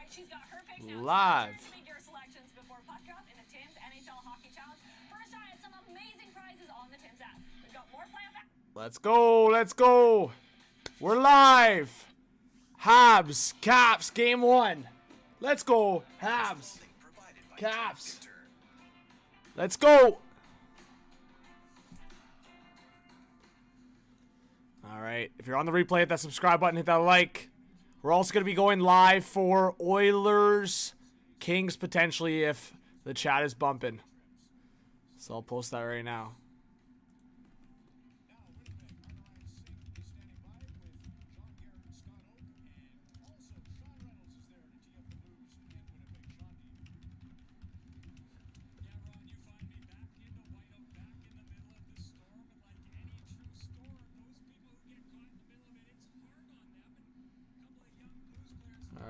She's got her picks now. Live. Make your selections before puck drop in the Tim's NHL Hockey Challenge. First try at some amazing prizes on the Tim's app. We've got more playoff. Let's go. Let's go. We're live. Habs, Caps, game 1. Let's go. Habs, Caps. Let's go. All right. If you're on the replay, hit that subscribe button, hit that like. We're also going to be going live for Oilers, Kings potentially if the chat is bumping. So I'll post that right now.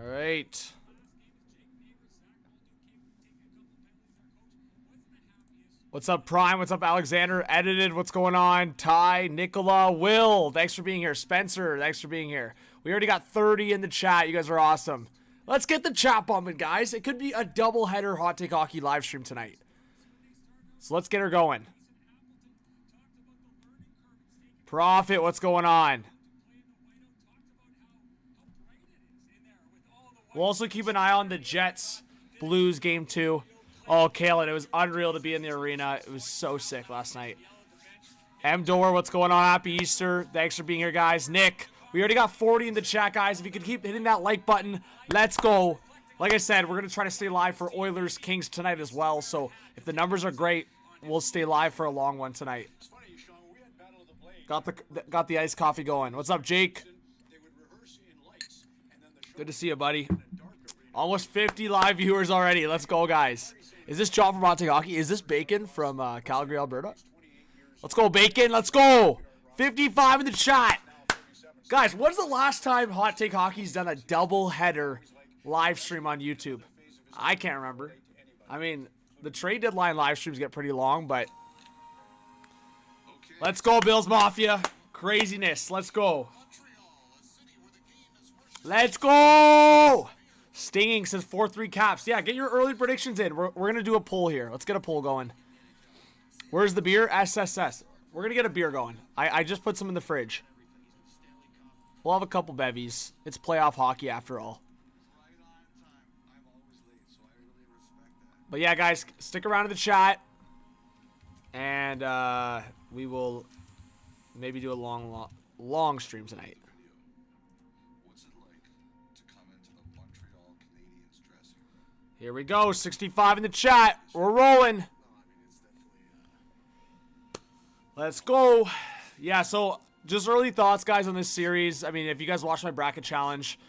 All right. What's up, Prime? What's up, Alexander? Edited. What's going on? Ty, Nicola, Will. Thanks for being here. Spencer, thanks for being here. We already got 30 in the chat. You guys are awesome. Let's get the chat bumping, guys. It could be a double-header Hot Take Hockey live stream tonight. So let's get her going. Profit, what's going on? We'll also keep an eye on the Jets Blues game 2. Oh, Kalen, it was unreal to be in the arena. It was so sick last night. M. Dor, what's going on? Happy Easter. Thanks for being here, guys. Nick, we already got 40 in the chat, guys. If you could keep hitting that like button, let's go. Like I said, we're going to try to stay live for Oilers Kings tonight as well. So if the numbers are great, we'll stay live for a long one tonight. Got the iced coffee going. What's up, Jake? Good to see you, buddy. Almost 50 live viewers already. Let's go, guys. Is this John from Hot Take Hockey? Is this Bacon from Calgary, Alberta? Let's go, Bacon. Let's go. 55 in the chat. Guys, when's the last time Hot Take Hockey's done a double-header live stream on YouTube? I can't remember. I mean, the trade deadline live streams get pretty long, but... Let's go, Bills Mafia. Craziness. Let's go. Let's go! Stinging says 4-3 Caps. Yeah, get your early predictions in. We're going to do a poll here. Let's get a poll going. Where's the beer? SSS. We're going to get a beer going. I just put some in the fridge. We'll have a couple bevies. It's playoff hockey after all. But yeah, guys, stick around in the chat. And we will maybe do a long stream tonight. What's it like to come into the Montreal Canadiens dressing room? Here we go. 65 in the chat. We're rolling. Let's go. Yeah, so just early thoughts, guys, on this series. I mean, if you guys watch my bracket challenge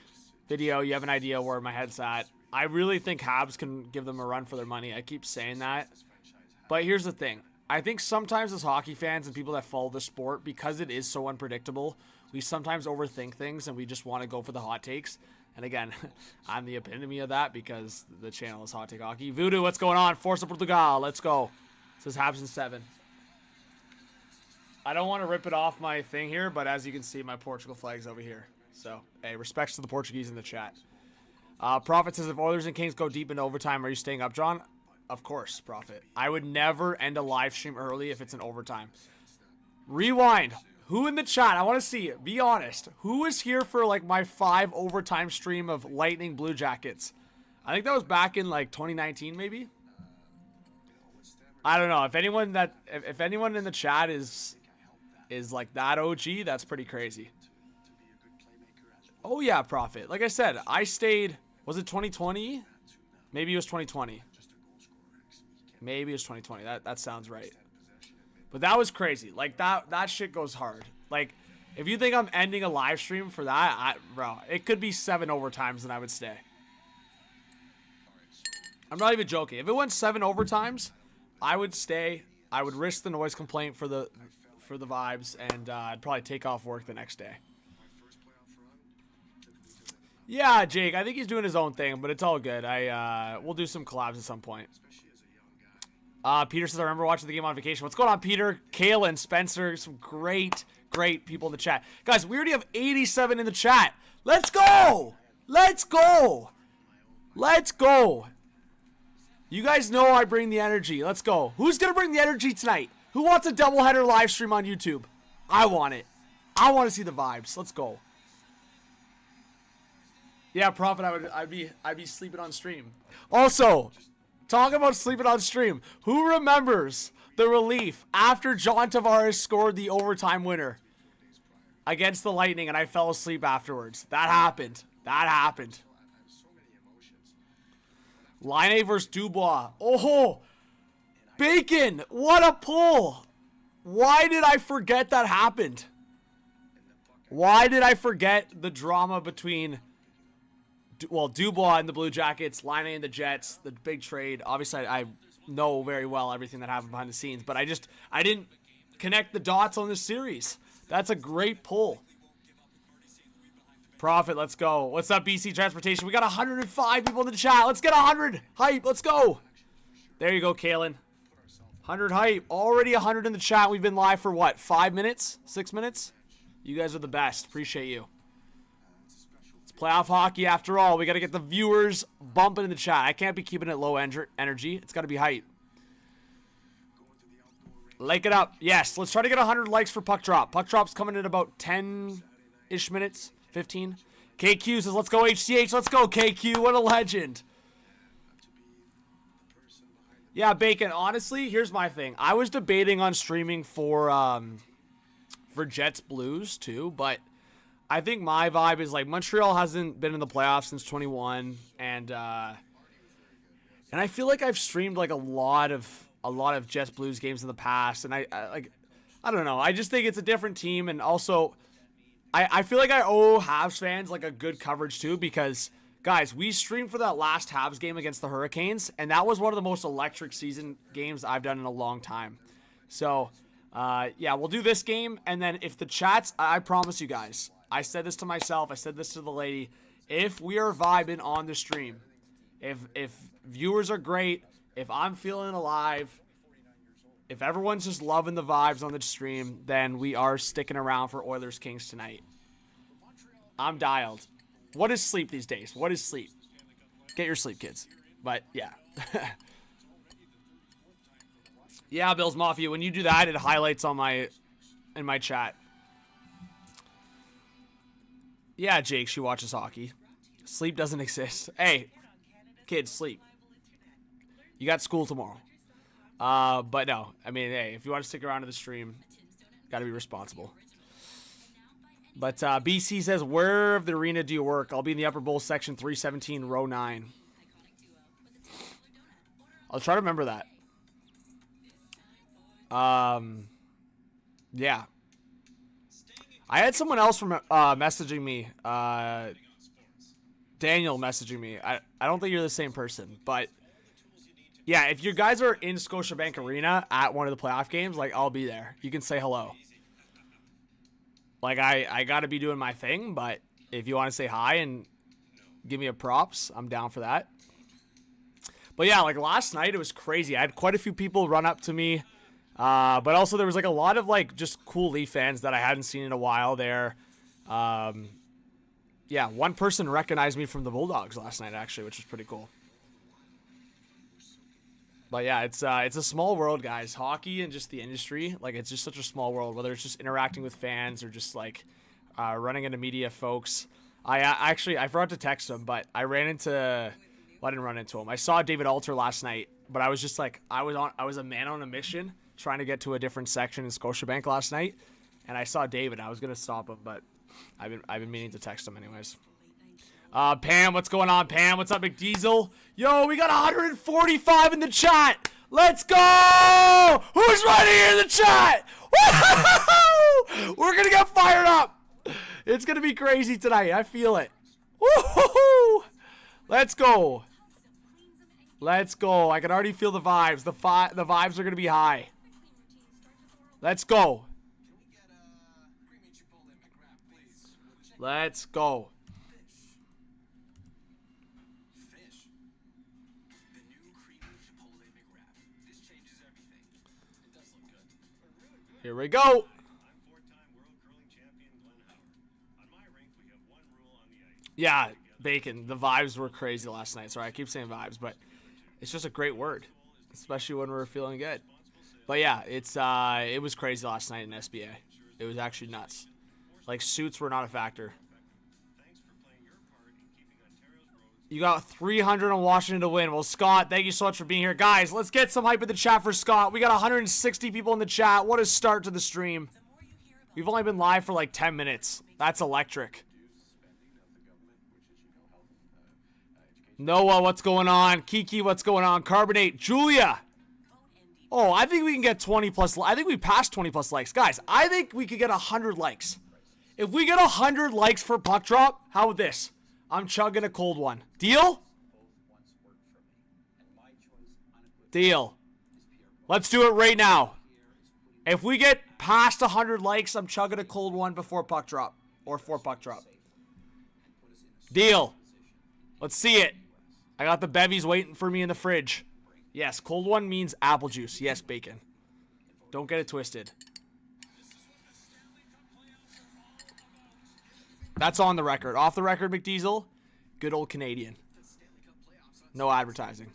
video, you have an idea where my head's at. I really think Habs can give them a run for their money. I keep saying that. But here's the thing. I think sometimes as hockey fans and people that follow the sport, because it is so unpredictable, we sometimes overthink things and we just want to go for the hot takes. And again, I'm the epitome of that because the channel is Hot Take Hockey. Voodoo, what's going on? Força Portugal, let's go. It says Habs in 7. I don't want to rip it off my thing here, but as you can see, my Portugal flag's over here. So, hey, respects to the Portuguese in the chat. Prophet says, if Oilers and Kings go deep into overtime, are you staying up, John? Of course, Prophet. I would never end a live stream early if it's an overtime. Rewind. Who in the chat? I want to see it. Be honest. Who was here for like my 5 overtime stream of Lightning Blue Jackets? I think that was back in like 2019 maybe. I don't know. If anyone in the chat is like that OG, that's pretty crazy. Oh yeah, Prophet. Like I said, I stayed, was it 2020? Maybe it was 2020. Maybe it's 2020. That sounds right. But that was crazy. Like, that shit goes hard. Like, if you think I'm ending a live stream for that, bro, it could be 7 overtimes and I would stay. I'm not even joking. If it went 7 overtimes, I would stay. I would risk the noise complaint for the vibes, and I'd probably take off work the next day. Yeah, Jake, I think he's doing his own thing, but it's all good. We'll do some collabs at some point. Peter says, I remember watching the game on vacation. What's going on, Peter? Kalen, Spencer, some great people in the chat. Guys, we already have 87 in the chat. Let's go! Let's go! Let's go. You guys know I bring the energy. Let's go. Who's going to bring the energy tonight? Who wants a doubleheader live stream on YouTube? I want it. I want to see the vibes. Let's go. Yeah, Prophet, I'd be sleeping on stream. Also, talking about sleeping on stream, who remembers the relief after John Tavares scored the overtime winner against the Lightning and I fell asleep afterwards? That happened. That happened. Line versus Dubois. Oh, Bacon. What a pull. Why did I forget that happened? Why did I forget the drama between, well, Dubois and the Blue Jackets, Line and the Jets, the big trade? Obviously, I know very well everything that happened behind the scenes, but I didn't connect the dots on this series. That's a great pull. Profit, let's go. What's up, BC Transportation? We got 105 people in the chat. Let's get 100 hype. Let's go. There you go, Kalen. 100 hype. Already 100 in the chat. We've been live for what, 5 minutes? 6 minutes? You guys are the best. Appreciate you. It's playoff hockey after all. We got to get the viewers bumping in the chat. I can't be keeping it low energy. It's got to be hype. Like it up. Yes, let's try to get 100 likes for Puck Drop. Puck Drop's coming in about 10-ish minutes. 15. KQ says, let's go HCH. Let's go, KQ. What a legend. Yeah, Bacon. Honestly, here's my thing. I was debating on streaming for Jets Blues too, but I think my vibe is like Montreal hasn't been in the playoffs since 21, and I feel like I've streamed like a lot of Jets Blues games in the past, and I don't know. I just think it's a different team, and also I feel like I owe Habs fans like a good coverage too, because guys, we streamed for that last Habs game against the Hurricanes, and that was one of the most electric season games I've done in a long time. So yeah, we'll do this game, and then if the chats, I promise you guys, I said this to myself, I said this to the lady, if we are vibing on the stream, if viewers are great, if I'm feeling alive, if everyone's just loving the vibes on the stream, then we are sticking around for Oilers Kings tonight. I'm dialed. What is sleep these days? What is sleep? Get your sleep, kids. But yeah. Yeah, Bills Mafia, when you do that, it highlights on in my chat. Yeah, Jake, she watches hockey. Sleep doesn't exist. Hey, kids, sleep. You got school tomorrow. But no, I mean, hey, if you want to stick around to the stream, got to be responsible. But BC says, where of the arena do you work? I'll be in the upper bowl section 317, row 9. I'll try to remember that. Yeah. I had someone else from messaging me, Daniel messaging me. I don't think you're the same person, but yeah, if you guys are in Scotiabank Arena at one of the playoff games, like, I'll be there. You can say hello. Like, I got to be doing my thing, but if you want to say hi and give me a props, I'm down for that. But yeah, like last night, it was crazy. I had quite a few people run up to me, but also there was like a lot of like just cool Leaf fans that I hadn't seen in a while there. Yeah, one person recognized me from the Bulldogs last night, actually, which was pretty cool. But yeah, it's a small world, guys. Hockey and just the industry, like, it's just such a small world. Whether it's just interacting with fans or just like running into media folks. I forgot to text him, but I ran into. Well, I didn't run into him. I saw David Alter last night, but I was just like, I was a man on a mission trying to get to a different section in Scotiabank last night, and I saw David. I was gonna stop him, but I've been meaning to text him anyways. Pam, what's going on, Pam? What's up, McDiesel? Yo, we got 145 in the chat. Let's go! Who's ready in the chat? Woo-hoo-hoo-hoo! We're gonna get fired up. It's gonna be crazy tonight. I feel it. Woo-hoo-hoo! Let's go. Let's go. I can already feel the vibes. The vibes are gonna be high. Let's go. Let's go. Here we go. Yeah, Bacon. The vibes were crazy last night. Sorry, I keep saying vibes, but it's just a great word, especially when we're feeling good. But yeah, it was crazy last night in SBA. It was actually nuts. Like, suits were not a factor. You got 300 on Washington to win. Well, Scott, thank you so much for being here. Guys, let's get some hype in the chat for Scott. We got 160 people in the chat. What a start to the stream. We've only been live for like 10 minutes. That's electric. Noah, what's going on? Kiki, what's going on? Carbonate, Julia. Oh, I think we can get 20 plus. I think we passed 20 plus likes. Guys, I think we could get 100 likes. If we get 100 likes for puck drop, how about this? I'm chugging a cold one. Deal? Deal. Let's do it right now. If we get past 100 likes, I'm chugging a cold one before puck drop. Or for puck drop. Deal. Let's see it. I got the bevies waiting for me in the fridge. Yes, cold one means apple juice. Yes, Bacon. Don't get it twisted. That's on the record. Off the record, McDiesel. Good old Canadian. No advertising.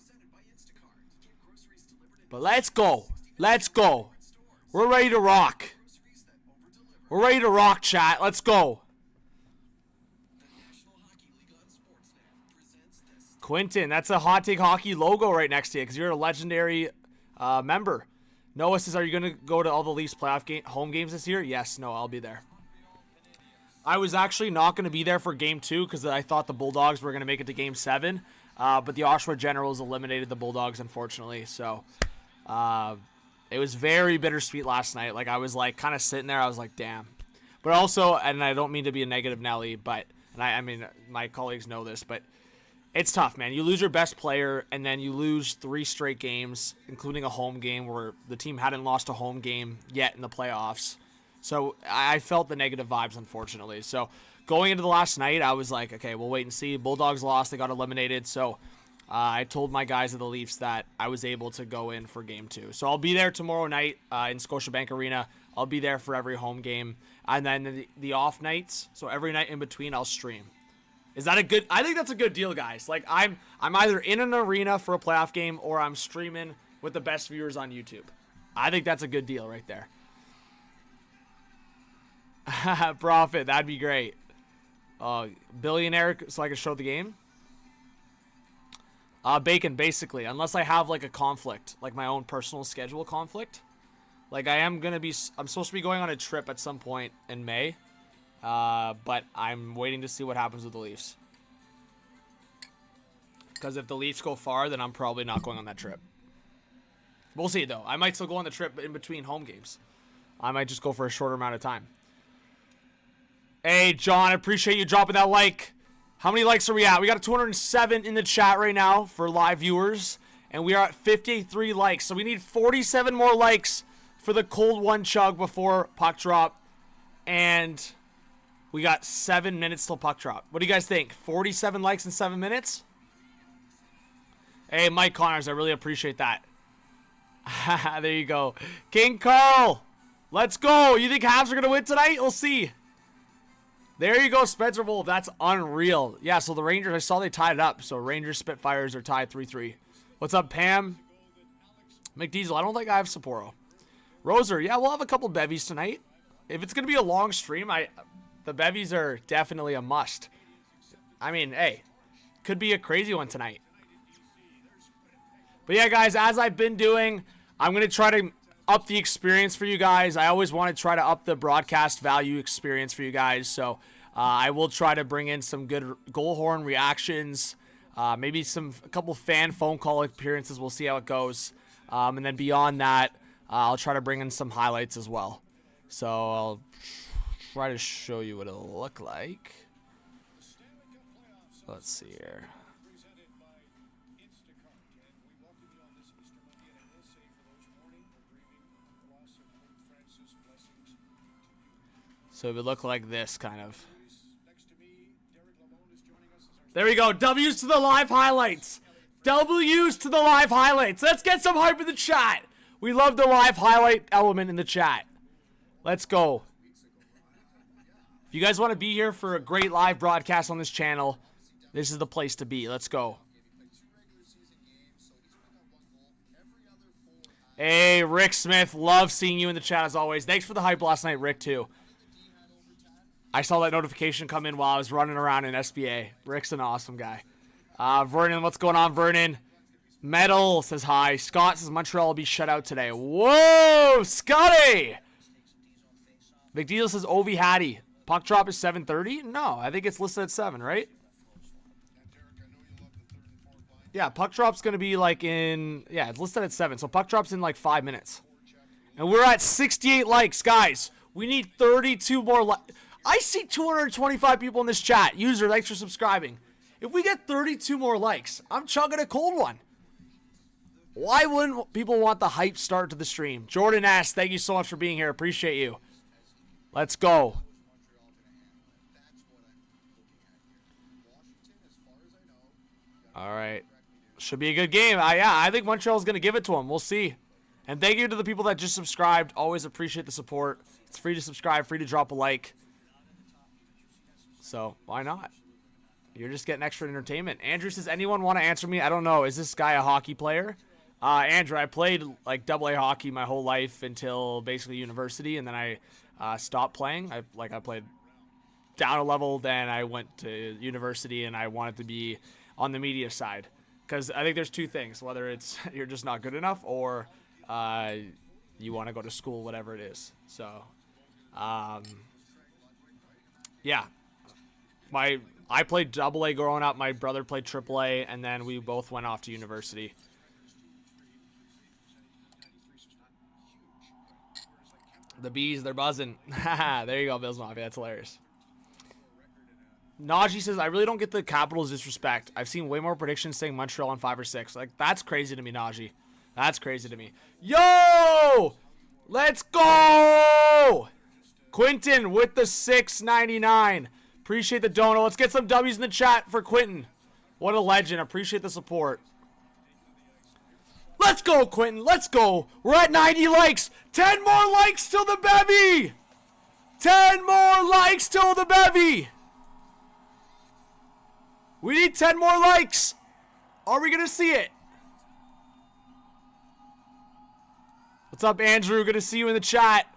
But let's go. Let's go. We're ready to rock. We're ready to rock, chat. Let's go. Quentin, that's a Hot Take Hockey logo right next to you because you're a legendary member. Noah says, are you going to go to all the Leafs playoff home games this year? Yes, no, I'll be there. I was actually not going to be there for Game 2 because I thought the Bulldogs were going to make it to Game 7. But the Oshawa Generals eliminated the Bulldogs, unfortunately. So it was very bittersweet last night. Like, I was like kind of sitting there. I was like, damn. But also, and I don't mean to be a negative Nelly, but, and I mean, my colleagues know this, but it's tough, man. You lose your best player, and then you lose 3 straight games, including a home game where the team hadn't lost a home game yet in the playoffs. So I felt the negative vibes, unfortunately. So going into the last night, I was like, okay, we'll wait and see. Bulldogs lost. They got eliminated. So I told my guys at the Leafs that I was able to go in for Game 2. So I'll be there tomorrow night in Scotiabank Arena. I'll be there for every home game. And then the off nights, so every night in between, I'll stream. Is that a good? I think that's a good deal, guys. Like, I'm either in an arena for a playoff game or I'm streaming with the best viewers on YouTube. I think that's a good deal right there. Profit, that'd be great. Billionaire, so I can show the game. Bacon, basically, unless I have like a conflict, like my own personal schedule conflict. Like, I'm supposed to be going on a trip at some point in May. But I'm waiting to see what happens with the Leafs. Because if the Leafs go far, then I'm probably not going on that trip. We'll see, though. I might still go on the trip in between home games. I might just go for a shorter amount of time. Hey, John, I appreciate you dropping that like. How many likes are we at? We got 207 in the chat right now for live viewers. And we are at 53 likes. So we need 47 more likes for the cold one chug before puck drop. And we got 7 minutes till puck drop. What do you guys think? 47 likes in 7 minutes? Hey, Mike Connors, I really appreciate that. There you go. King Carl, let's go. You think Habs are going to win tonight? We'll see. There you go, Spencer Wolf. That's unreal. Yeah, so the Rangers, I saw they tied it up. So Rangers Spitfires are tied 3-3. What's up, Pam? McDiesel, I don't think I have Sapporo. Roser, yeah, we'll have a couple bevies tonight. If it's going to be a long stream, the bevies are definitely a must. I mean, hey, could be a crazy one tonight. But yeah, guys, as I've been doing, I'm going to try to up the experience for you guys. I always want to try to up the broadcast value experience for you guys. So I will try to bring in some good goal horn reactions, maybe a couple fan phone call appearances. We'll see how it goes. And then beyond that, I'll try to bring in some highlights as well. So I'll try to show you what it'll look like. Let's see here. So it would look like this, kind of. There we go. W's to the live highlights. W's to the live highlights. Let's get some hype in the chat. We love the live highlight element in the chat. Let's go. If you guys want to be here for a great live broadcast on this channel, This is the place to be. Let's go. Hey, Rick Smith. Love seeing you in the chat as always. Thanks for the hype last night, Rick, too. I saw that notification come in while I was running around in SBA. Rick's an awesome guy. Vernon, what's going on, Vernon? Metal says hi. Scott says Montreal will be shut out today. Whoa, Scotty! McDeal says Ovi Hattie. Puck drop is 7:30? No, I think it's listed at 7, right? Yeah, puck drop's going to be like in... Yeah, it's listed at 7. So puck drop's in like 5 minutes. And we're at 68 likes, guys. We need 32 more likes. I see 225 people in this chat. User, thanks for subscribing. If we get 32 more likes, I'm chugging a cold one. Why wouldn't people want the hype start to the stream? Jordan S., thank you so much for being here. Appreciate you. Let's go. All right. Should be a good game. Yeah, I think Montreal's going to give it to them. We'll see. And thank you to the people that just subscribed. Always appreciate the support. It's free to subscribe, free to drop a like. So, why not? You're just getting extra entertainment. Andrew says, anyone want to answer me? I don't know. Is this guy a hockey player? Andrew, I played like AA hockey my whole life until basically university, and then I stopped playing. I played down a level, then I went to university, and I wanted to be on the media side. Because I think there's two things, whether it's you're just not good enough or you want to go to school, whatever it is. So, yeah. I played AA growing up. My brother played AAA, and then we both went off to university. The bees, they're buzzing. There you go, Bills Mafia. That's hilarious. Najee says, I really don't get the Capitals' disrespect. I've seen way more predictions saying Montreal on 5 or 6. Like, that's crazy to me, Najee. That's crazy to me. Yo! Let's go! Quentin with the $6.99. Appreciate the dono. Let's get some W's in the chat for Quentin. What a legend. Appreciate the support. Let's go, Quentin. Let's go. We're at 90 likes. 10 more likes till the bevy. 10 more likes till the bevy. We need 10 more likes. Are we going to see it? What's up, Andrew? Good to see you in the chat.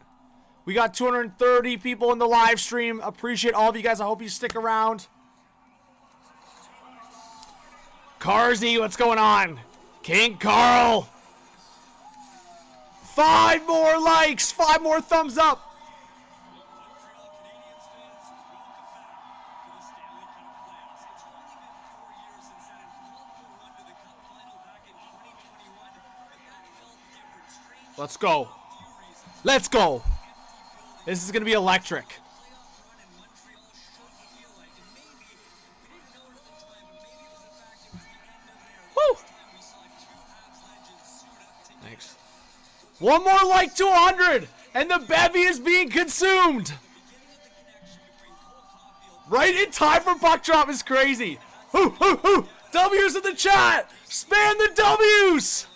We got 230 people in the live stream. Appreciate all of you guys. I hope you stick around. Carzy, what's going on? King Carl. 5 more likes. 5 more thumbs up. Let's go. Let's go. This is going to be electric. Woo. Thanks. One more like to 100, and the bevy is being consumed. Right in time for puck drop is crazy. Whoo, whoo, whoo. W's in the chat. Spam the W's.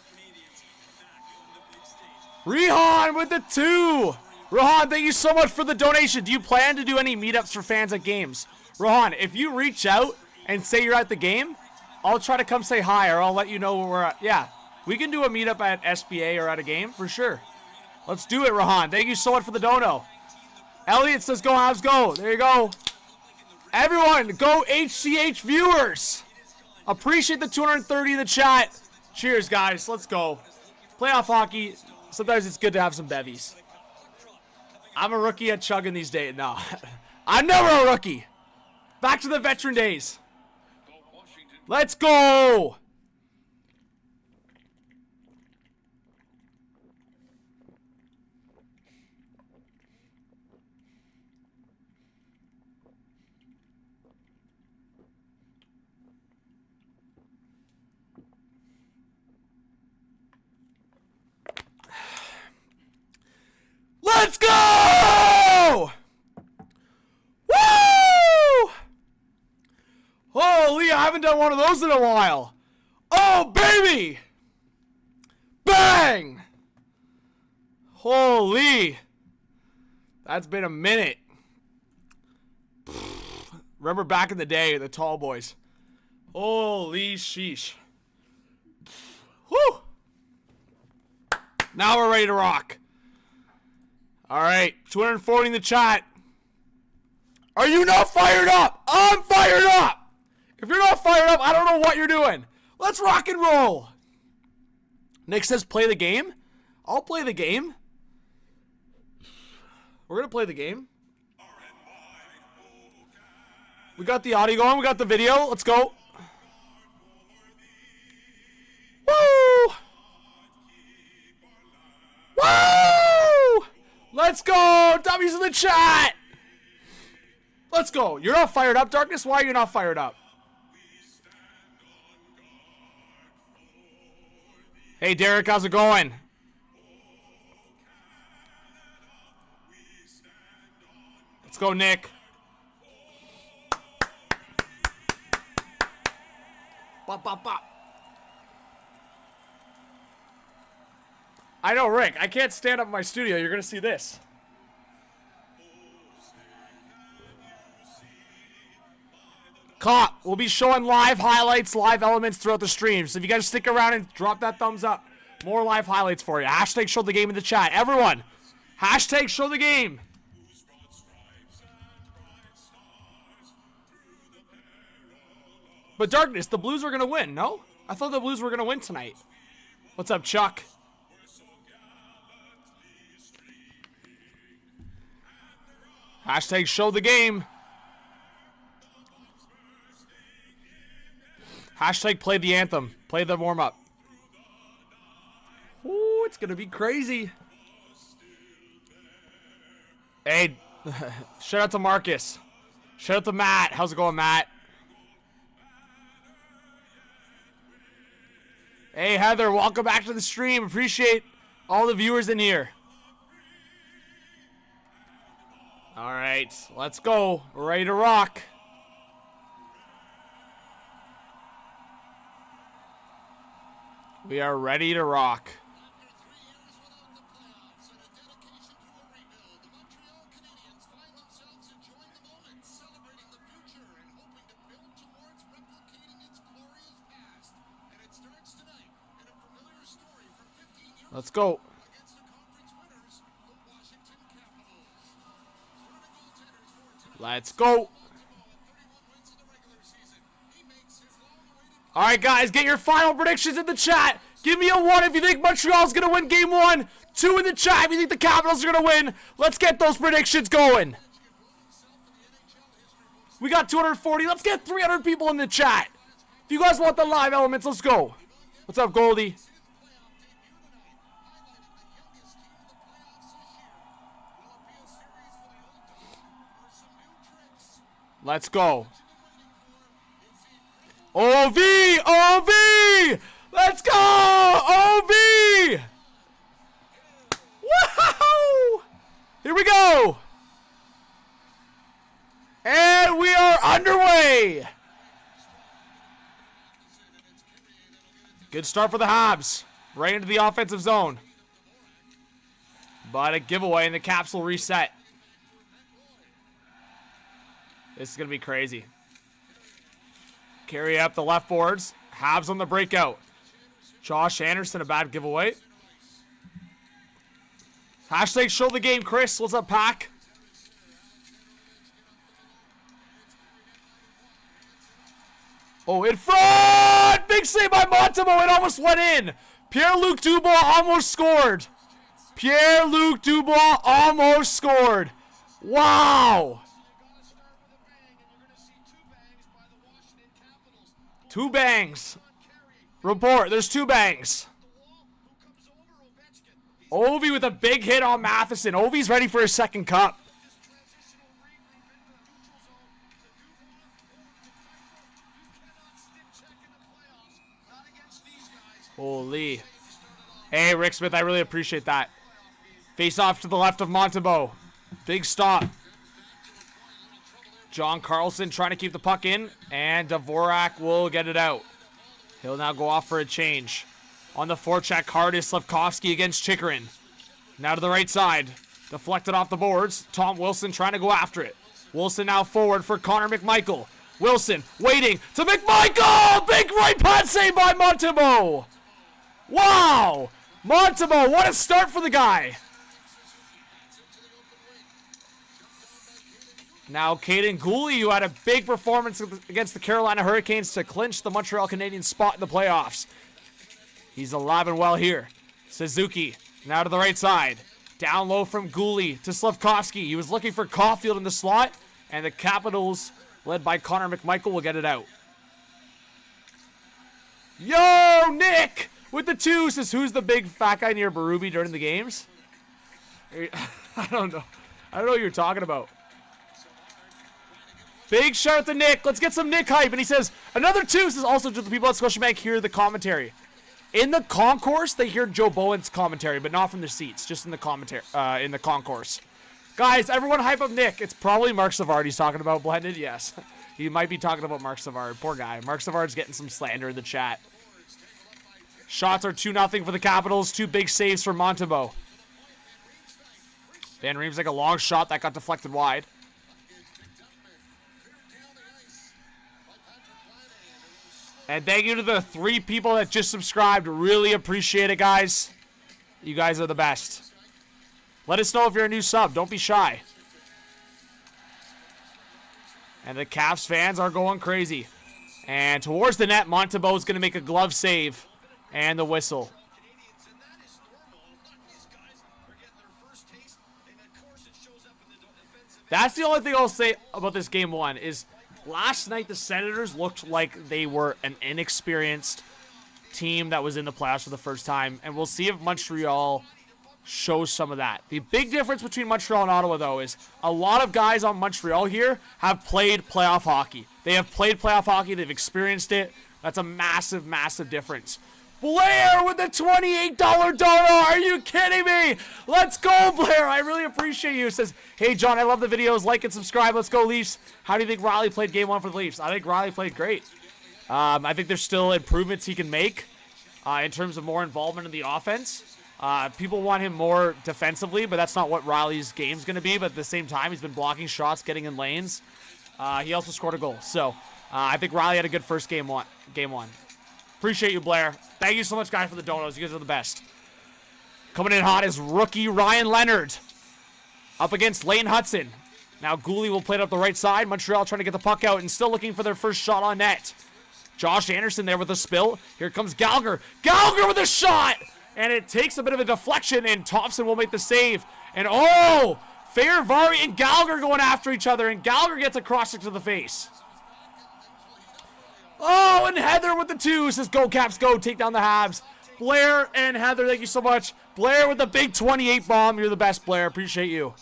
Rehan with the 2. Rohan, thank you so much for the donation. Do you plan to do any meetups for fans at games? Rohan, if you reach out and say you're at the game, I'll try to come say hi, or I'll let you know where we're at. Yeah, we can do a meetup at SBA or at a game for sure. Let's do it, Rohan. Thank you so much for the dono. Elliot says, go Habs, go. There you go. Everyone, go HCH viewers. Appreciate the 230 in the chat. Cheers, guys. Let's go. Playoff hockey. Sometimes it's good to have some bevies. I'm a rookie at chugging these days. No, I'm never a rookie. Back to the veteran days. Let's go. Let's go! Woo! Holy, I haven't done one of those in a while. Oh, baby! Bang! Holy. That's been a minute. Remember back in the day, the tall boys. Holy sheesh. Woo! Now we're ready to rock. All right, 240 in the chat. Are you not fired up? I'm fired up. If you're not fired up, I don't know what you're doing. Let's rock and roll. Nick says play the game. I'll play the game. We're going to play the game. We got the audio going. We got the video. Let's go. Woo! Woo! Let's go. W's in the chat. Let's go. You're not fired up, Darkness? Why are you not fired up? Hey, Derek, how's it going? Let's go, Nick. Bop, bop, bop. I know, Rick. I can't stand up in my studio. You're going to see this. Cop, we'll be showing live highlights, live elements throughout the stream. So if you guys stick around and drop that thumbs up, more live highlights for you. Hashtag show the game in the chat. Everyone, hashtag show the game. But Darkness, the Blues are going to win, no? I thought the Blues were going to win tonight. What's up, Chuck? Hashtag show the game. Hashtag play the anthem. Play the warm-up. Ooh, it's going to be crazy. Hey, shout out to Marcus. Shout out to Matt. How's it going, Matt? Hey, Heather, welcome back to the stream. Appreciate all the viewers in here. All right, let's go. We're ready to rock. We are ready to rock. After 3 years without the playoffs and a dedication to a rebuild, the Montreal Canadiens find themselves enjoying the moment, celebrating the future, and hoping to build towards replicating its glorious past. And it starts tonight in a familiar story from 15 years Let's go. against the conference winners, the Washington Capitals. Starting goaltenders for tonight. Let's go. At 31 wins in the regular season, he makes his long-awaited All right, guys, get your final predictions in the chat. Give me a 1 if you think Montreal's going to win game 1. 2 in the chat if you think the Capitals are going to win. Let's get those predictions going. We got 240. Let's get 300 people in the chat. If you guys want the live elements, let's go. What's up, Goldie? Let's go. OV! OV! Let's go! OV! Woohoo! Here we go! And we are underway! Good start for the Habs. Right into the offensive zone. But a giveaway and the Caps will reset. This is going to be crazy. Carry up the left boards. Habs on the breakout. Josh Anderson, a bad giveaway. Hashtag show the game, Chris. What's up, Pack? Oh, in front! Big save by Montemo. It almost went in. Pierre-Luc Dubois almost scored. Pierre-Luc Dubois almost scored. Wow. Two bangs. Report, there's 2 bangs. Ovi with a big hit on Matheson. Ovi's ready for his second cup. Holy. Hey, Rick Smith, I really appreciate that. Face off to the left of Montebo. Big stop. John Carlson trying to keep the puck in, and Dvorak will get it out. He'll now go off for a change. On the forecheck, hard is Slavkovsky against Chikrin. Now to the right side. Deflected off the boards. Tom Wilson trying to go after it. Wilson now forward for Connor McMichael. Wilson waiting to McMichael. Big right pad save by Montembeault. Wow. Montembeault, what a start for the guy. Now Caden Gooley, who had a big performance against the Carolina Hurricanes to clinch the Montreal Canadiens spot in the playoffs. He's alive and well here. Suzuki, now to the right side. Down low from Gooley to Slavkovsky. He was looking for Caulfield in the slot, and the Capitals, led by Connor McMichael, will get it out. Yo, Nick with the 2 says, who's the big fat guy near Berube during the games? I don't know. I don't know what you're talking about. Big shout out to Nick. Let's get some Nick hype. And he says, another 2 says also to the people at Scotiabank hear the commentary. In the concourse, they hear Joe Bowen's commentary, but not from the seats, just in the commentary, in the concourse. Guys, everyone hype up Nick. It's probably Mark Savard he's talking about, blended. Yes, he might be talking about Mark Savard. Poor guy. Mark Savard's getting some slander in the chat. Shots are 2-0 for the Capitals. 2 big saves for Montembeault. Van Riemsdyk, a long shot that got deflected wide. And thank you to the 3 people that just subscribed. Really appreciate it, guys. You guys are the best. Let us know if you're a new sub. Don't be shy. And the Caps fans are going crazy. And towards the net, Montembeault is going to make a glove save. And the whistle. That's the only thing I'll say about this game 1 is last night the Senators looked like they were an inexperienced team that was in the playoffs for the first time. And we'll see if Montreal shows some of that. The big difference between Montreal and Ottawa, though, is a lot of guys on Montreal here have played playoff hockey. They have played playoff hockey. They've experienced it. That's a massive, massive difference. Blair with the $28 dono. Are you kidding me? Let's go, Blair. I really appreciate you. Says, hey, John, I love the videos. Like and subscribe. Let's go, Leafs. How do you think Riley played game 1 for the Leafs? I think Riley played great. I think there's still improvements he can make in terms of more involvement in the offense. People want him more defensively, but that's not what Riley's game's going to be. But at the same time, he's been blocking shots, getting in lanes. He also scored a goal. So I think Riley had a good first game one. Appreciate you, Blair. Thank you so much, guys, for the donos. You guys are the best. Coming in hot is rookie Ryan Leonard up against Lane Hudson. Now Gooley will play it up the right side. Montreal trying to get the puck out and still looking for their first shot on net. Josh Anderson there with a spill. Here comes Gallagher. Gallagher with a shot! And it takes a bit of a deflection, and Thompson will make the save. And oh! Fairvari and Gallagher going after each other, and Gallagher gets a cross-stick to the face. Oh, and Heather with the 2 says, go Caps, go, take down the Habs. Blair and Heather, thank you so much. Blair with the big 28 bomb. You're the best, Blair. Appreciate you.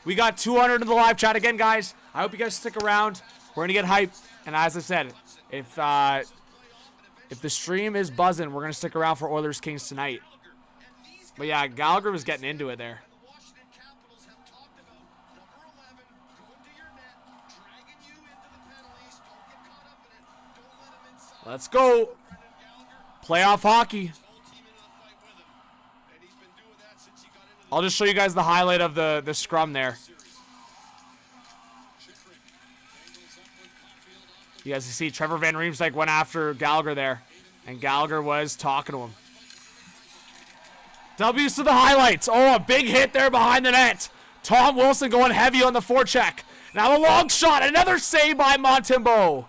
We got 200 in the live chat again, guys. I hope you guys stick around. We're going to get hyped. And as I said, if the stream is buzzing, we're going to stick around for Oilers Kings tonight. But yeah, Gallagher was getting into it there. Let's go. Playoff hockey. I'll just show you guys the highlight of the scrum there. You guys can see Trevor Van Riemsdyk went after Gallagher there, and Gallagher was talking to him. W's to the highlights. Oh, a big hit there behind the net. Tom Wilson going heavy on the forecheck. Now a long shot. Another save by Montembeault.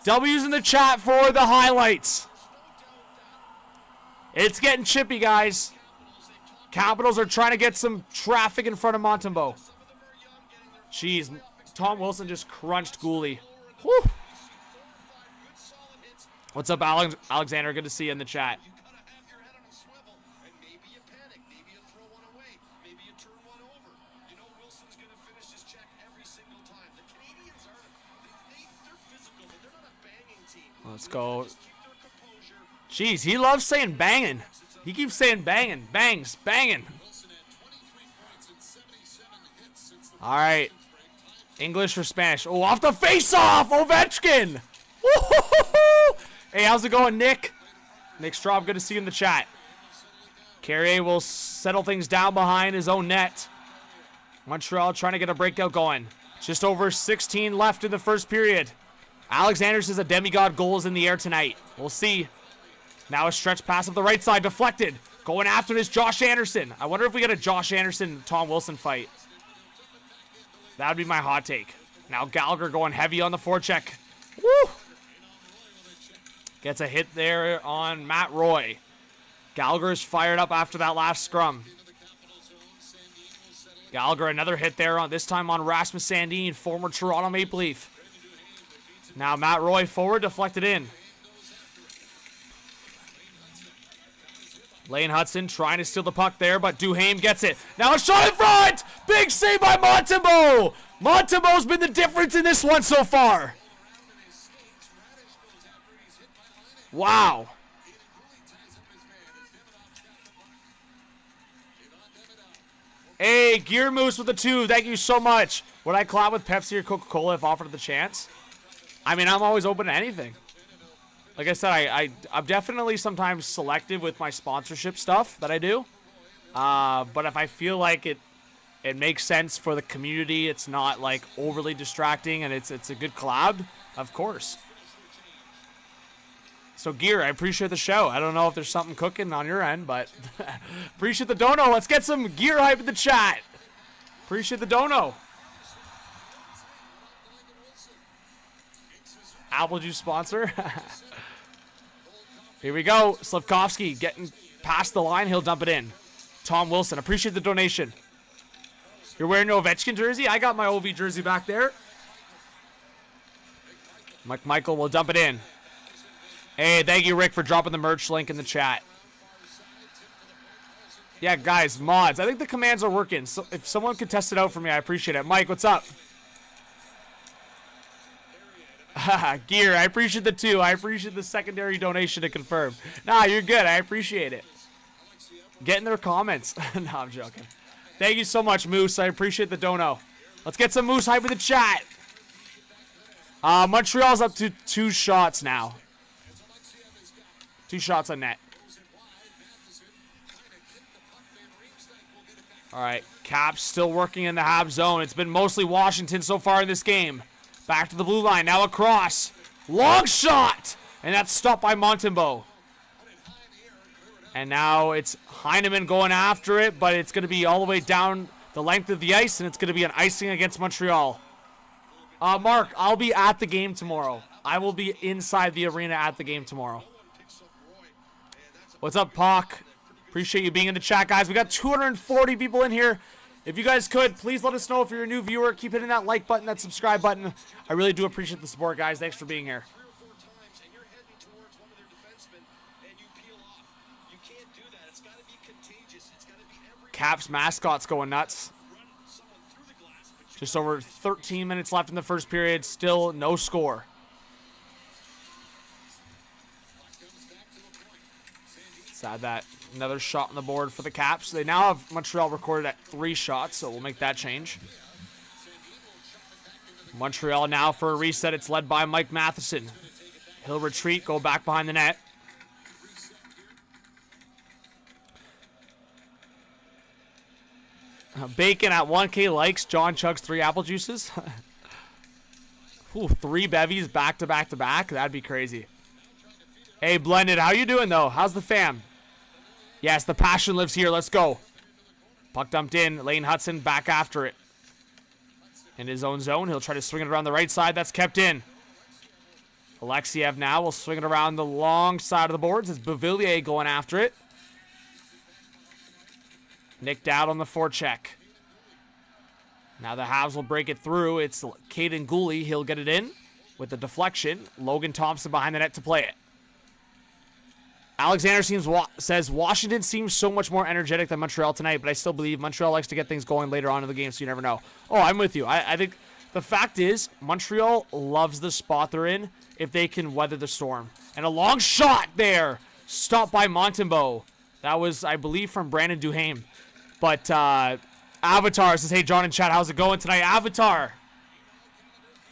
W's in the chat for the highlights. It's getting chippy, guys. Capitals are trying to get some traffic in front of Montembeault. Jeez, Tom Wilson just crunched Gooley. Whew. What's up, Alexander? Good to see you in the chat. Let's go. Jeez, he loves saying banging. He keeps saying banging. Bangs. Banging. All right. English or Spanish? Oh, off the face-off! Ovechkin! Woo-hoo-hoo-hoo! Hey, how's it going, Nick? Nick Straub, good to see you in the chat. Carrier will settle things down behind his own net. Montreal trying to get a breakout going. Just over 16 left in the first period. Alexander says a demigod goal is in the air tonight. We'll see. Now a stretch pass up the right side, deflected. Going after this Josh Anderson. I wonder if we get a Josh Anderson-Tom Wilson fight. That would be my hot take. Now Gallagher going heavy on the forecheck. Woo! Gets a hit there on Matt Roy. Gallagher is fired up after that last scrum. Gallagher another hit there, on this time on Rasmus Sandin, former Toronto Maple Leaf. Now Matt Roy forward, deflected in. Lane Hudson trying to steal the puck there, but Duhaime gets it. Now a shot in front! Big save by Montembeault! Montembeault's been the difference in this one so far. Wow. Hey, Gear Moose with the 2. Thank you so much. Would I collab with Pepsi or Coca-Cola if offered the chance? I mean, I'm always open to anything. Like I said, I'm definitely sometimes selective with my sponsorship stuff that I do. But if I feel like it makes sense for the community, it's not like overly distracting, and it's a good collab, of course. So Gear, I appreciate the show. I don't know if there's something cooking on your end, but appreciate the dono. Let's get some gear hype in the chat. Appreciate the dono. Apple juice sponsor. Here we go. Slavkovsky getting past the line. He'll dump it in. Tom Wilson, appreciate the donation. You're wearing your Ovechkin jersey? I got my OV jersey back there. Mike Michael will dump it in. Hey, thank you, Rick, for dropping the merch link in the chat. Yeah, guys, mods. I think the commands are working. So if someone could test it out for me, I appreciate it. Mike, what's up? Gear, I appreciate the 2. I appreciate the secondary donation to confirm. Nah, you're good. I appreciate it. Get in their comments. No, I'm joking. Thank you so much, Moose. I appreciate the dono. Let's get some Moose hype in the chat. Montreal's up to 2 shots now. 2 shots on net. All right, Caps still working in the half zone. It's been mostly Washington so far in this game. Back to the blue line, now across. Long shot! And that's stopped by Montembeault. And now it's Heineman going after it, but it's going to be all the way down the length of the ice, and it's going to be an icing against Montreal. Mark, I'll be at the game tomorrow. I will be inside the arena at the game tomorrow. What's up, Pac? Appreciate you being in the chat, guys. We got 240 people in here. If you guys could, please let us know if you're a new viewer. Keep hitting that like button, that subscribe button. I really do appreciate the support, guys. Thanks for being here. Caps mascot's going nuts. Just over 13 minutes left in the first period. Still no score. Sad that another shot on the board for the Caps. They now have Montreal recorded at 3 shots, so we'll make that change. Montreal now for a reset. It's led by Mike Matheson. He'll retreat, go back behind the net. Bacon at 1K likes. John chugs 3 apple juices. Ooh, 3 bevies back to back to back. That'd be crazy. Hey, Blended, how you doing, though? How's the fam? Yes, the passion lives here. Let's go. Puck dumped in. Lane Hudson back after it. In his own zone. He'll try to swing it around the right side. That's kept in. Alexiev now will swing it around the long side of the boards. It's Beauvillier going after it. Nicked out on the forecheck. Now the Habs will break it through. It's Caden Gooley. He'll get it in with the deflection. Logan Thompson behind the net to play it. Alexander says Washington seems so much more energetic than Montreal tonight, but I still believe Montreal likes to get things going later on in the game, so you never know. Oh, I'm with you. I think the fact is Montreal loves the spot they're in if they can weather the storm. And a long shot there. Stopped by Montembeault. That was, I believe, from Brandon Duhaime. But Avatar says, hey, John and chat, how's it going tonight? Avatar.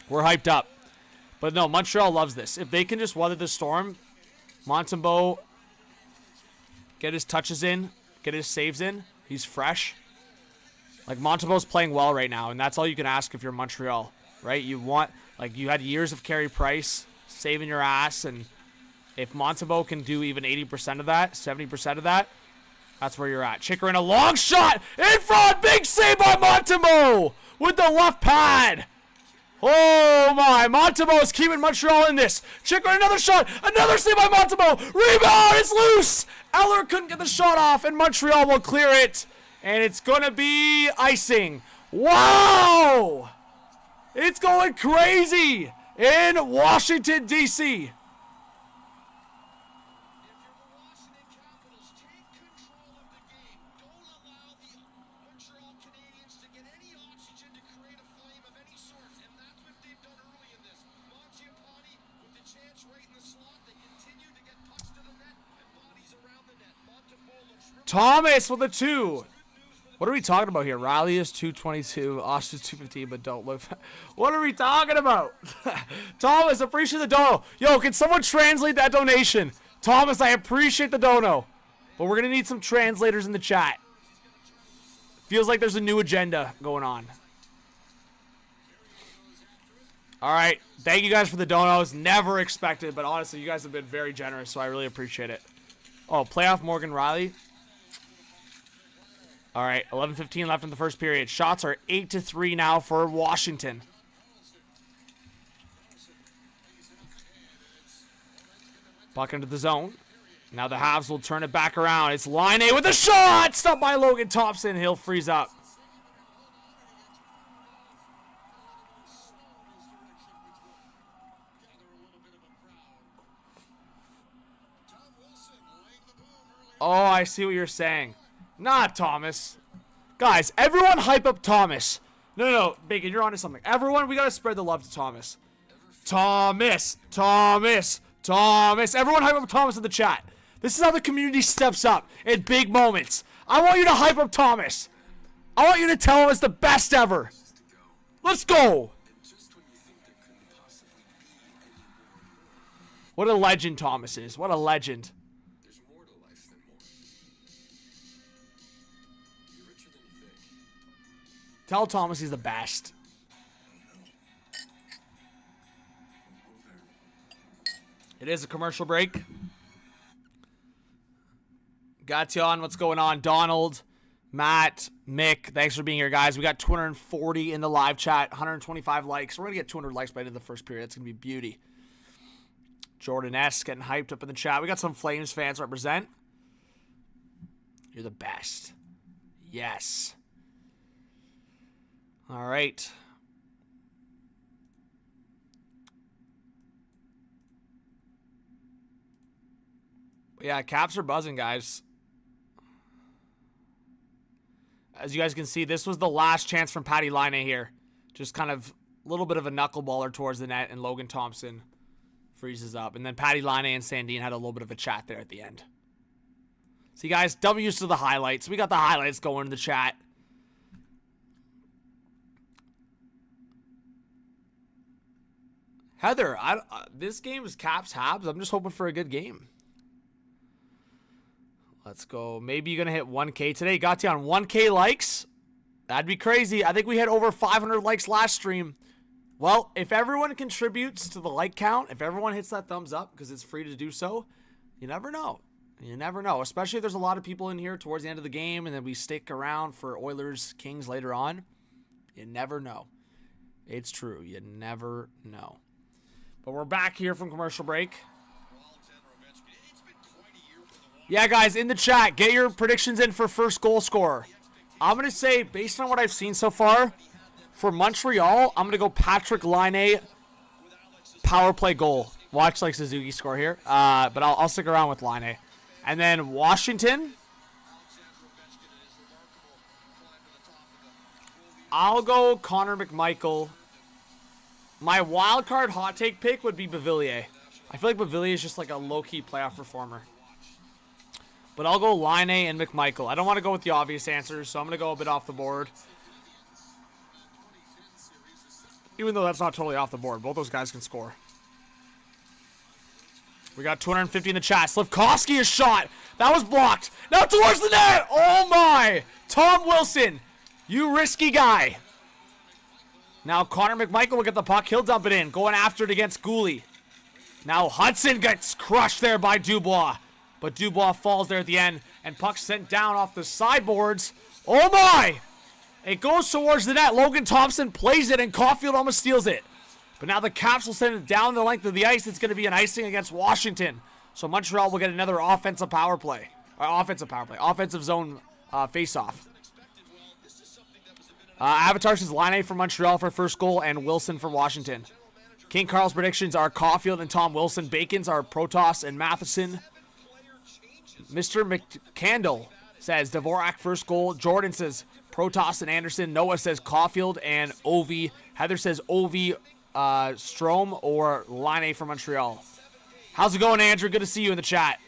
We're hyped up. But no, Montreal loves this. If they can just weather the storm, Montembeault, get his touches in, get his saves in. He's fresh. Like, Montembeau's playing well right now, and that's all you can ask if you're Montreal, right? You want, like, you had years of Carey Price saving your ass, and if Montembeau can do even 80% of that, 70% of that, that's where you're at. Chychrun, a long shot in front. Big save by Montembeau with the left pad. Oh, my. Montembeau is keeping Montreal in this. Chychrun, another shot. Another save by Montembeau. Rebound. It's loose. Eller couldn't get the shot off, and Montreal will clear it. And it's going to be icing. Wow. It's going crazy in Washington, D.C. Thomas with a 2. What are we talking about here? Riley is 222, Austin's 215, but don't look. What are we talking about? Thomas, appreciate the dono. Yo, can someone translate that donation? Thomas, I appreciate the dono, but we're going to need some translators in the chat. Feels like there's a new agenda going on. All right. Thank you guys for the donos. Never expected, but honestly, you guys have been very generous, so I really appreciate it. Oh, playoff Morgan Riley. All right, 11:15 left in the first period. Shots are 8-3 now for Washington. Puck into the zone. Now the Habs will turn it back around. It's Line A with a shot! Stopped by Logan Thompson. He'll freeze up. Oh, I see what you're saying. Not Thomas. Guys, everyone hype up Thomas. No, Bacon, you're onto something. Everyone, we got to spread the love to Thomas. Thomas. Everyone hype up Thomas in the chat. This is how the community steps up in big moments. I want you to hype up Thomas. I want you to tell him it's the best ever. Let's go. What a legend Thomas is. What a legend. Tell Thomas he's the best. It is a commercial break. Gation, what's going on? Donald, Matt, Mick, thanks for being here, guys. We got 240 in the live chat, 125 likes. We're going to get 200 likes by the end of the first period. That's going to be beauty. Jordan S. getting hyped up in the chat. We got some Flames fans represent. You're the best. Yes. All right. Yeah, Caps are buzzing, guys. As you guys can see, this was the last chance from Patty Laine here. Just kind of a little bit of a knuckleballer towards the net, and Logan Thompson freezes up. And then Patty Laine and Sandin had a little bit of a chat there at the end. See, guys, W's to the highlights. We got the highlights going in the chat. Heather, this game is Caps Habs. I'm just hoping for a good game. Let's go. Maybe you're going to hit 1K today. Got you on 1K likes. That'd be crazy. I think we hit over 500 likes last stream. Well, if everyone contributes to the like count, if everyone hits that thumbs up, because it's free to do so, you never know. You never know. Especially if there's a lot of people in here towards the end of the game, and then we stick around for Oilers Kings later on. You never know. It's true. You never know. But we're back here from commercial break. Yeah, guys, in the chat, get your predictions in for first goal scorer. I'm going to say, based on what I've seen so far, for Montreal, I'm going to go Patrick Laine power play goal. Watch like Suzuki score here. But I'll stick around with Laine. And then Washington, I'll go Connor McMichael. My wild card hot take pick would be Beauvillier. I feel like Beauvillier is just like a low-key playoff performer. But I'll go Laine and McMichael. I don't want to go with the obvious answers, so I'm going to go a bit off the board. Even though that's not totally off the board. Both those guys can score. We got 250 in the chat. Slafkovsky is shot. That was blocked. Now towards the net. Oh, my. Tom Wilson. You risky guy. Now Connor McMichael will get the puck. He'll dump it in. Going after it against Gooley. Now Hudson gets crushed there by Dubois. But Dubois falls there at the end. And puck sent down off the sideboards. Oh my! It goes towards the net. Logan Thompson plays it and Caulfield almost steals it. But now the Caps will send it down the length of the ice. It's going to be an icing against Washington. So Montreal will get another offensive power play. Offensive zone face-off. Avatar says Laine for Montreal for first goal and Wilson for Washington. King Carl's predictions are Caulfield and Tom Wilson. Bacon's are Protas and Matheson. Mr. McCandle says Dvorak first goal. Jordan says Protas and Anderson. Noah says Caulfield and Ovi. Heather says Ovi, Strome, or Laine for Montreal. How's it going, Andrew? Good to see you in the chat.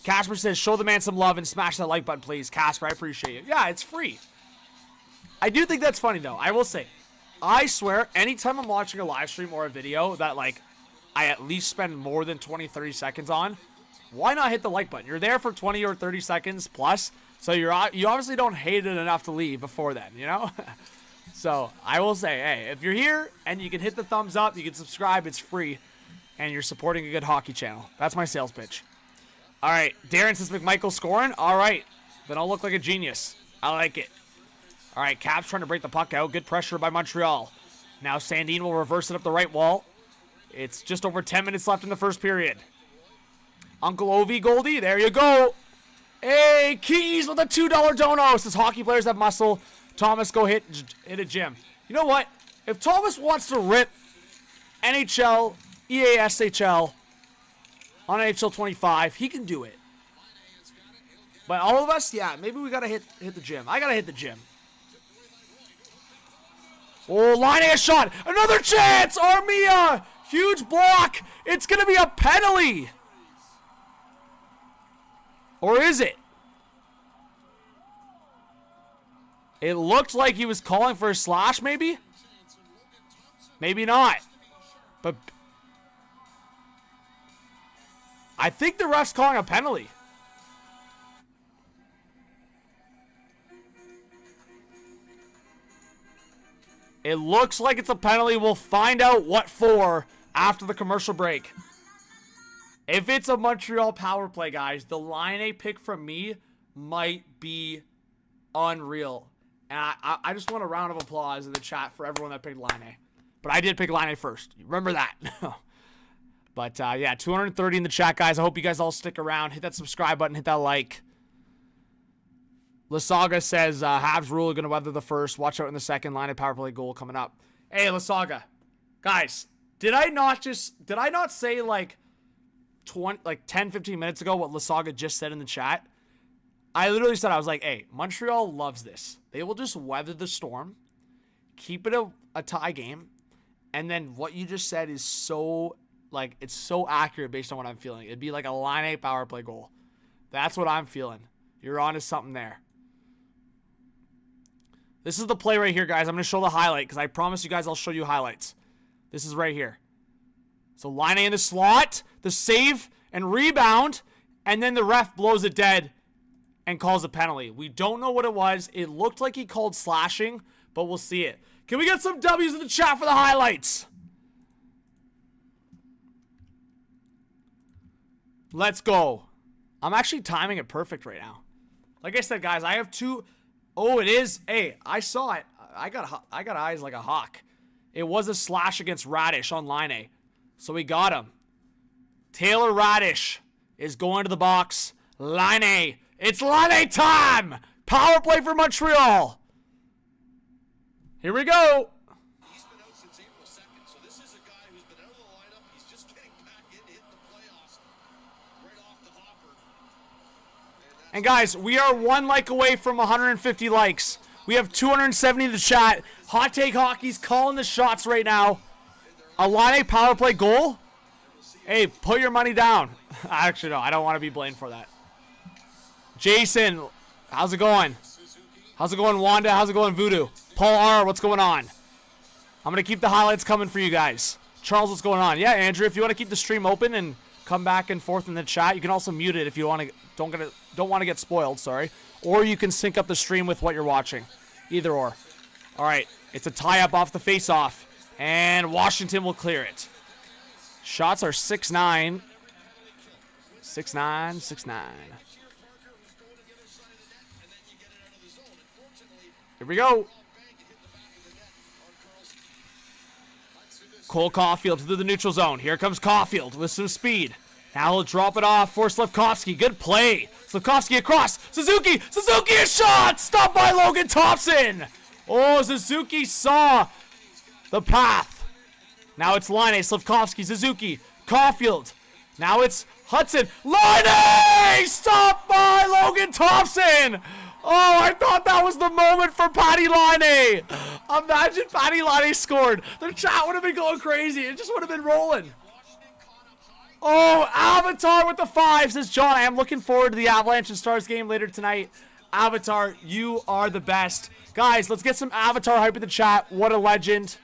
Casper says, show the man some love and smash that like button, please. Casper, I appreciate it. Yeah, it's free. I do think that's funny, though. I will say, I swear, anytime I'm watching a live stream or a video that, like, I at least spend more than 20, 30 seconds on, why not hit the like button? You're there for 20 or 30 seconds plus, so you obviously don't hate it enough to leave before then, you know? So, I will say, hey, if you're here and you can hit the thumbs up, you can subscribe, it's free, and you're supporting a good hockey channel. That's my sales pitch. All right, Darren says McMichael scoring. All right, then I'll look like a genius. I like it. All right, Caps trying to break the puck out. Good pressure by Montreal. Now Sandin will reverse it up the right wall. It's just over 10 minutes left in the first period. Uncle Ovi Goldie, there you go. Hey, Keys with a $2 dono. Says hockey players have muscle. Thomas, go hit a gym. You know what? If Thomas wants to rip NHL, EASHL, on NHL 25, he can do it. But all of us, yeah, maybe we gotta hit the gym. I gotta hit the gym. Oh, Laine a shot. Another chance! Armia! Huge block! It's gonna be a penalty! Or is it? It looked like he was calling for a slash, maybe? Maybe not. But I think the ref's calling a penalty. It looks like it's a penalty. We'll find out what for after the commercial break. If it's a Montreal power play, guys, the Laine pick from me might be unreal. And I just want a round of applause in the chat for everyone that picked Laine. But I did pick Laine first. Remember that. But, yeah, 230 in the chat, guys. I hope you guys all stick around. Hit that subscribe button. Hit that like. Lasaga says, Habs rule are going to weather the first. Watch out in the second. Line of power play goal coming up. Hey, Lasaga. Guys, did I not say, like 10, 15 minutes ago what Lasaga just said in the chat? I literally said, I was like, hey, Montreal loves this. They will just weather the storm. Keep it a tie game. And then what you just said is so... like, it's so accurate based on what I'm feeling. It'd be like a Laine power play goal. That's what I'm feeling. You're onto something there. This is the play right here, guys. I'm going to show the highlight because I promise you guys I'll show you highlights. This is right here. So Laine in the slot, the save and rebound, and then the ref blows it dead and calls a penalty. We don't know what it was. It looked like he called slashing, but we'll see it. Can we get some W's in the chat for the highlights? Let's go. I'm actually timing it perfect right now. Like I said, guys, I have two. Oh, it is. Hey, I saw it. I got eyes like a hawk. It was a slash against Radish on Laine. So we got him. Taylor Radish is going to the box. Laine. It's Laine time. Power play for Montreal. Here we go. He's been out since April 2nd, so this is a guy who's been out of the lineup. He's just getting back in, hitting the playoffs right off the hopper. And guys, we are 1 like away from 150 likes. We have 270 in the chat. Hot Take Hockey's calling the shots right now. A Laine power play goal? Hey, put your money down. Actually, no, I don't want to be blamed for that. Jason, how's it going? How's it going, Wanda? How's it going, Voodoo? Paul R, what's going on? I'm going to keep the highlights coming for you guys. Charles, what's going on? Yeah, Andrew, if you want to keep the stream open and come back and forth in the chat, you can also mute it if you want to don't want to get spoiled, sorry. Or you can sync up the stream with what you're watching. Either or. All right, it's a tie-up off the face-off, and Washington will clear it. Shots are 6-9. 6-9, 6-9. Here we go. Cole Caulfield through the neutral zone. Here comes Caulfield with some speed. Now he'll drop it off for Slafkovsky. Good play. Slafkovsky across. Suzuki. Suzuki, a shot. Stopped by Logan Thompson. Oh, Suzuki saw the path. Now it's Laine. Slafkovsky. Suzuki. Caulfield. Now it's Hudson. Laine! Stopped by Logan Thompson. Oh, I thought that was the moment for Patty Laine. Imagine Patty Laine scored. The chat would have been going crazy. It just would have been rolling. Oh, Avatar with the 5, says John. I am looking forward to the Avalanche and Stars game later tonight. Avatar, you are the best. Guys, let's get some Avatar hype in the chat. What a legend.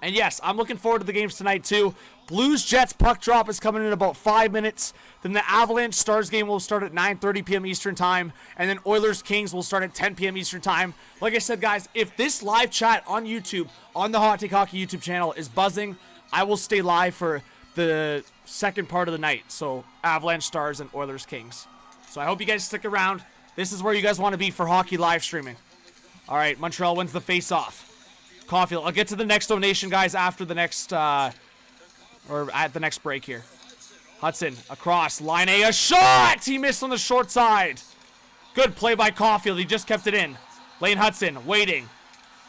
And yes, I'm looking forward to the games tonight too. Blues Jets puck drop is coming in about 5 minutes. Then the Avalanche Stars game will start at 9:30 p.m. Eastern time. And then Oilers Kings will start at 10 p.m. Eastern time. Like I said, guys, if this live chat on YouTube, on the Hot Take Hockey YouTube channel is buzzing, I will stay live for the second part of the night. So Avalanche Stars and Oilers Kings. So I hope you guys stick around. This is where you guys want to be for hockey live streaming. All right, Montreal wins the face-off. Caulfield. I'll get to the next donation, guys, after the next, or at the next break here. Hudson across. Laine, a shot! He missed on the short side. Good play by Caulfield. He just kept it in. Lane Hudson waiting.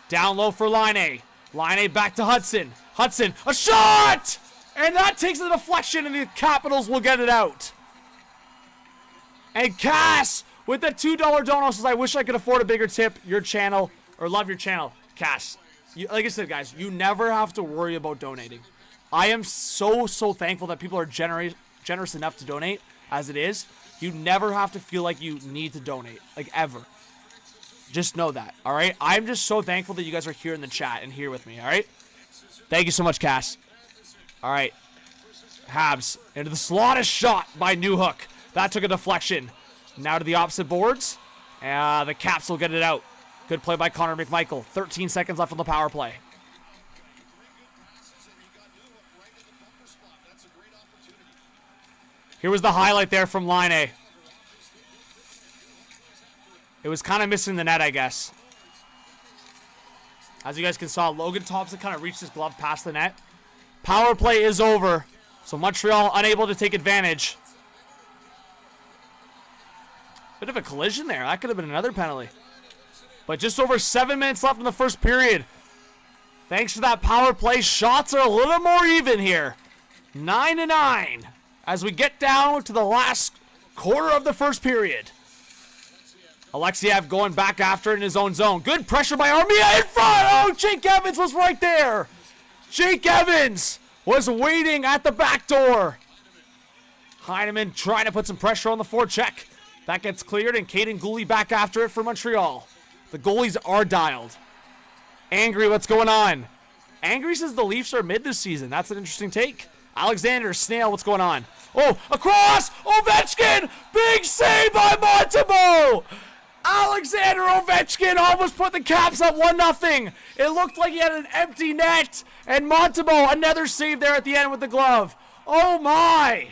Down low for Laine. Laine back to Hudson. Hudson, a shot! And that takes a deflection, and the Capitals will get it out. And Cass with the $2 dono says, I wish I could afford a bigger tip. Your channel, or love your channel. Cass, like I said, guys, you never have to worry about donating. I am so thankful that people are generous enough to donate as it is. You never have to feel like you need to donate, like ever. Just know that, all right? I'm just so thankful that you guys are here in the chat and here with me, all right? Thank you so much, Cass. All right. Habs into the slot, a shot by Newhook. That took a deflection. Now to the opposite boards. The Caps will get it out. Good play by Connor McMichael. 13 seconds left on the power play. Here was the highlight there from Laine. It was kind of missing the net, I guess. As you guys can saw, Logan Thompson kind of reached his glove past the net. Power play is over. So Montreal unable to take advantage. Bit of a collision there. That could have been another penalty. But just over 7 minutes left in the first period. Thanks to that power play, shots are a little more even here. 9-9 as we get down to the last quarter of the first period. Alexiev going back after it in his own zone. Good pressure by Armia in front. Oh, Jake Evans was right there. Jake Evans was waiting at the back door. Heineman trying to put some pressure on the forecheck. That gets cleared, and Caden Gooley back after it for Montreal. The goalies are dialed. Angry, what's going on? Angry says the Leafs are mid this season. That's an interesting take. Alexander, Snail, what's going on? Oh, across! Ovechkin! Big save by Montembeault! Alexander Ovechkin almost put the Caps up 1-0. It looked like he had an empty net. And Montembeault, another save there at the end with the glove. Oh my!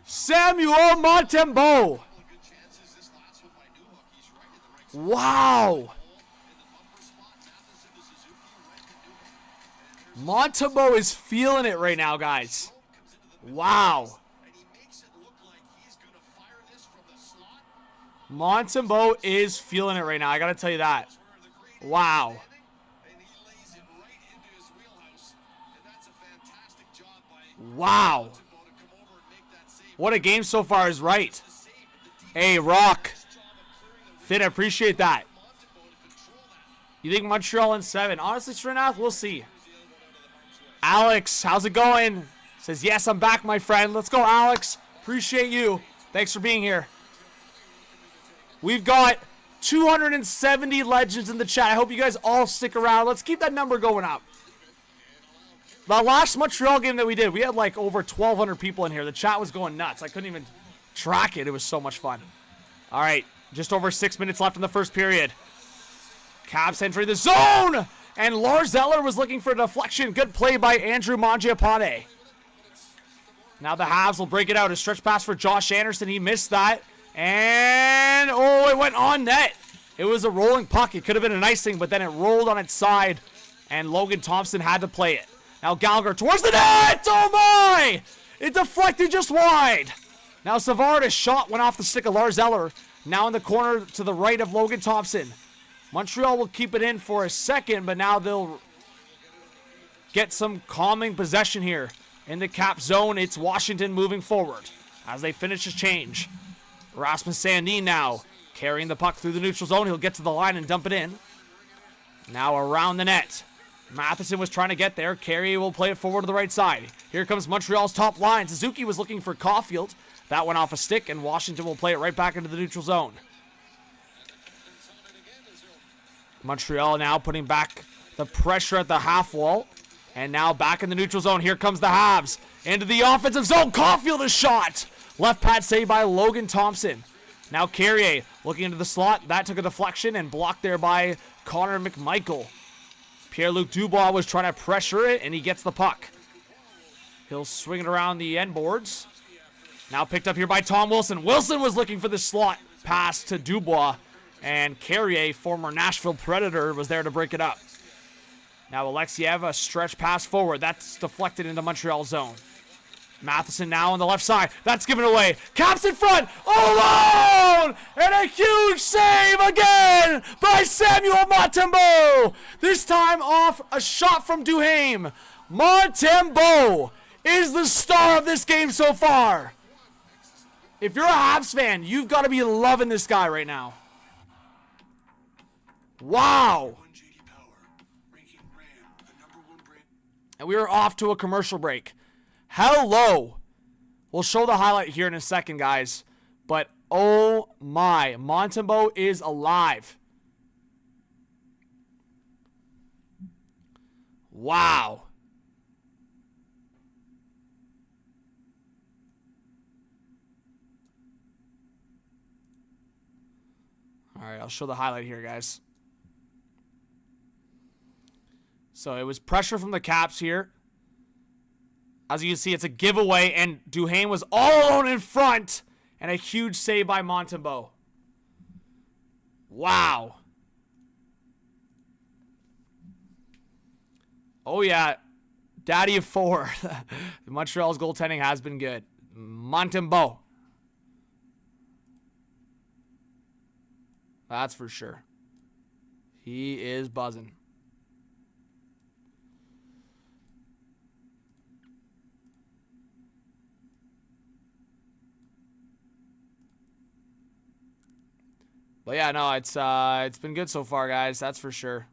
Samuel Montembeault. Wow. Montembeault is feeling it right now, guys. Wow. Montembeault is feeling it right now. I got to tell you that. Wow. Wow. What a game so far is right. Hey, Rock. Finn, I appreciate that. You think Montreal in 7? Honestly, Srinath, we'll see. Alex, how's it going? Says, yes, I'm back, my friend. Let's go, Alex. Appreciate you. Thanks for being here. We've got 270 legends in the chat. I hope you guys all stick around. Let's keep that number going up. The last Montreal game that we did, we had like over 1,200 people in here. The chat was going nuts. I couldn't even track it. It was so much fun. All right. Just over 6 minutes left in the first period. Caps entering the zone! And Lars Eller was looking for a deflection. Good play by Andrew Mangiapane. Now the Habs will break it out. A stretch pass for Josh Anderson. He missed that. And, oh, it went on net. It was a rolling puck. It could have been an icing, but then it rolled on its side. And Logan Thompson had to play it. Now Gallagher towards the net. Oh, my! It deflected just wide. Now Savard's shot went off the stick of Lars Eller. Now in the corner to the right of Logan Thompson. Montreal will keep it in for a second, but now they'll get some calming possession here. In the Cap zone, it's Washington moving forward as they finish his change. Rasmus Sandin now carrying the puck through the neutral zone. He'll get to the line and dump it in. Now around the net. Matheson was trying to get there. Carrier will play it forward to the right side. Here comes Montreal's top line. Suzuki was looking for Caulfield. That went off a stick, and Washington will play it right back into the neutral zone. Montreal now putting back the pressure at the half wall. And now back in the neutral zone. Here comes the Habs. Into the offensive zone. Caulfield is shot. Left pad saved by Logan Thompson. Now Carrier looking into the slot. That took a deflection and blocked there by Connor McMichael. Pierre-Luc Dubois was trying to pressure it, and he gets the puck. He'll swing it around the end boards. Now picked up here by Tom Wilson. Wilson was looking for the slot pass to Dubois. And Carrier, former Nashville Predator, was there to break it up. Now Alexiev, a stretch pass forward. That's deflected into Montreal zone. Matheson now on the left side. That's given away. Caps in front. Alone! And a huge save again by Samuel Montembeault. This time off a shot from Duhaime. Montembeault is the star of this game so far. If you're a Habs fan, you've got to be loving this guy right now. Wow. And we are off to a commercial break. Hello. We'll show the highlight here in a second, guys. But, oh my, Montembeault is alive. Wow. All right, I'll show the highlight here, guys. So it was pressure from the Caps here. As you can see, it's a giveaway, and Duhaime was all alone in front, and a huge save by Montembeault. Wow. Oh, yeah. Daddy of four. Montreal's goaltending has been good. Montembeault. That's for sure. He is buzzing. But yeah, no, it's been good so far, guys. That's for sure.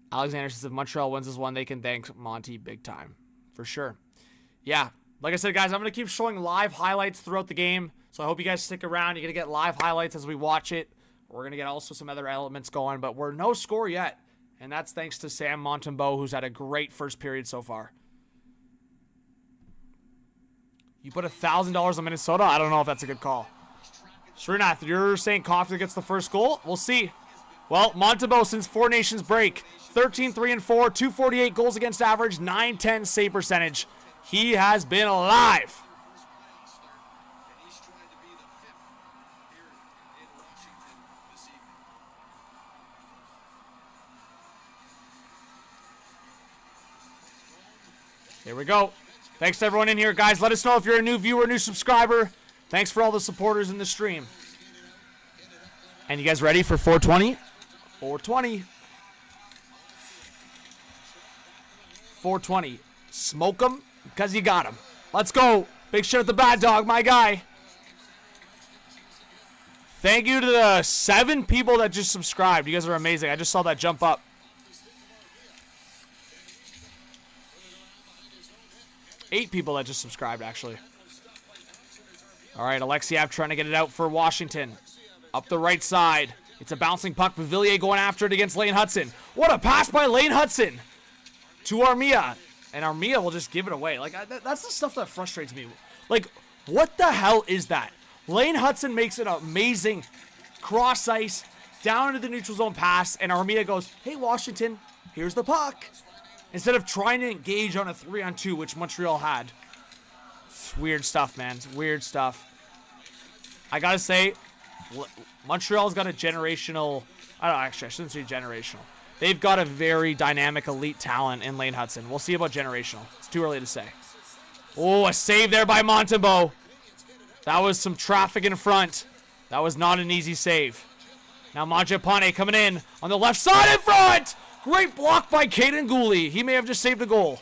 Alexander says if Montreal wins this one, they can thank Monty big time. For sure. Yeah, like I said, guys, I'm going to keep showing live highlights throughout the game. So I hope you guys stick around. You're going to get live highlights as we watch it. We're going to get also some other elements going, but we're no score yet. And that's thanks to Sam Montembeault, who's had a great first period so far. You put $1,000 on Minnesota? I don't know if that's a good call. Srinath, you're saying Caulfield gets the first goal? We'll see. Well, Montembeault since Four Nations break. 13-3-4, 248 goals against average, 910 save percentage. He has been alive. Here we go. Thanks to everyone in here. Guys, let us know if you're a new viewer, new subscriber. Thanks for all the supporters in the stream. And you guys ready for 420? 420. 420. Smoke them because you got them. Let's go. Big shout out the Bad Dog, my guy. Thank you to the 7 people that just subscribed. You guys are amazing. I just saw that jump up. 8 people that just subscribed, actually. All right, Alexiev trying to get it out for Washington. Up the right side. It's a bouncing puck. Viveiros going after it against Lane Hudson. What a pass by Lane Hudson to Armia. And Armia will just give it away. Like, that's the stuff that frustrates me. Like, what the hell is that? Lane Hudson makes an amazing cross ice down into the neutral zone pass, and Armia goes, hey, Washington, here's the puck. Instead of trying to engage on a 3-on-2, which Montreal had. It's weird stuff, man. It's weird stuff. I gotta say, Montreal's got a generational... Actually, I shouldn't say generational. They've got a very dynamic, elite talent in Lane Hudson. We'll see about generational. It's too early to say. Oh, a save there by Montembeault. That was some traffic in front. That was not an easy save. Now Mangiapane coming in on the left side in front. Great block by Caden Gooley. He may have just saved a goal.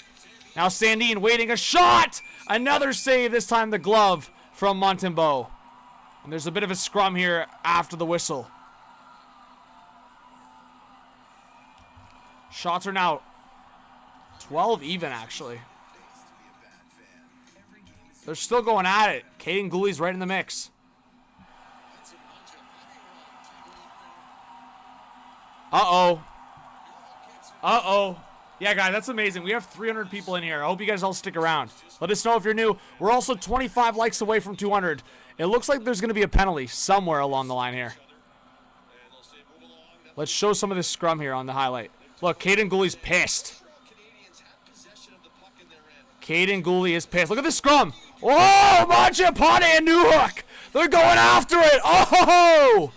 Now Sandin waiting a shot. Another save, this time the glove from Montembeault. And there's a bit of a scrum here after the whistle. Shots are now 12 even, actually. They're still going at it. Caden Gooley's right in the mix. Uh-oh. Uh-oh. Yeah, guys, that's amazing. We have 300 people in here. I hope you guys all stick around. Let us know if you're new. We're also 25 likes away from 200. It looks like there's going to be a penalty somewhere along the line here. Let's show some of this scrum here on the highlight. Look, Caden Gooley's pissed. Caden Gooley is pissed. Look at this scrum. Oh, Mangiapane and Newhook. They're going after it. Oh!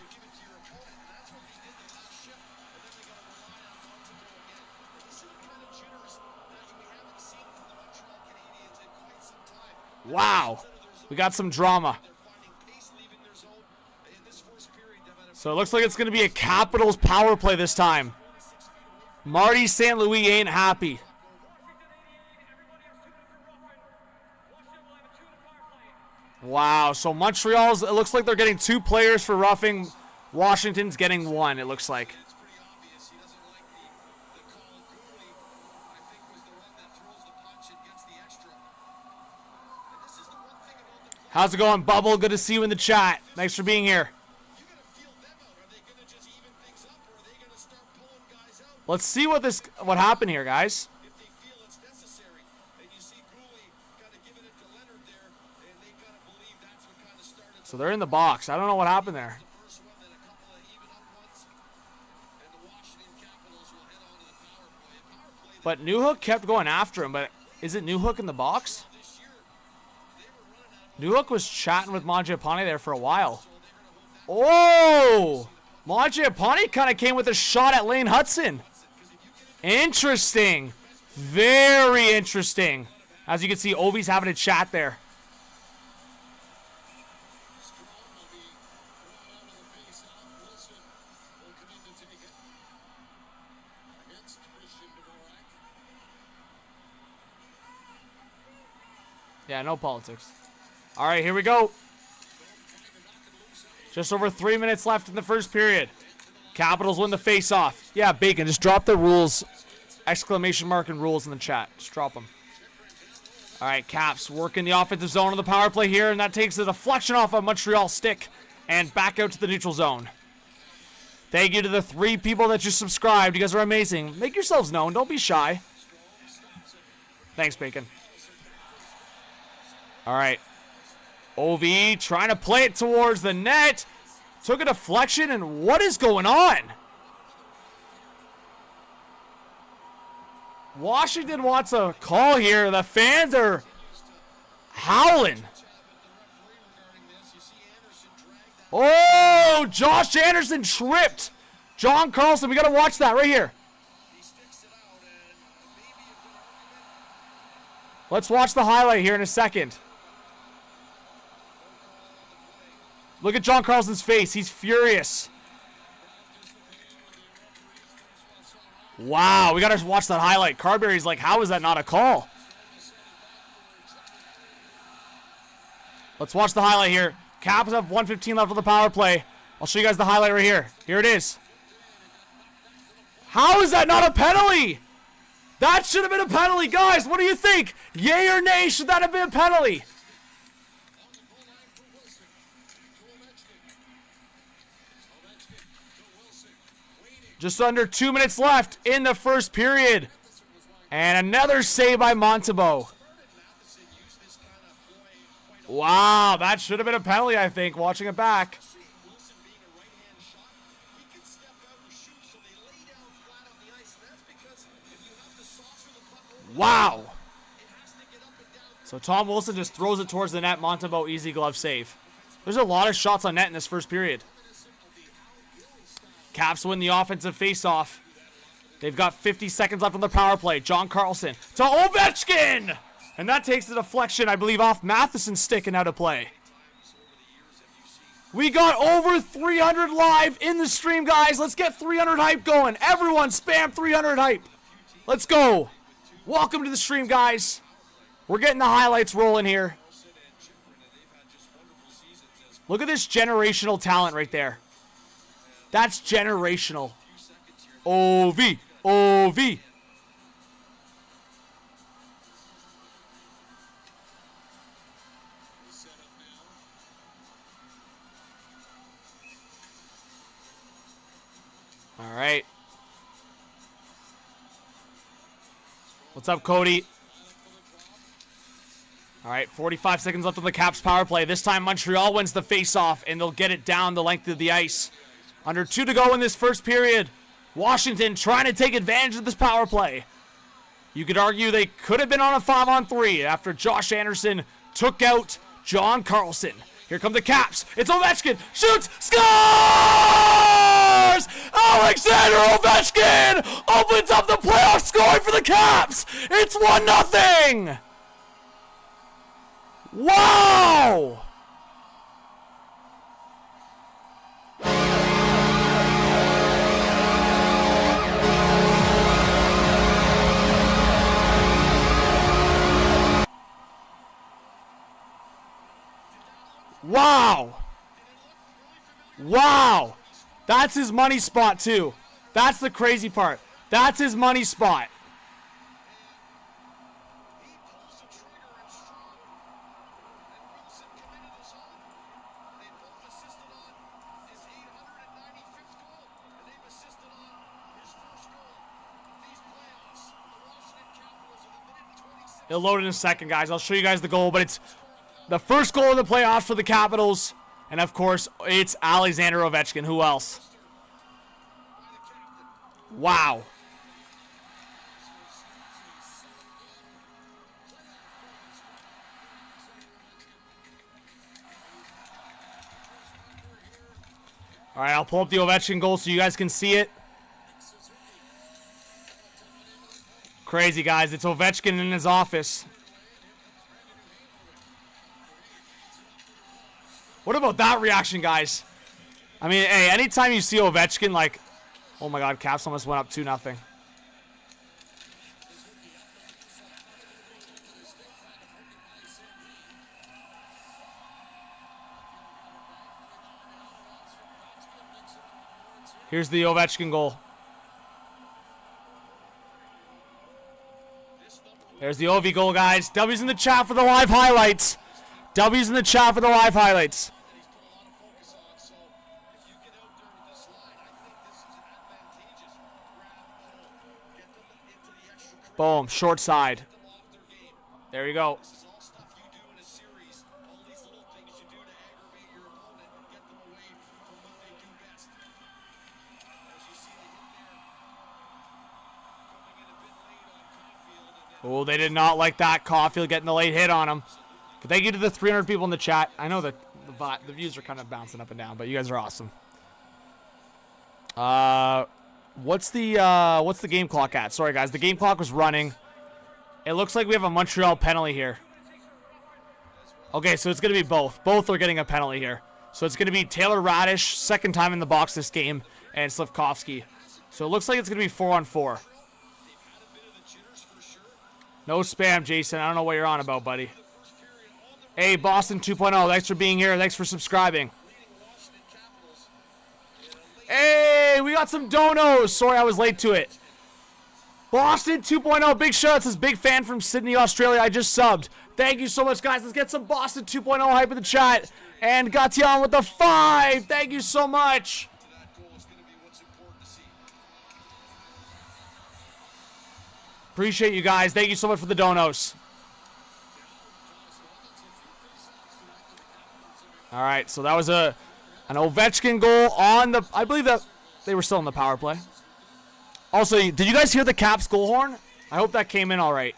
Wow. We got some drama. So it looks like it's going to be a Capitals power play this time. Marty St. Louis ain't happy. Wow, so Montreal's, it looks like they're getting 2 players for roughing. Washington's getting 1, it looks like. How's it going, Bubble? Good to see you in the chat. Thanks for being here. Let's see what happened here, guys. So they're in the box. I don't know what happened there. But Newhook kept going after him, but is it Newhook in the box? Newhook was chatting with Mangiapane there for a while. Oh! Mangiapane kind of came with a shot at Lane Hudson. Interesting. Very interesting. As you can see, Ovi's having a chat there. Yeah, no politics. All right, here we go. Just over 3 minutes left in the first period. Capitals win the face-off. Yeah, Bacon, just drop the rules. Exclamation mark and rules in the chat. Just drop them. All right, Caps working the offensive zone on the power play here, and that takes the deflection off of Montreal's stick and back out to the neutral zone. Thank you to the 3 people that just subscribed. You guys are amazing. Make yourselves known. Don't be shy. Thanks, Bacon. All right. OV trying to play it towards the net. Took a deflection, and what is going on? Washington wants a call here. The fans are howling. Oh, Josh Anderson tripped John Carlson. We got to watch that right here. Let's watch the highlight here in a second. Look at John Carlson's face. He's furious. Wow, we got to watch that highlight. Carberry's like, how is that not a call? Let's watch the highlight here. Caps have 1:15 left on the power play. I'll show you guys the highlight right here. Here it is. How is that not a penalty? That should have been a penalty. Guys, what do you think? Yay or nay, should that have been a penalty? Just under 2 minutes left in the first period. And another save by Montembeault. Wow, that should have been a penalty, I think, watching it back. Wow. So Tom Wilson just throws it towards the net. Montembeault, easy glove save. There's a lot of shots on net in this first period. Caps win the offensive faceoff. They've got 50 seconds left on the power play. John Carlson to Ovechkin! And that takes the deflection, I believe, off Matheson's stick and out of play. We got over 300 live in the stream, guys. Let's get 300 hype going. Everyone spam 300 hype. Let's go. Welcome to the stream, guys. We're getting the highlights rolling here. Look at this generational talent right there. That's generational. OV. OV. All right. What's up, Cody? All right, 45 seconds left on the Caps power play. This time Montreal wins the face-off, and they'll get it down the length of the ice. Under 2 to go in this first period. Washington trying to take advantage of this power play. You could argue they could have been on a 5-on-3 after Josh Anderson took out John Carlson. Here come the Caps. It's Ovechkin. Shoots. Scores! Alexander Ovechkin opens up the playoff scoring for the Caps. It's 1-0. Wow! Wow! Wow! That's his money spot, too. That's the crazy part. That's his money spot. It'll load in a second, guys. I'll show you guys the goal, but it's the first goal in the playoffs for the Capitals. And, of course, it's Alexander Ovechkin. Who else? Wow. All right, I'll pull up the Ovechkin goal so you guys can see it. Crazy, guys. It's Ovechkin in his office. What about that reaction, guys? I mean, hey, anytime you see Ovechkin, like, oh my God, Caps almost went up 2-0. Here's the Ovechkin goal. There's the Ovi goal, guys. W's in the chat for the live highlights. W's in the chat for the live highlights. Boom, short side. There you go. Oh, they did not like that. Caulfield getting the late hit on him. But thank you to the 300 people in the chat. I know that the views are kind of bouncing up and down, but you guys are awesome. What's the game clock at? Sorry, guys. The game clock was running. It looks like we have a Montreal penalty here. Okay, so it's going to be both. Both are getting a penalty here. So it's going to be Taylor Radish, second time in the box this game, and Slafkovsky. So it looks like it's going to be 4-on-4. No spam, Jason. I don't know what you're on about, buddy. Hey, Boston 2.0. Thanks for being here. Thanks for subscribing. Hey, we got some donos. Sorry I was late to it. Boston 2.0. Big shout out to this big fan from Sydney, Australia. I just subbed. Thank you so much, guys. Let's get some Boston 2.0 hype in the chat. And Gatian with the 5. Thank you so much. Appreciate you guys. Thank you so much for the donos. All right, so that was an Ovechkin goal on the... I believe that they were still on the power play. Also, did you guys hear the Caps goal horn? I hope that came in all right.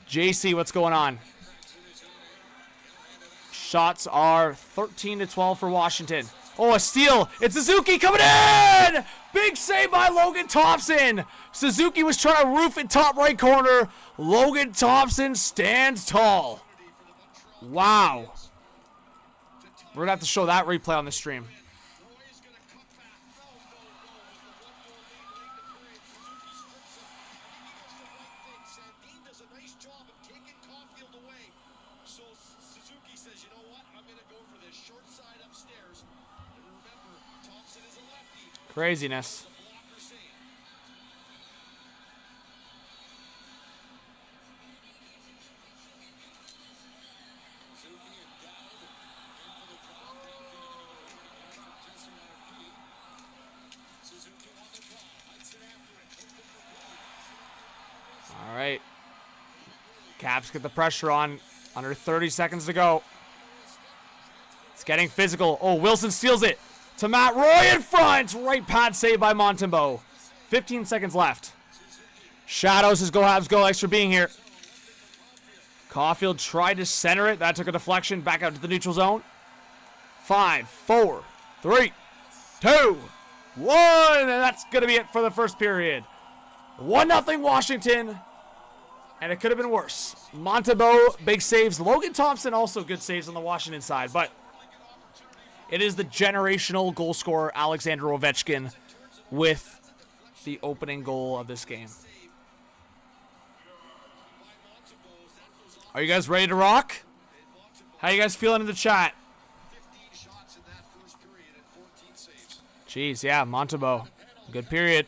JC, what's going on? Shots are 13-12 for Washington. Oh, a steal. It's Suzuki coming in! Big save by Logan Thompson. Suzuki was trying to roof it top right corner. Logan Thompson stands tall. Wow. We're going to have to show that replay on the stream. Craziness. All right. Caps get the pressure on. Under 30 seconds to go. It's getting physical. Oh, Wilson steals it. To Matt Roy in front. Right pad save by Montembeault. 15 seconds left. Shadows says go Habs go. Thanks for being here. Caulfield tried to center it. That took a deflection. Back out to the neutral zone. 5, 4, 3, 2, 1. And that's going to be it for the first period. 1-0 Washington. And it could have been worse. Montembeault, big saves. Logan Thompson also good saves on the Washington side. But it is the generational goal scorer, Alexander Ovechkin, with the opening goal of this game. Are you guys ready to rock? How you guys feeling in the chat? Jeez, yeah, Montembeault. Good period.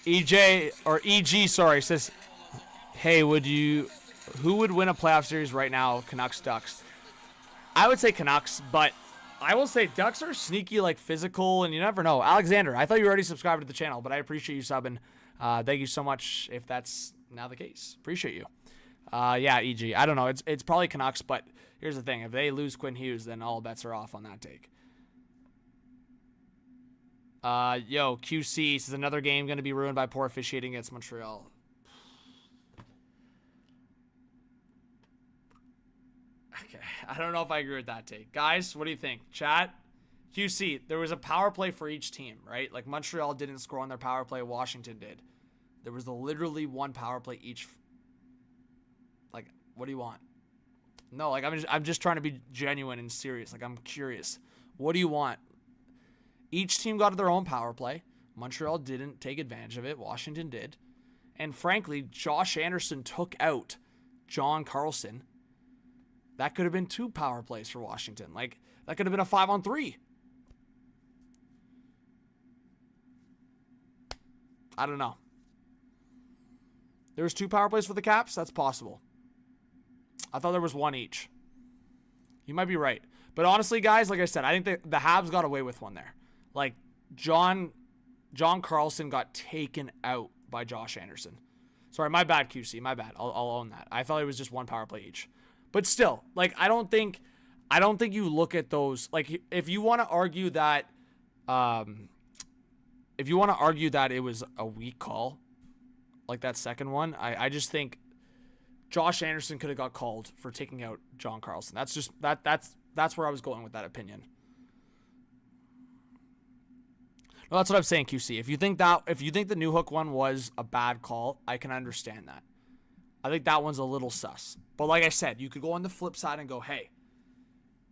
EJ, or EG, sorry, says, hey, who would win a playoff series right now, Canucks, Ducks? I would say Canucks, but I will say Ducks are sneaky, like physical, and you never know. Alexander, I thought you were already subscribed to the channel, but I appreciate you subbing. Thank you so much if that's now the case. Appreciate you. Yeah, EG. I don't know. It's probably Canucks, but here's the thing. If they lose Quinn Hughes, then all bets are off on that take. Yo, QC says another game going to be ruined by poor officiating against Montreal. Okay, I don't know if I agree with that take. Guys, what do you think? Chat? QC, there was a power play for each team, right? Like Montreal didn't score on their power play. Washington did. There was literally one power play each. Like, what do you want? No, like I'm just trying to be genuine and serious. Like, I'm curious. What do you want? Each team got their own power play. Montreal didn't take advantage of it. Washington did. And frankly, Josh Anderson took out John Carlson. That could have been 2 power plays for Washington. Like, that could have been a 5-on-3. I don't know. There was 2 power plays for the Caps? That's possible. I thought there was 1 each. You might be right. But honestly, guys, like I said, I think the Habs got away with one there. Like, John Carlson got taken out by Josh Anderson. Sorry, my bad, QC. My bad. I'll own that. I thought it was just 1 power play each. But still, like, I don't think you look at those. Like, if you want to argue that, it was a weak call, like that second one, I just think Josh Anderson could have got called for taking out John Carlson. That's just that's where I was going with that opinion. No, that's what I'm saying, QC. If you think the New Hook one was a bad call, I can understand that. I think that one's a little sus. But like I said, you could go on the flip side and go, hey,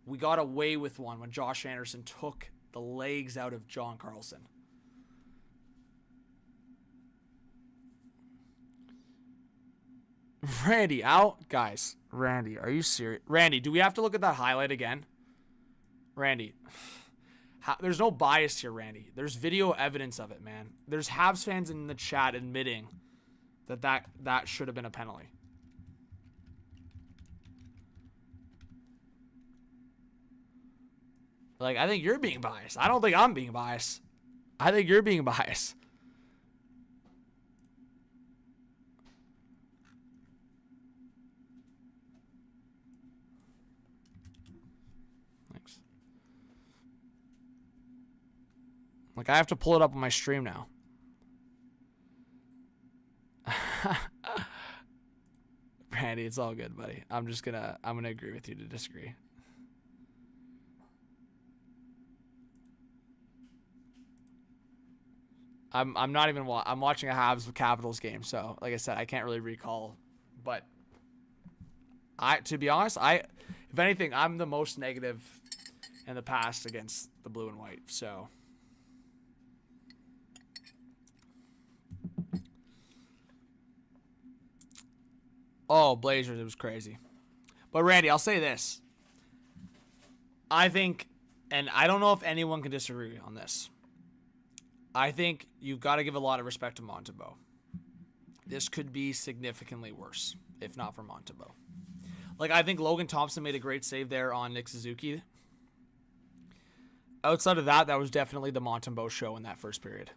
we got away with one when Josh Anderson took the legs out of John Carlson. Randy out? Guys, Randy, are you serious? Randy, do we have to look at that highlight again? Randy, there's no bias here, Randy. There's video evidence of it, man. There's Habs fans in the chat admitting that should have been a penalty. Like, I think you're being biased. I don't think I'm being biased. I think you're being biased. Thanks. Like, I have to pull it up on my stream now. Randy, it's all good, buddy. I'm gonna agree with you to disagree. I'm not even I'm watching a Habs Capitals game, so like I said, I can't really recall. But to be honest, if anything, I'm the most negative in the past against the blue and white. So oh, Blazers, it was crazy. But Randy, I'll say this. I think, and I don't know if anyone can disagree on this, I think you've got to give a lot of respect to Montembeault. This could be significantly worse, if not for Montembeault. Like, I think Logan Thompson made a great save there on Nick Suzuki. Outside of that, that was definitely the Montembeault show in that first period.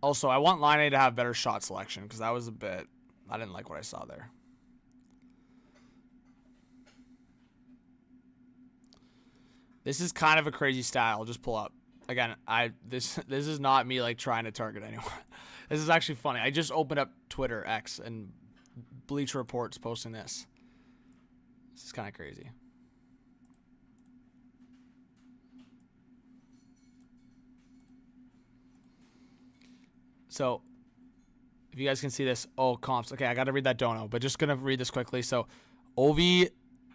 Also, I want Line A to have better shot selection because that was a bit... I didn't like what I saw there. This is kind of a crazy stat. I'll just pull up. Again, this is not me like trying to target anyone. This is actually funny. I just opened up Twitter X and Bleacher Report's posting this. This is kind of crazy. So, if you guys can see this, oh, comps. Okay, I got to read that dono, but just going to read this quickly. So, Ovi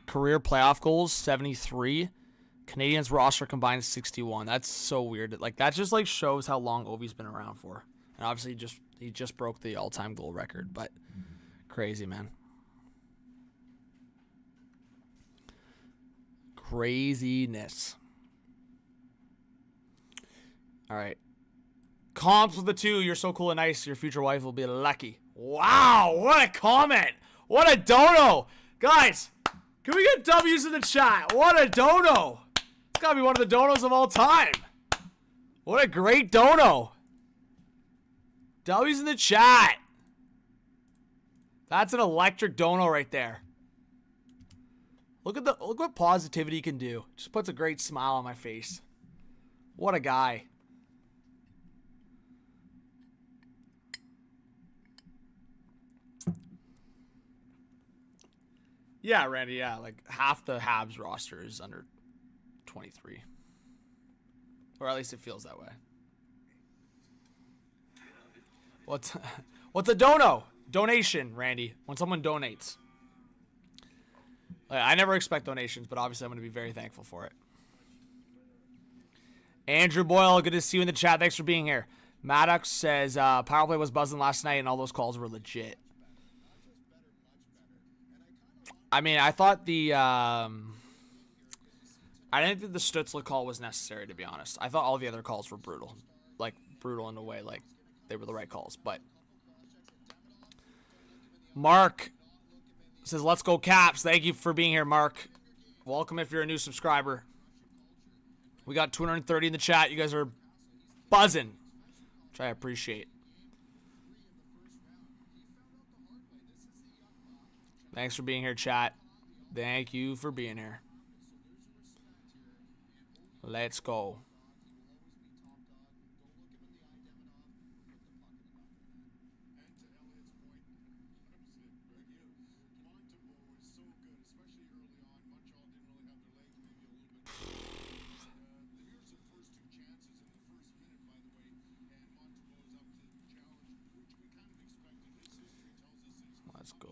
career playoff goals, 73. Canadiens roster combined 61. That's so weird. Like, that just, like, shows how long Ovi's been around for. And obviously, he just broke the all-time goal record, but crazy, man. Craziness. All right. Comps with the 2. You're so cool and nice. Your future wife will be lucky. Wow, what a comment. What a dono. Guys, can we get W's in the chat? What a dono. It's got to be one of the donos of all time. What a great dono. W's in the chat. That's an electric dono right there. Look what positivity can do. Just puts a great smile on my face. What a guy. Yeah, Randy, yeah. Like, half the Habs roster is under 23. Or at least it feels that way. What's a dono? Donation, Randy. When someone donates. I never expect donations, but obviously I'm going to be very thankful for it. Andrew Boyle, good to see you in the chat. Thanks for being here. Maddox says, power play was buzzing last night and all those calls were legit. I mean, I thought I didn't think the Stützle call was necessary, to be honest. I thought all the other calls were brutal. Like, brutal in a way, like, they were the right calls. But Mark says, let's go Caps. Thank you for being here, Mark. Welcome if you're a new subscriber. We got 230 in the chat. You guys are buzzing, which I appreciate. Thanks for being here, chat. Thank you for being here. Let's go. Let's go.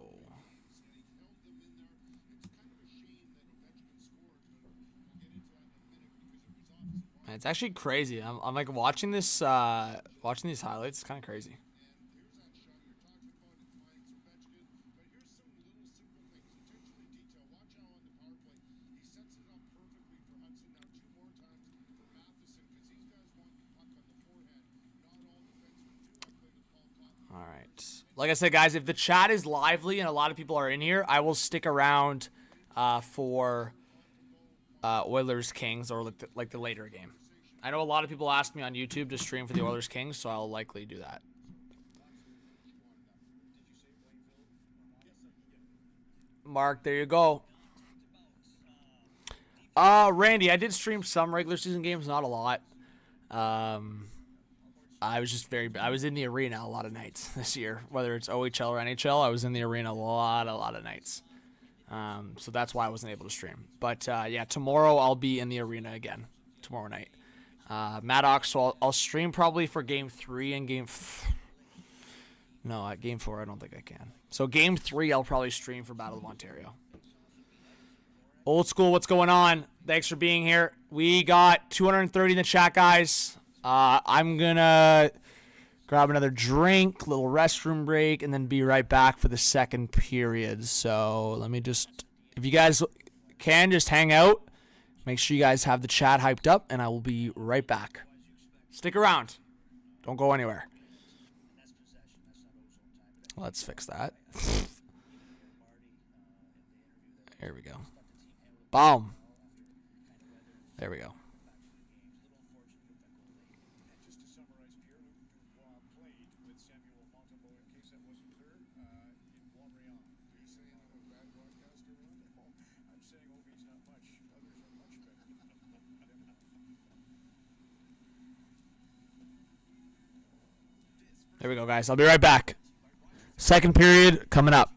Man, it's actually crazy. I'm like watching this, watching these highlights. It's kind of crazy. All right. Like I said, guys, if the chat is lively and a lot of people are in here, I will stick around for Oilers Kings or like the later game. I know a lot of people ask me on YouTube to stream for the Oilers Kings, so I'll likely do that. Mark, there you go. Randy, I did stream some regular season games, not a lot. I was just I was in the arena a lot of nights this year, whether it's OHL or NHL. I was in the arena a lot of nights. So that's why I wasn't able to stream. But yeah, tomorrow I'll be in the arena again. Tomorrow night. Maddox, so I'll stream probably for Game 3 and Game... No, at Game 4 I don't think I can. So Game 3 I'll probably stream for Battle of Ontario. Old school, what's going on? Thanks for being here. We got 230 in the chat, guys. I'm going to grab another drink, little restroom break, and then be right back for the second period. So let me just, if you guys can, just hang out. Make sure you guys have the chat hyped up, and I will be right back. Stick around. Don't go anywhere. Let's fix that. There we go. Boom. There we go. There we go, guys. I'll be right back. Second period coming up.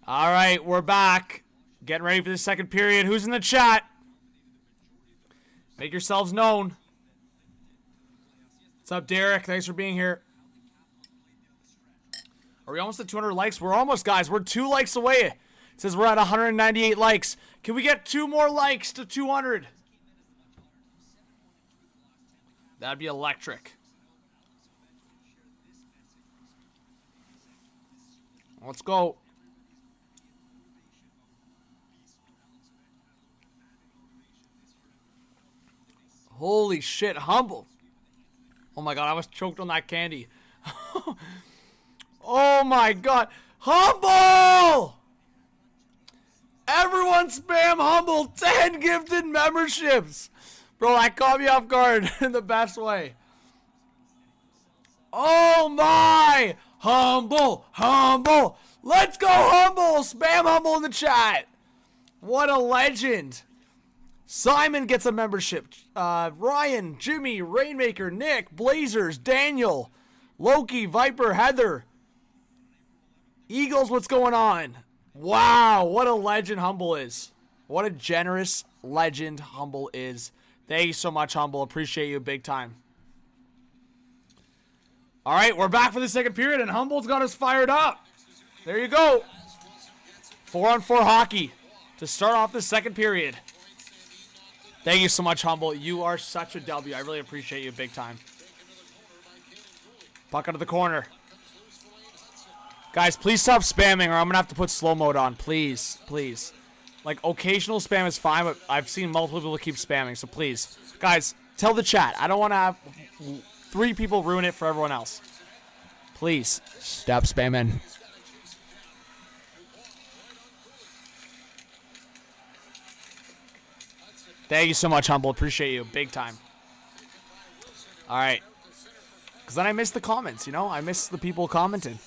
All right, we're back. Getting ready for the second period. Who's in the chat? Make yourselves known. What's up, Derek? Thanks for being here. Are we almost at 200 likes? We're almost, guys. We're 2 likes away. It says we're at 198 likes. Can we get 2 more likes to 200? That'd be electric. Let's go. Holy shit, Humble. Oh my god, I was choked on that candy. Oh my god. Humble! Everyone spam Humble. 10 gifted memberships. Bro, that caught me off guard in the best way. Oh my! Humble! Humble! Let's go, Humble! Spam Humble in the chat. What a legend. Simon gets a membership. Ryan, Jimmy, Rainmaker, Nick, Blazers, Daniel, Loki, Viper, Heather. Eagles, what's going on? Wow, what a legend Humble is. What a generous legend Humble is. Thank you so much, Humble. Appreciate you big time. All right, we're back for the second period, and Humble's got us fired up. There you go. 4-on-4 hockey to start off the second period. Thank you so much, Humble. You are such a W. I really appreciate you big time. Puck out of the corner. Guys, please stop spamming or I'm going to have to put slow mode on. Please, please. Like, occasional spam is fine, but I've seen multiple people keep spamming, so please. Guys, tell the chat. I don't want to have 3 people ruin it for everyone else. Please, stop spamming. Thank you so much, Humble. Appreciate you. Big time. All right. Because then I miss the comments, you know? I miss the people commenting.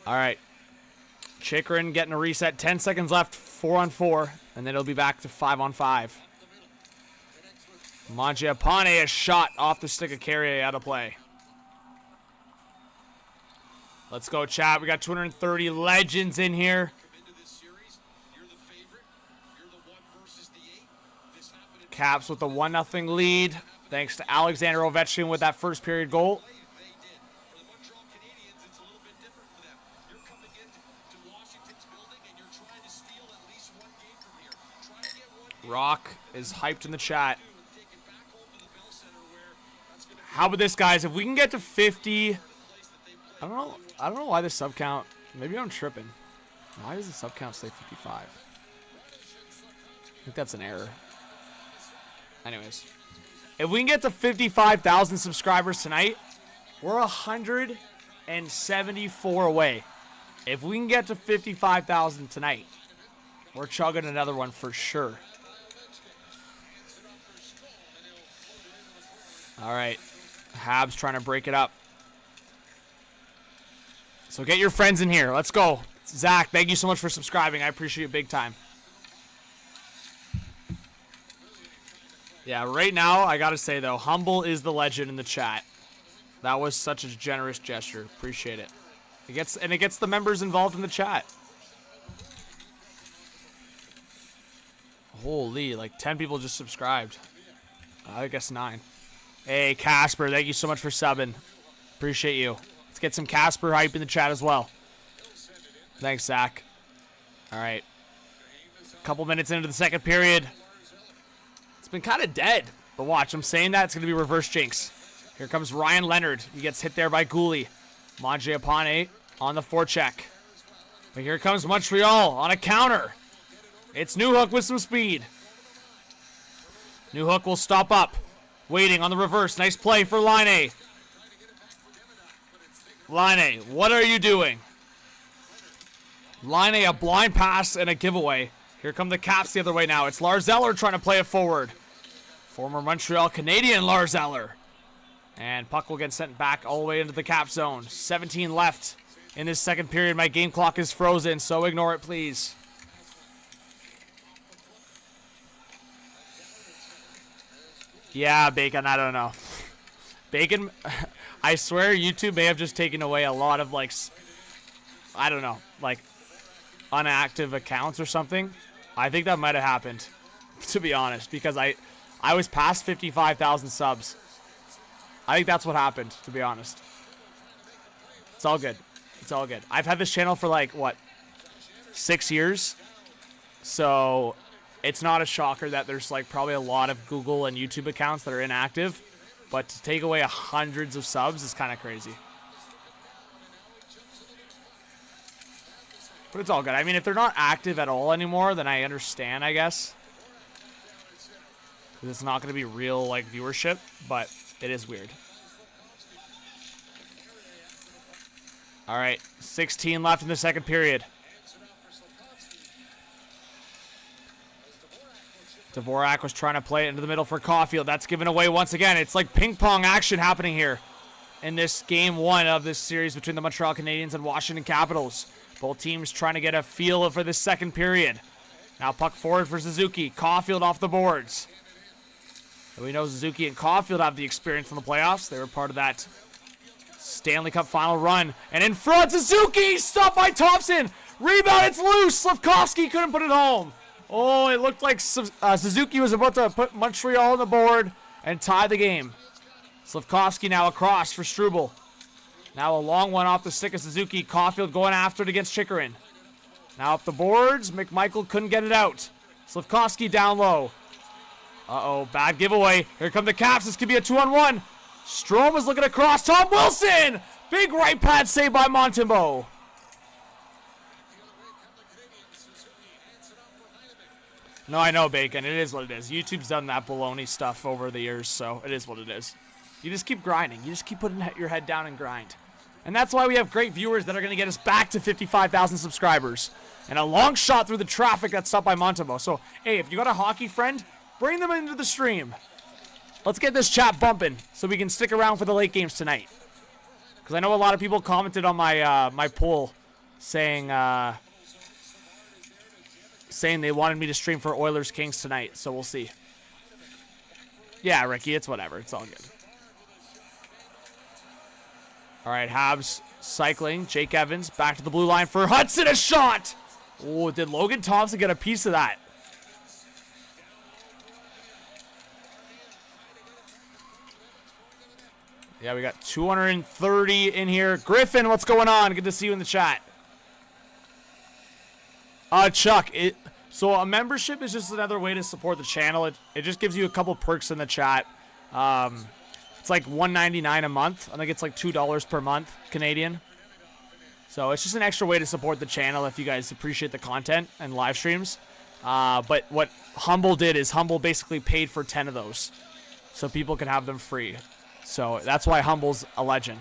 All right. Chikrin getting a reset. 10 seconds left. 4-on-4. And then it'll be back to 5-on-5. Mangiapane, a shot off the stick of Carrier out of play. Let's go, chat. We got 230 legends in here. Caps with the 1-0 lead. Thanks to Alexander Ovechkin with that first period goal. Rock is hyped in the chat. How about this, guys? If we can get to 50, I don't know why the sub count. Maybe I'm tripping. Why does the sub count say 55? I think that's an error. Anyways, if we can get to 55,000 subscribers tonight, we're 174 away. If we can get to 55,000 tonight, we're chugging another one for sure. All right, Habs trying to break it up. So get your friends in here. Let's go. Zach, thank you so much for subscribing. I appreciate it big time. Yeah, right now, I gotta say, though, Humble is the legend in the chat. That was such a generous gesture. Appreciate it. It gets the members involved in the chat. Holy, like 10 people just subscribed. I guess 9. Hey, Casper, thank you so much for subbing. Appreciate you. Let's get some Casper hype in the chat as well. Thanks, Zach. All right. Couple minutes into the second period. It's been kind of dead, but watch. I'm saying that. It's going to be reverse jinx. Here comes Ryan Leonard. He gets hit there by Gooley. Mangiapane on the forecheck. But here comes Montreal on a counter. It's Newhook with some speed. Newhook will stop up. Waiting on the reverse. Nice play for Laine. Laine, what are you doing? Laine, a blind pass and a giveaway. Here come the Caps the other way now. It's Lars Eller trying to play it forward. Former Montreal Canadian Lars Eller. And puck will get sent back all the way into the Cap zone. 17 left in this second period. My game clock is frozen, so ignore it, please. Yeah, Bacon, I don't know. Bacon, I swear YouTube may have just taken away a lot of, like, I don't know, like unactive accounts or something. I think that might have happened, to be honest, because I was past 55,000 subs. I think that's what happened, to be honest. It's all good. It's all good. I've had this channel for like, what, 6 years? So it's not a shocker that there's like probably a lot of Google and YouTube accounts that are inactive. But to take away hundreds of subs is kind of crazy. But it's all good. I mean, if they're not active at all anymore, then I understand, I guess. Because it's not going to be real, like, viewership, but it is weird. All right, 16 left in the second period. Dvorak was trying to play it into the middle for Caulfield. That's given away once again. It's like ping-pong action happening here in this game one of this series between the Montreal Canadiens and Washington Capitals. Both teams trying to get a feel for this second period. Now puck forward for Suzuki. Caulfield off the boards. And we know Suzuki and Caulfield have the experience in the playoffs. They were part of that Stanley Cup final run. And in front, Suzuki! Stopped by Thompson! Rebound, it's loose! Slavkovsky couldn't put it home. Oh, it looked like Suzuki was about to put Montreal on the board and tie the game. Slavkovsky now across for Struble. Now a long one off the stick of Suzuki. Caulfield going after it against Chikrin. Now up the boards. McMichael couldn't get it out. Slavkovsky down low. Uh-oh, bad giveaway. Here come the Caps. This could be a 2-on-1. Strome is looking across. Tom Wilson! Big right pad save by Montembeault. No, I know, Bacon. It is what it is. YouTube's done that baloney stuff over the years, so it is what it is. You just keep grinding. You just keep putting your head down and grind. And that's why we have great viewers that are going to get us back to 55,000 subscribers. And a long shot through the traffic that's stopped by Montembeault. So, hey, if you got a hockey friend, bring them into the stream. Let's get this chat bumping so we can stick around for the late games tonight. Because I know a lot of people commented on my my poll saying they wanted me to stream for Oilers Kings tonight. So we'll see. Yeah, Ricky, it's whatever. It's all good. All right, Habs cycling. Jake Evans back to the blue line for Hudson. A shot! Oh, did Logan Thompson get a piece of that? Yeah, we got 230 in here. Griffin, what's going on? Good to see you in the chat. Chuck, so a membership is just another way to support the channel. It just gives you a couple perks in the chat. It's like $1.99 a month. I think it's like $2 per month Canadian. So it's just an extra way to support the channel if you guys appreciate the content and live streams. But what Humble did is Humble basically paid for 10 of those so people can have them free. So that's why Humble's a legend.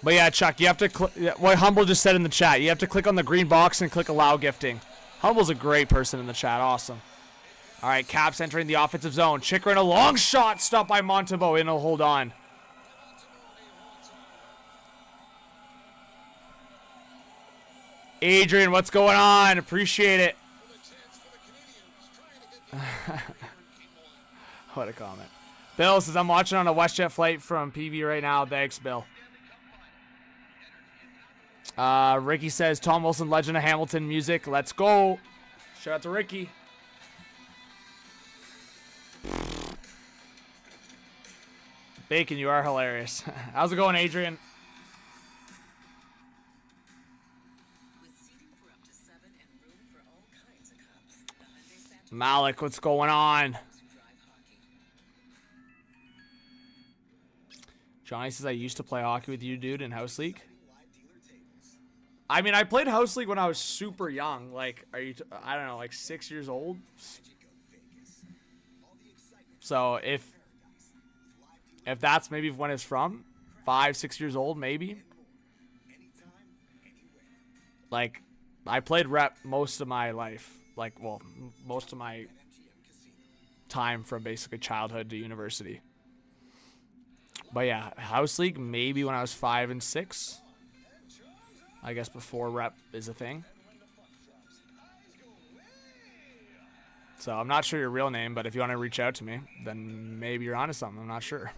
But yeah, Chuck, you have to what Humble just said in the chat. You have to click on the green box and click allow gifting. Humble's a great person in the chat. Awesome. All right, Caps entering the offensive zone. Chikrin, a long shot stopped by Montembeault, and he'll hold on. Adrian, what's going on? Appreciate it. What a comment. Bill says, I'm watching on a WestJet flight from PV right now. Thanks, Bill. Ricky says, Tom Wilson, Legend of Hamilton music. Let's go. Shout out to Ricky. Bacon, you are hilarious. How's it going, Adrian? Malik, what's going on? Johnny says, I used to play hockey with you, dude, in House League. I mean, I played House League when I was super young. Like, I don't know, like 6 years old? So, if that's maybe when it's from, 5, 6 years old, maybe. Like, I played rep most of my life. Like, well, most of my time from basically childhood to university. But yeah, House League maybe when I was 5 and 6. I guess before rep is a thing. So I'm not sure your real name, but if you want to reach out to me, then maybe you're onto something. I'm not sure.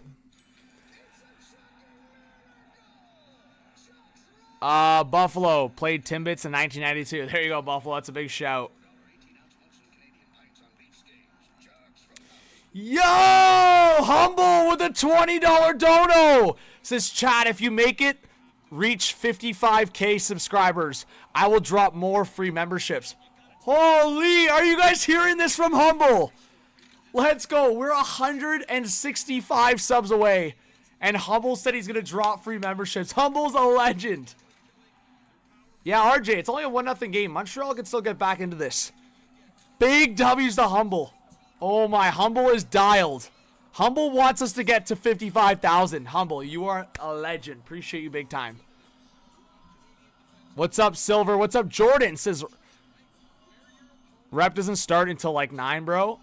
Buffalo played Timbits in 1992. There you go, Buffalo. That's a big shout. Yo! Humble with a $20 dono! Says, chat, if you make it reach 55K subscribers, I will drop more free memberships. Holy! Are you guys hearing this from Humble? Let's go. We're 165 subs away. And Humble said he's going to drop free memberships. Humble's a legend. Yeah, RJ, it's only a 1-0 game. Montreal can still get back into this. Big W's to Humble. Oh my, Humble is dialed. Humble wants us to get to 55,000. Humble, you are a legend. Appreciate you big time. What's up, Silver? What's up, Jordan? Says, rep doesn't start until like 9, bro.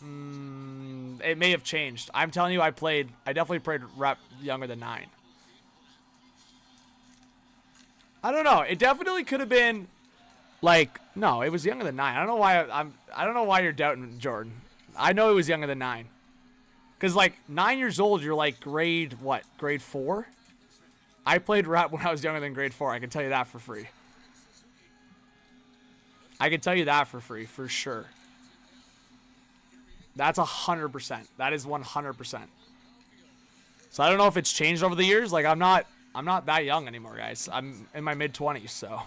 It may have changed. I'm telling you, I definitely played rep younger than 9. I don't know. It definitely could have been like, no, it was younger than 9. I don't know why you're doubting Jordan. I know it was younger than 9. Because, like, 9 years old, you're, like, grade 4? I played rep when I was younger than grade 4. I can tell you that for free. For sure. That's 100%. That is 100%. So I don't know if it's changed over the years. Like, I'm not that young anymore, guys. I'm in my mid-20s, so...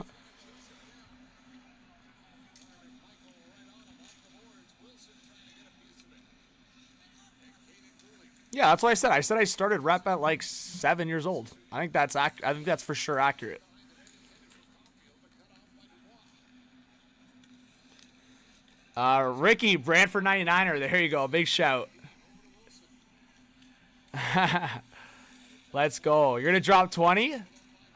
Yeah, that's what I said. I said I started rep at like 7 years old. I think that's for sure accurate. Ricky, Brantford 99er. There you go. Big shout. Let's go. You're gonna drop 20? All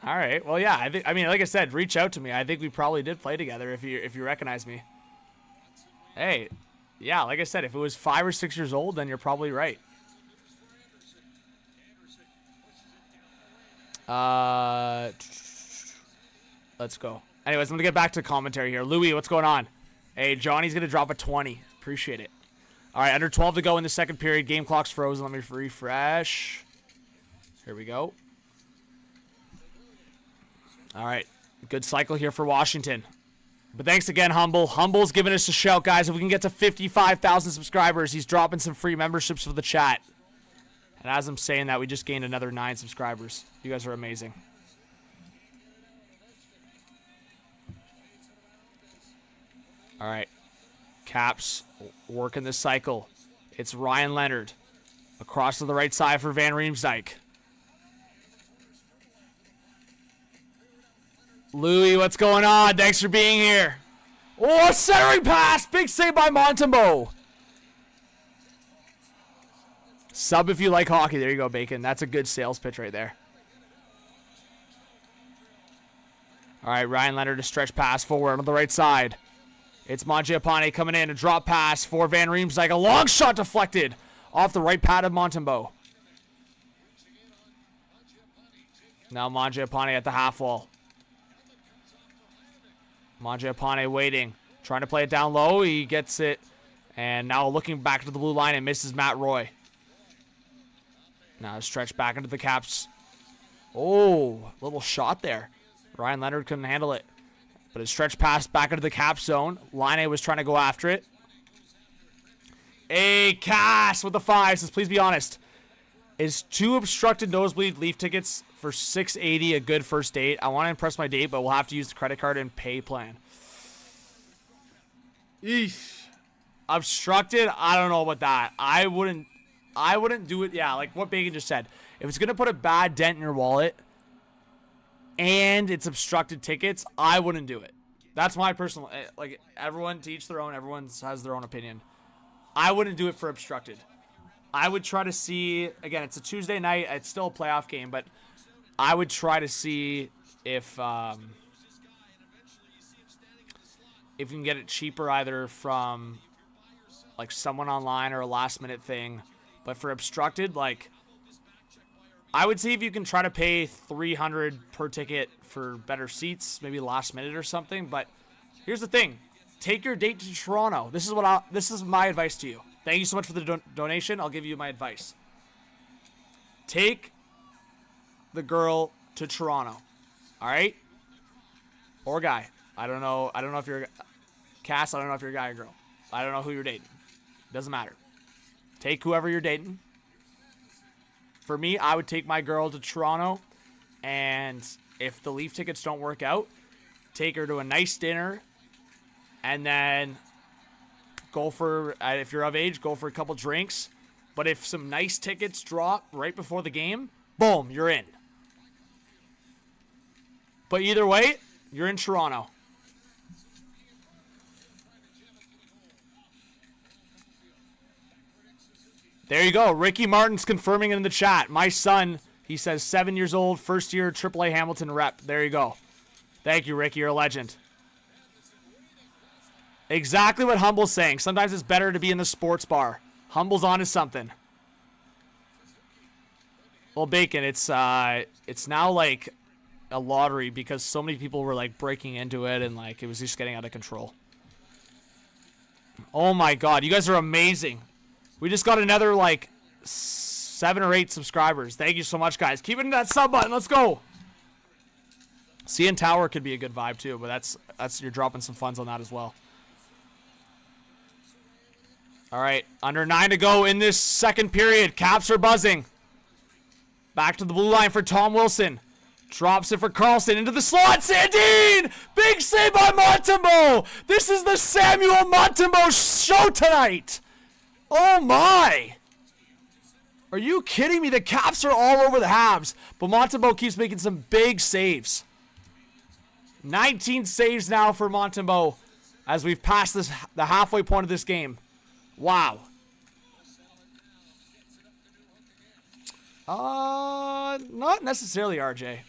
right. Well, yeah. I mean, like I said, reach out to me. I think we probably did play together if you recognize me. Hey, yeah. Like I said, if it was 5 or 6 years old, then you're probably right. Let's go. Anyways, I'm gonna get back to commentary here. Louis, what's going on? Hey, Johnny's gonna drop a 20. Appreciate it. All right, under 12 to go in the second period. Game clock's frozen. Let me refresh. Here we go. All right, good cycle here for Washington. But thanks again, Humble. Humble's giving us a shout, guys. If we can get to 55,000 subscribers, he's dropping some free memberships for the chat. And as I'm saying that, we just gained another 9 subscribers. You guys are amazing. All right. Caps working this cycle. It's Ryan Leonard. Across to the right side for Van Riemsdyk. Louis, what's going on? Thanks for being here. Oh, centering pass. Big save by Montembeault. Sub if you like hockey. There you go, Bacon. That's a good sales pitch right there. All right, Ryan Leonard, a stretch pass forward on the right side. It's Mangiapane coming in, a drop pass for Van Riemsdyk. A long shot deflected off the right pad of Montembeault. Now Mangiapane at the half wall. Mangiapane waiting, trying to play it down low. He gets it, and now looking back to the blue line and misses Matt Roy. Now stretch back into the Caps. Oh, little shot there. Ryan Leonard couldn't handle it. But it stretched past back into the Cap zone. Line was trying to go after it. A Cass with the 5 says, please be honest. Is 2 obstructed nosebleed Leaf tickets for $680 a good first date? I want to impress my date, but we'll have to use the credit card and pay plan. Eesh. Obstructed? I don't know about that. I wouldn't do it. Yeah, like what Bacon just said. If it's going to put a bad dent in your wallet and it's obstructed tickets, I wouldn't do it. That's my personal, like, everyone to each their own. Everyone has their own opinion. I wouldn't do it for obstructed. I would try to see, again, it's a Tuesday night. It's still a playoff game, but I would try to see if you can get it cheaper either from, like, someone online or a last-minute thing. But for obstructed, like, I would see if you can try to pay $300 per ticket for better seats, maybe last minute or something. But here's the thing. take your date to Toronto. This is my advice to you. Thank you so much for the donation. I'll give you my advice. Take the girl to Toronto. All right? Or guy. I don't know if you're Cass, I don't know if you're a guy or girl. I don't know who you're dating. Doesn't matter. Take whoever you're dating. For me, I would take my girl to Toronto, and if the Leaf tickets don't work out, take her to a nice dinner, and then go for, if you're of age, go for a couple drinks. But if some nice tickets drop right before the game, boom, you're in. But either way, you're in Toronto. There you go. Ricky Martin's confirming in the chat. My son, he says 7 years old, first year AAA Hamilton rep. There you go. Thank you, Ricky. You're a legend. Exactly what Humble's saying. Sometimes it's better to be in the sports bar. Humble's on to something. Well, Bacon, it's now like a lottery because so many people were like breaking into it and like it was just getting out of control. Oh my God, you guys are amazing. We just got another like 7 or 8 subscribers. Thank you so much, guys. Keep it in that sub button. Let's go. CN Tower could be a good vibe too, but that's you're dropping some funds on that as well. All right, under 9 to go in this second period. Caps are buzzing. Back to the blue line for Tom Wilson. Drops it for Carlson into the slot. Sandin! Big save by Montembeault. This is the Samuel Montembeault show tonight. Oh my! Are you kidding me? The Caps are all over the Habs, but Montembeault keeps making some big saves. 19 saves now for Montembeault as we've passed the halfway point of this game. Wow. Not necessarily, RJ.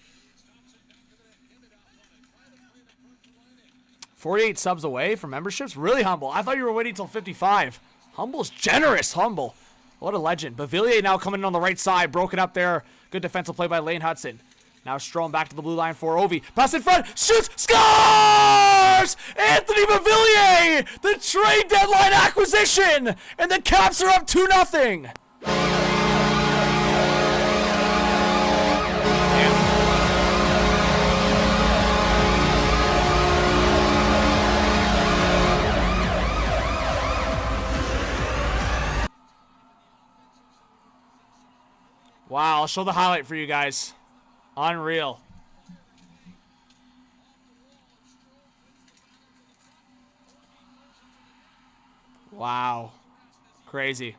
48 subs away from memberships? Really, Humble? I thought you were waiting till 55. Humble's generous, Humble. What a legend. Bavillier now coming in on the right side. Broken up there. Good defensive play by Lane Hudson. Now Strome back to the blue line for Ovi. Pass in front. Shoots. Scores! Anthony Bavillier! The trade deadline acquisition! And the Caps are up 2-0. Wow, I'll show the highlight for you guys. Unreal. Wow. Crazy.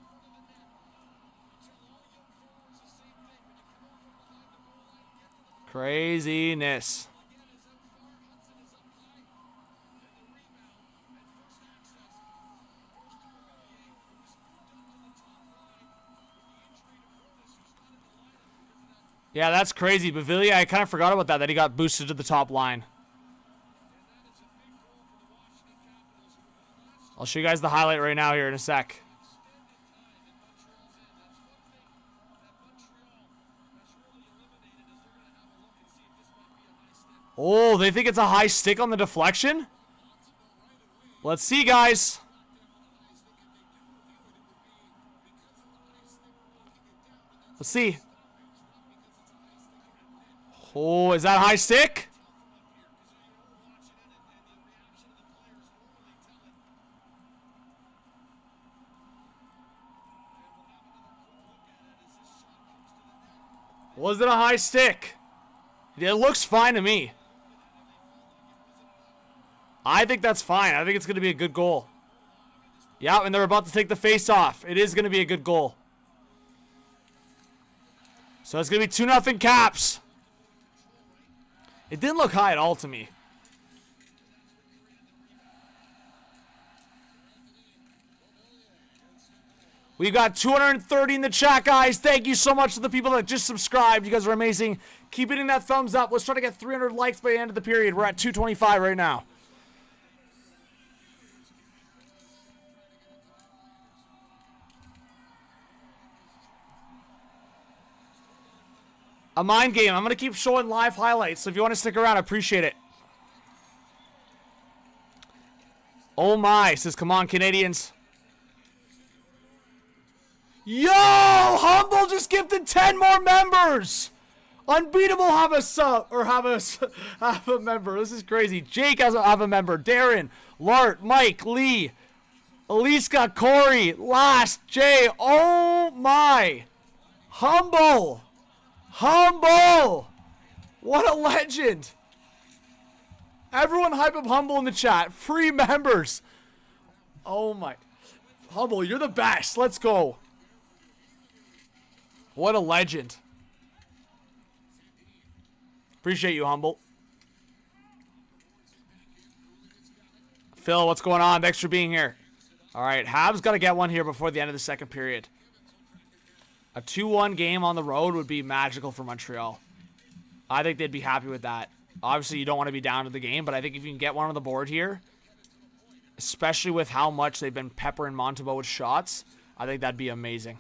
Craziness. Yeah, that's crazy. Bavillier, I kind of forgot about that he got boosted to the top line. I'll show you guys the highlight right now here in a sec. Oh, they think it's a high stick on the deflection? Let's see, guys. Let's see. Oh, is that a high stick? Was it a high stick? It looks fine to me. I think that's fine. I think it's going to be a good goal. Yeah, and they're about to take the face off. It is going to be a good goal. So it's going to be 2-0 Caps. It didn't look high at all to me. We've got 230 in the chat, guys. Thank you so much to the people that just subscribed. You guys are amazing. Keep hitting that thumbs up. Let's try to get 300 likes by the end of the period. We're at 225 right now. A mind game. I'm going to keep showing live highlights, so if you want to stick around, I appreciate it. Oh my, says come on Canadiens. Yo, Humble just gifted 10 more members. Unbeatable have a sub, or have a member. This is crazy. Jake has have a member. Darren, Lart, Mike, Lee, Eliska, Corey, Last, Jay. Oh my. Humble. What a legend. Everyone hype up Humble in the chat. Free members. Oh my. Humble, you're the best. Let's go. What a legend. Appreciate you, Humble. Phil, what's going on? Thanks for being here. All right, Habs got to get one here before the end of the second period. A 2-1 game on the road would be magical for Montreal. I think they'd be happy with that. Obviously, you don't want to be down to the game, but I think if you can get one on the board here, especially with how much they've been peppering Montembeault with shots, I think that'd be amazing.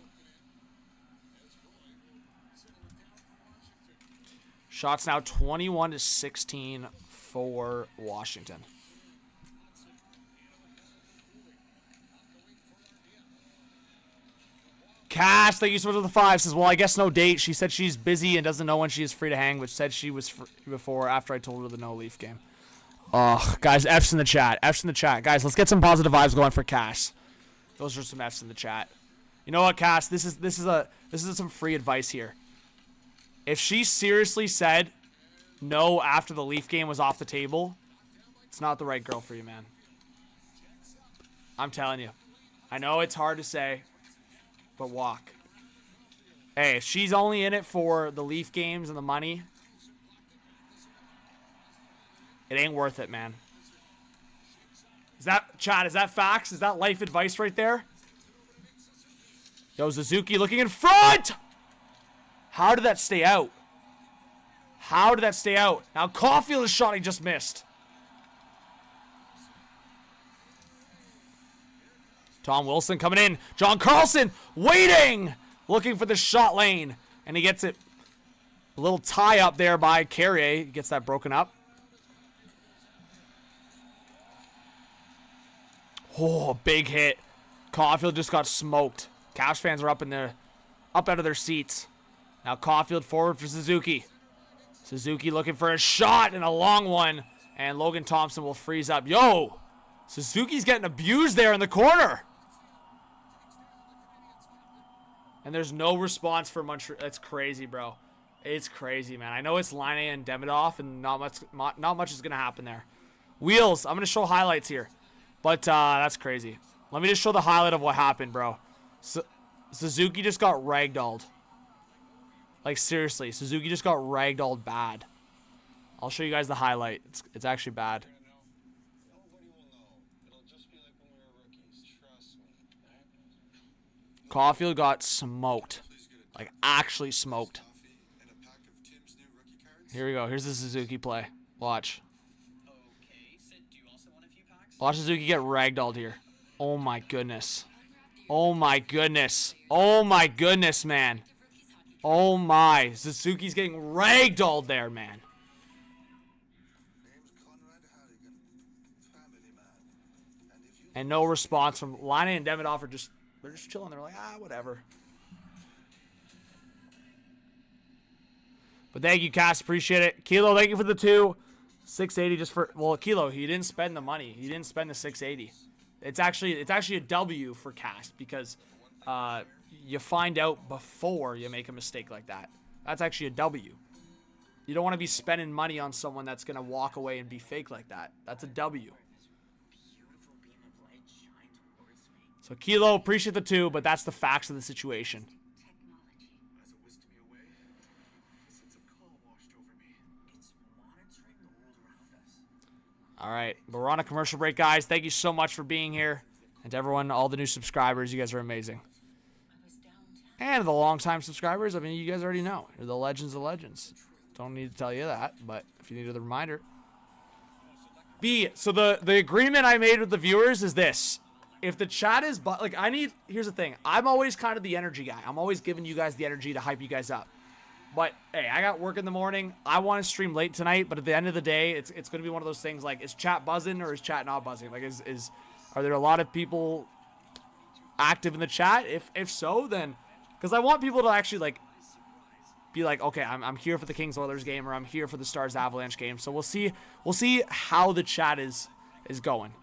Shots now 21-16 for Washington. Cass, thank you so much for the 5. Says, well, I guess no date. She said she's busy and doesn't know when she is free to hang, which said she was free before after I told her the no Leaf game. Oh, guys, F's in the chat. F's in the chat. Guys, let's get some positive vibes going for Cass. Those are some F's in the chat. You know what, Cass? This is some free advice here. If she seriously said no after the Leaf game was off the table, it's not the right girl for you, man. I'm telling you. I know it's hard to say, but walk. Hey, if she's only in it for the Leaf games and the money, it ain't worth it, man. Is that, Chad, is that facts? Is that life advice right there? Yo, Suzuki looking in front! How did that stay out? How did that stay out? Now Caulfield is shot he just missed. Tom Wilson coming in. John Carlson waiting, looking for the shot lane. And he gets it. A little tie up there by Carrier. He gets that broken up. Oh, big hit. Caulfield just got smoked. Caps fans are up out of their seats. Now Caulfield forward for Suzuki. Suzuki looking for a shot and a long one. And Logan Thompson will freeze up. Yo! Suzuki's getting abused there in the corner. And there's no response for Montreal. It's crazy, bro. It's crazy, man. I know it's Line and Demidov, and not much is going to happen there. Wheels, I'm going to show highlights here. But that's crazy. Let me just show the highlight of what happened, bro. Suzuki just got ragdolled. Like, seriously, Suzuki just got ragdolled bad. I'll show you guys the highlight. It's actually bad. Caulfield got smoked. Like, actually smoked. Here we go. Here's the Suzuki play. Watch. Watch Suzuki get ragdolled here. Oh, my goodness. Oh, my goodness. Oh, my goodness, man. Oh, my. Suzuki's getting ragdolled there, man. And no response from Line and Demidov are they're just chilling. They're like, whatever. But thank you, Cass. Appreciate it. Kilo, thank you for the 2. 680 just for, well, Kilo, he didn't spend the money. He didn't spend the 680. It's actually a W for Cass because you find out before you make a mistake like that. That's actually a W. You don't want to be spending money on someone that's going to walk away and be fake like that. That's a W. So Kilo, appreciate the 2, but that's the facts of the situation. All right, but we're on a commercial break, guys. Thank you so much for being here. And to everyone, all the new subscribers, you guys are amazing. And the long-time subscribers, I mean, you guys already know. You're the legends of legends. Don't need to tell you that, but if you need a reminder. So the agreement I made with the viewers is this. If the chat is, like, here's the thing. I'm always kind of the energy guy. I'm always giving you guys the energy to hype you guys up. But, hey, I got work in the morning. I want to stream late tonight, but at the end of the day, it's going to be one of those things like, is chat buzzing or is chat not buzzing? Like, is Are there a lot of people active in the chat? If so, then because I want people to actually like be like, okay, I'm here for the Kings Oilers game, or I'm here for the Stars Avalanche game. So we'll see how the chat is going.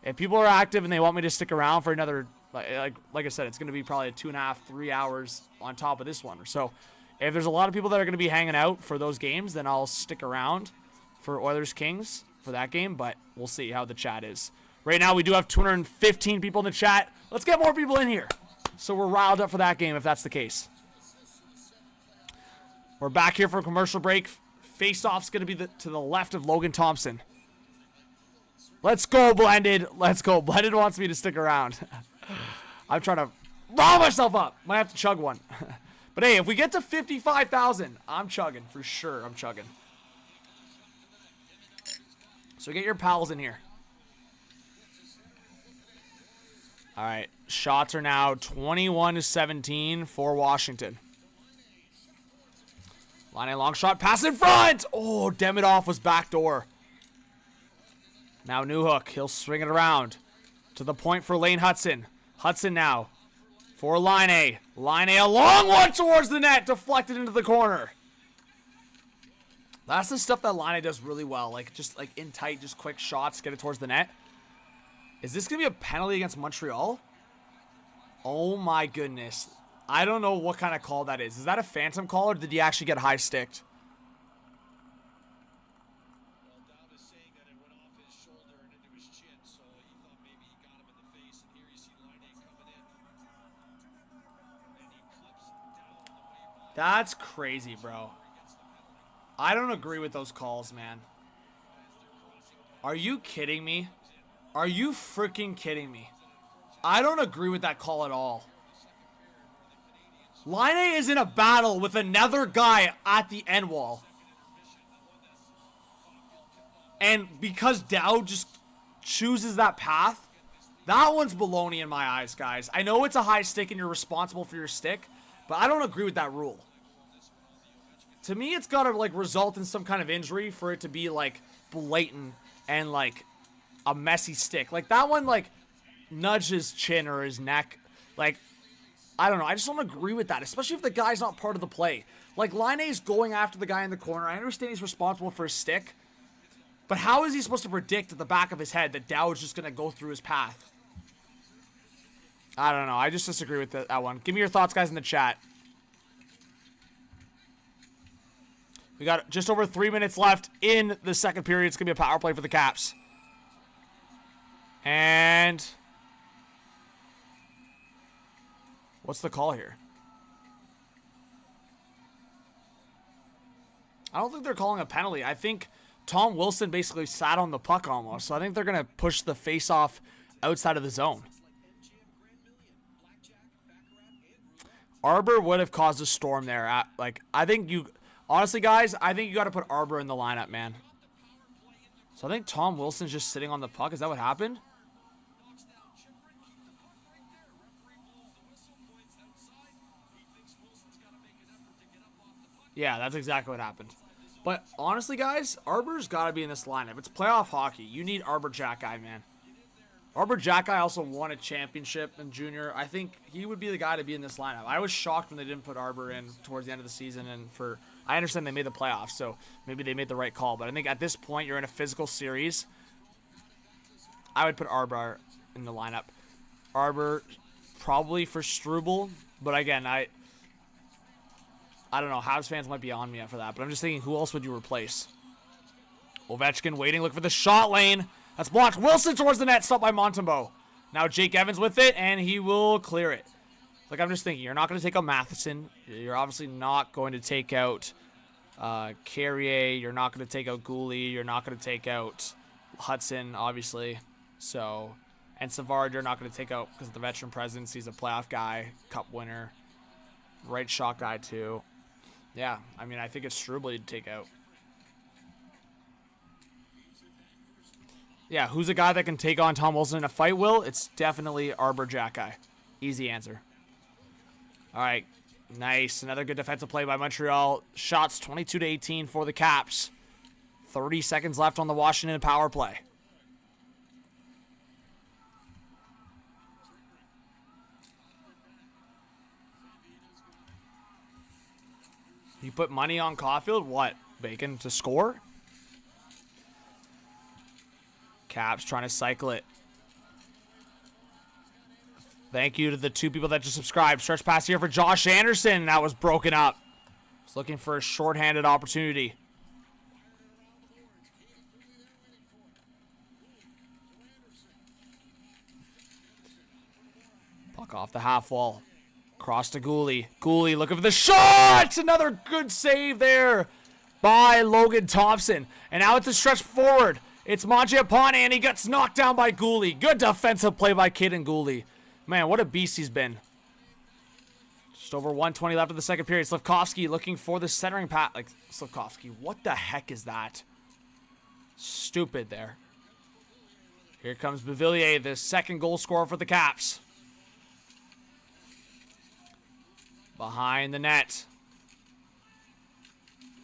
If people are active and they want me to stick around for another, like I said, it's going to be probably 2.5, 3 hours on top of this one. So if there's a lot of people that are going to be hanging out for those games, then I'll stick around for Oilers Kings for that game. But we'll see how the chat is. Right now we do have 215 people in the chat. Let's get more people in here, so we're riled up for that game if that's the case. We're back here for a commercial break. Face-off's going to be to the left of Logan Thompson. Let's go, Blended. Let's go. Blended wants me to stick around. I'm trying to rile myself up. Might have to chug one. But hey, if we get to 55,000, I'm chugging. For sure, I'm chugging. So get your pals in here. All right. Shots are now 21-17 for Washington. Line a long shot, pass in front. Oh, Demidov was backdoor. Now Newhook, he'll swing it around to the point for Lane Hudson. Hudson now for Line A. Line A, a long one towards the net, deflected into the corner. That's the stuff that Line A does really well, like just like in tight, just quick shots, get it towards the net. Is this gonna be a penalty against Montreal? Oh my goodness. I don't know what kind of call that is. Is that a phantom call, or did he actually get high sticked? That's crazy, bro. I don't agree with those calls, man. Are you kidding me? Are you freaking kidding me? I don't agree with that call at all. Line A is in a battle with another guy at the end wall. And because Dowd just chooses that path, that one's baloney in my eyes, guys. I know it's a high stick and you're responsible for your stick, but I don't agree with that rule. To me, it's got to like result in some kind of injury for it to be like blatant and like a messy stick. Like that one like nudged his chin or his neck. Like, I don't know. I just don't agree with that, especially if the guy's not part of the play. Like, Line A's going after the guy in the corner. I understand he's responsible for his stick, but how is he supposed to predict at the back of his head that Dowd's just going to go through his path? I don't know. I just disagree with that one. Give me your thoughts, guys, in the chat. We got just over 3 minutes left in the second period. It's going to be a power play for the Caps. And what's the call here? I don't think they're calling a penalty. I think Tom Wilson basically sat on the puck almost. So I think they're going to push the face-off outside of the zone. Arbor would have caused a storm there. I think you... Honestly, guys, I think you got to put Arbor in the lineup, man. So I think Tom Wilson's just sitting on the puck. Is that what happened? Yeah, that's exactly what happened. But honestly, guys, Arbor's got to be in this lineup. It's playoff hockey. You need Arbor Jack Guy, man. Arbor Jack Guy also won a championship in junior. I think he would be the guy to be in this lineup. I was shocked when they didn't put Arbor in towards the end of the season. And I understand they made the playoffs, so maybe they made the right call. But I think at this point, you're in a physical series. I would put Arbor in the lineup. Arbor probably for Struble. But again, I don't know. Habs fans might be on me for that. But I'm just thinking, who else would you replace? Ovechkin waiting. Look for the shot lane. That's blocked. Wilson towards the net. Stopped by Montembeault. Now Jake Evans with it, and he will clear it. Like, I'm just thinking, you're not going to take out Matheson. You're obviously not going to take out Carrier. You're not going to take out Gooley. You're not going to take out Hudson, obviously. So, and Savard, you're not going to take out because of the veteran presence. He's a playoff guy, cup winner, right shot guy, too. Yeah, I mean, I think it's Struble to take out. Yeah, who's a guy that can take on Tom Wilson in a fight, Will? It's definitely Arbor Jack Guy. Easy answer. All right, nice. Another good defensive play by Montreal. Shots 22-18 for the Caps. 30 seconds left on the Washington power play. You put money on Caulfield? What? Bacon to score? Caps trying to cycle it. Thank you to the 2 people that just subscribed. Stretch pass here for Josh Anderson. That was broken up. He's looking for a shorthanded opportunity. Puck off the half wall. Cross to Gooley. Gooley looking for the shot! Another good save there by Logan Thompson. And now it's a stretch forward. It's Mangiapane, and he gets knocked down by Gooley. Good defensive play by Kaden Gooley. Man, what a beast he's been. Just over 1:20 left of the second period. Slavkovsky looking for the centering pass. Like, Slavkovsky, what the heck is that? Stupid there. Here comes Bevilier, the second goal scorer for the Caps. Behind the net.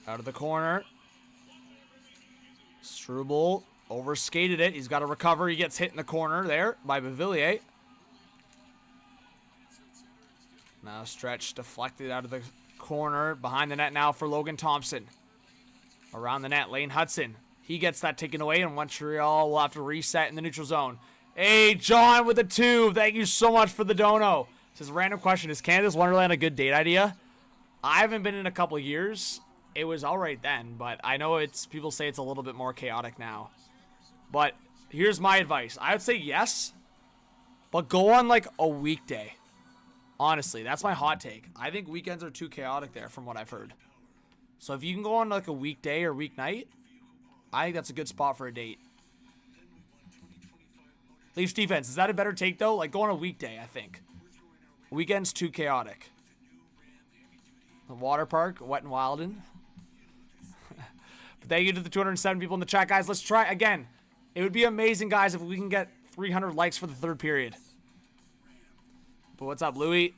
Out of the corner. Struble overskated it. He's got to recover. He gets hit in the corner there by Bevilier. Now stretch deflected out of the corner. Behind the net now for Logan Thompson. Around the net, Lane Hudson. He gets that taken away, and Montreal will have to reset in the neutral zone. Hey, John with the 2. Thank you so much for the dono. Says, random question, is Canada's Wonderland a good date idea? I haven't been in a couple years. It was all right then, but I know people say it's a little bit more chaotic now. But here's my advice. I would say yes, but go on like a weekday. Honestly, that's my hot take. I think weekends are too chaotic there from what I've heard. So if you can go on like a weekday or weeknight, I think that's a good spot for a date. Leafs defense, is that a better take though? Like go on a weekday, I think. Weekend's too chaotic. The water park, Wet and Wilden. But thank you to the 207 people in the chat, guys. Let's try again. It would be amazing, guys, if we can get 300 likes for the third period. But what's up, Louie?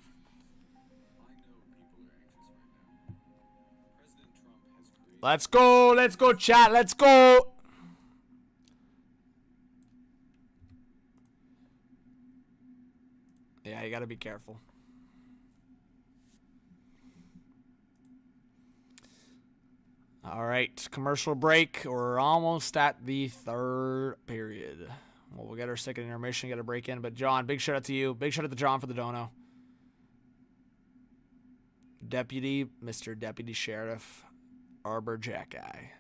Let's go. Let's go, chat. Let's go. Yeah, you got to be careful. All right, commercial break. We're almost at the third period. Well, we'll get our second intermission, get a break in. But, John, big shout out to you. Big shout out to John for the dono. Deputy, Mr. Deputy Sheriff, Arbor Jackeye.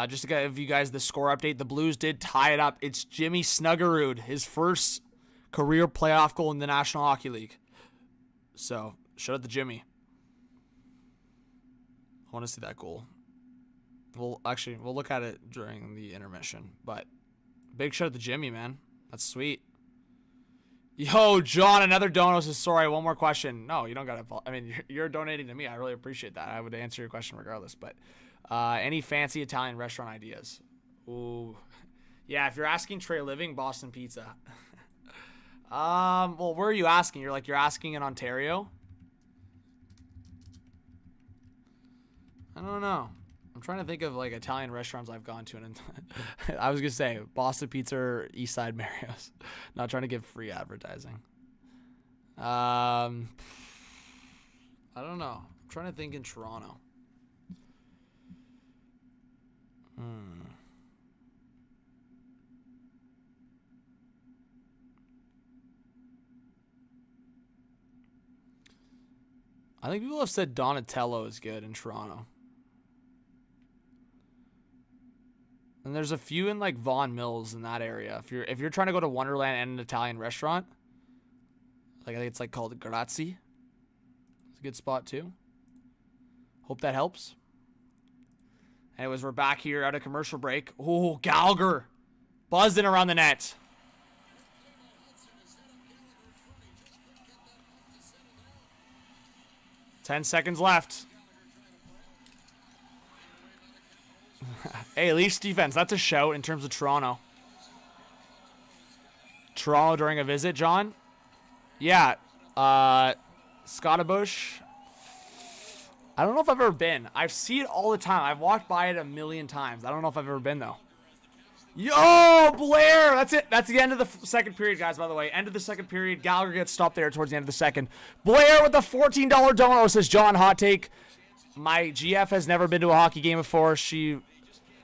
Just to give you guys the score update, the Blues did tie it up. It's Jimmy Snuggerud, his first career playoff goal in the National Hockey League. So, shout out to Jimmy. I want to see that goal. We'll look at it during the intermission. But big shout out to Jimmy, man. That's sweet. Yo, John, another dono says, sorry, one more question. No, you don't got to. I mean, you're donating to me. I really appreciate that. I would answer your question regardless. But any fancy Italian restaurant ideas? Ooh. Yeah, if you're asking Trey Living, Boston Pizza. Well, where are you asking? You're asking in Ontario? I don't know. I'm trying to think of like Italian restaurants I've gone to, and I was gonna say Boston Pizza or Eastside Mario's. Not trying to give free advertising. I don't know. I'm trying to think in Toronto. I think people have said Donatello is good in Toronto. And there's a few in like Vaughan Mills in that area. If you're trying to go to Wonderland and an Italian restaurant, like I think it's like called Grazie. It's a good spot too. Hope that helps. Anyways, we're back here at a commercial break. Oh, Gallagher buzzing around the net. Ten seconds left. Hey, Leafs defense. That's a shout in terms of Toronto. Toronto during a visit, John? Yeah. Scottibush. I don't know if I've ever been. I see it all the time. I've walked by it a million times. I don't know if I've ever been, though. Yo, Blair! That's it. That's the end of the second period, guys, by the way. End of the second period. Gallagher gets stopped there towards the end of the second. Blair with the $14 dono says, John, hot take. My GF has never been to a hockey game before. She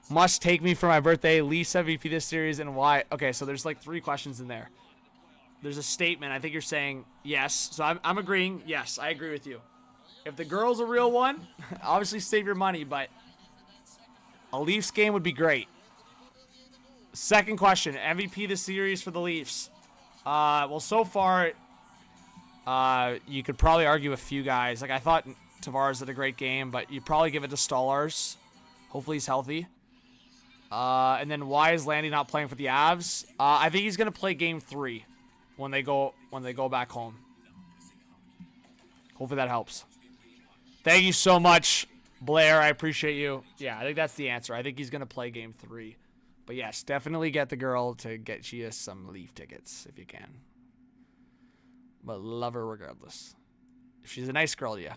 must take me for my birthday. Least MVP this series and why. Okay, so there's like 3 questions in there. There's a statement. I think you're saying yes. So I'm agreeing. Yes, I agree with you. If the girl's a real one, obviously save your money, but a Leafs game would be great. Second question, MVP this series for the Leafs. Well, so far, you could probably argue a few guys. Like, I thought Tavares did a great game, but you'd probably give it to Stolarz. Hopefully he's healthy. And then why is Landy not playing for the Avs? I think he's going to play Game 3 when they go back home. Hopefully that helps. Thank you so much, Blair. I appreciate you. Yeah, I think that's the answer. I think he's going to play Game 3. But yes, definitely get the girl to get you some Leaf tickets if you can. But love her regardless. If she's a nice girl, yeah.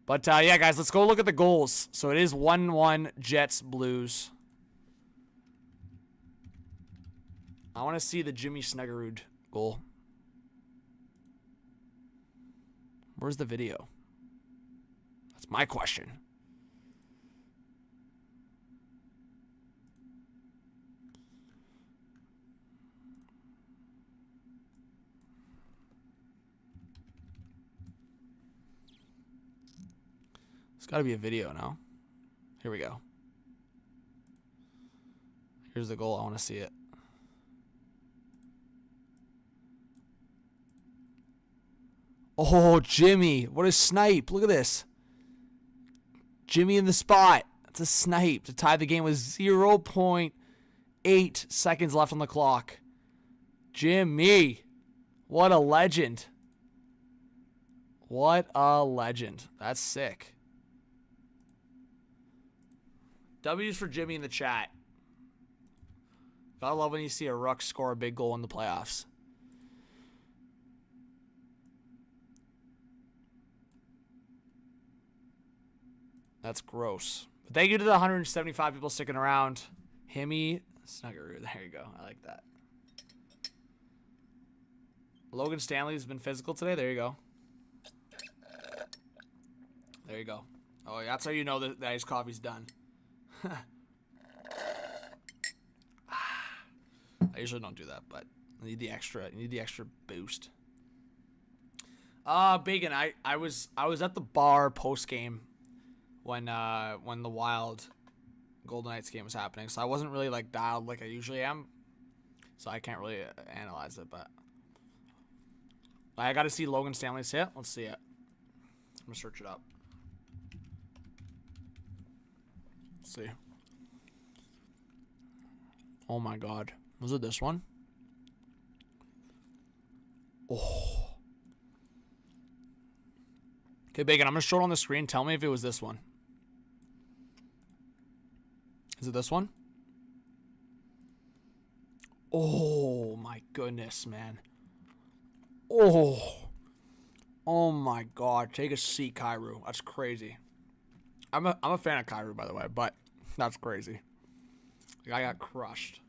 But yeah, guys, let's go look at the goals. So it is 1-1 Jets Blues. I want to see the Jimmy Snuggerud goal. Where's the video? That's my question. It's got to be a video now. Here we go. Here's the goal. I want to see it. Oh, Jimmy. What a snipe. Look at this. Jimmy in the spot. That's a snipe to tie the game with 0.8 seconds left on the clock. Jimmy. What a legend. What a legend. That's sick. W's for Jimmy in the chat. Gotta love when you see a Ruck score a big goal in the playoffs. That's gross. But thank you to the 175 people sticking around. Himmy Snuggeroo. There you go. I like that. Logan Stanley has been physical today. There you go. There you go. Oh, yeah, that's how you know that the iced coffee's done. I usually don't do that, but I need the extra. You need the extra boost. Bacon. I was at the bar post game when the Wild Golden Knights game was happening, so I wasn't really like dialed like I usually am, so I can't really analyze it. But I got to see Logan Stanley's hit. Let's see it. I'm gonna search it up. Let's see. Oh my God. Was it this one? Oh. Okay, Bacon, I'm going to show it on the screen. Tell me if it was this one. Is it this one? Oh my goodness, man. Oh. Oh my God. Take a seat, Kyrou. That's crazy. I'm a fan of Kyrou, by the way, but that's crazy. The guy got crushed.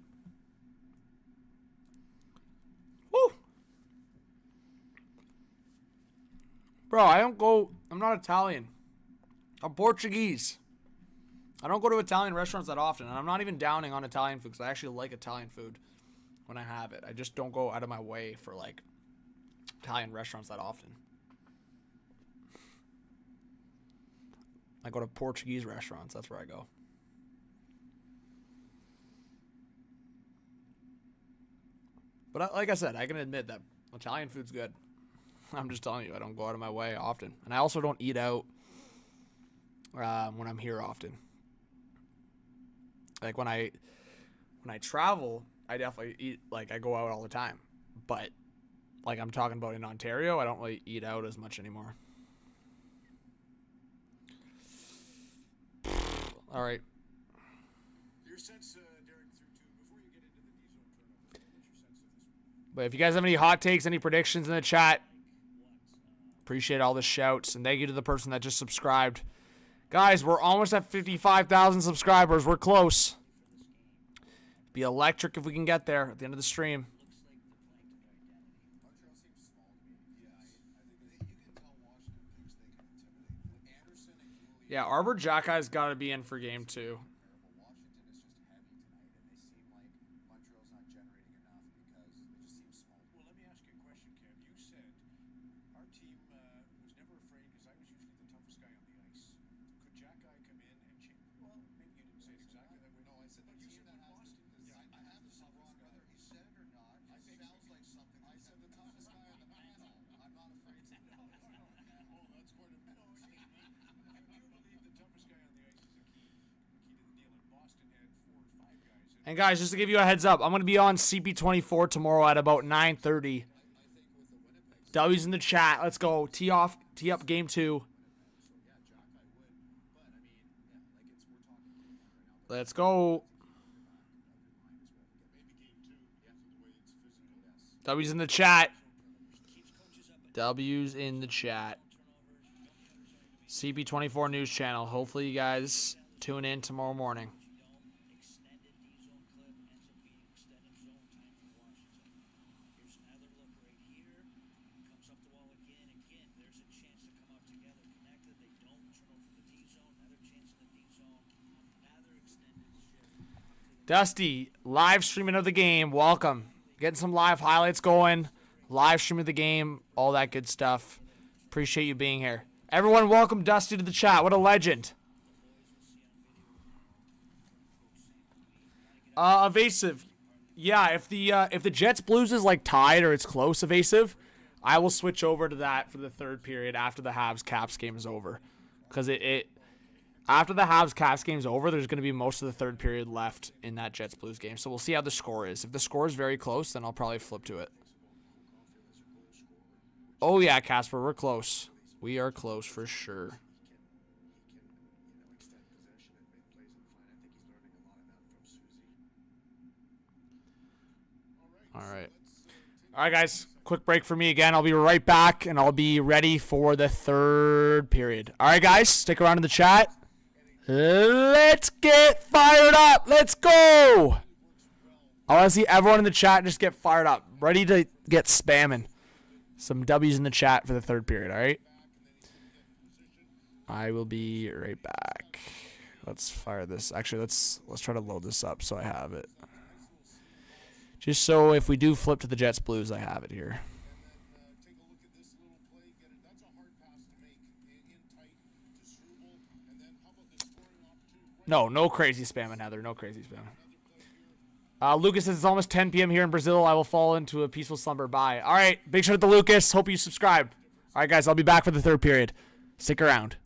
Woo! Bro, I'm not Italian. I'm Portuguese. I don't go to Italian restaurants that often, and I'm not even downing on Italian food because I actually like Italian food when I have it. I just don't go out of my way for, like, Italian restaurants that often. I go to Portuguese restaurants. That's where I go. But like I said, I can admit that Italian food's good. I'm just telling you, I don't go out of my way often. And I also don't eat out when I'm here often. Like when I travel, I definitely eat, like I go out all the time. But like I'm talking about in Ontario, I don't really eat out as much anymore. All right. Your sense, Derek, before you get into the D-zone tournament, what's your sense of this? But if you guys have any hot takes, any predictions in the chat, appreciate all the shouts. And thank you to the person that just subscribed. Guys, we're almost at 55,000 subscribers. We're close. Be electric if we can get there at the end of the stream. Montreal seems small to me. Yeah, I think you can tell Washington thinks they can intimidate. Anderson and Cooley. Yeah, Arbor Jackie's got to be in for game 2. Washington is just heavy tonight, and they seem like Montreal's not generating enough because they just seem small. Well, let me ask you a question, Kev. You said our team was never afraid because I was usually the toughest guy on the ice. Could Jack Guy come in and change? Well, maybe you didn't say it exactly that way. No, I said the You team said that has Boston. to. I have this wrong, whether he said it or not. It sounds like something. I said the toughest guy on the panel. I'm not afraid to. Oh, that's quite a bit. You believe the toughest guy on the ice is the key to the deal. And Boston had 4 or 5 guys. And guys, just to give you a heads up, I'm going to be on CP24 tomorrow at about 9:30. W's in the chat. Let's go. Tee up game 2. Let's go. W's in the chat. W's in the chat. CP24 News Channel. Hopefully you guys tune in tomorrow morning. Dusty, live streaming of the game. Welcome. Getting some live highlights going. Live stream of the game. All that good stuff. Appreciate you being here. Everyone, welcome Dusty to the chat. What a legend. Evasive. Yeah, if the Jets Blues is like tied or it's close, Evasive, I will switch over to that for the third period after the Habs Caps game is over. Because after the Habs Caps game is over, there's going to be most of the third period left in that Jets Blues game. So we'll see how the score is. If the score is very close, then I'll probably flip to it. Oh yeah, Casper, we're close. We are close for sure. All right. All right, guys. Quick break for me again. I'll be right back, and I'll be ready for the third period. All right, guys. Stick around in the chat. Let's get fired up. Let's go. I want to see everyone in the chat just get fired up. Ready to get spamming. Some W's in the chat for the third period, all right? I will be right back. Let's fire this. Actually, let's try to load this up so I have it. Just so if we do flip to the Jets Blues, I have it here. Take a look at this little play. Get it. That's a hard pass to make. In tight to Struble. And then how about the scoring opportunity? No crazy spamming, Heather. No crazy spamming. Lucas says it's almost 10 p.m. here in Brazil. I will fall into a peaceful slumber. Bye. All right. Big shout out to Lucas. Hope you subscribe. All right, guys. I'll be back for the third period. Stick around.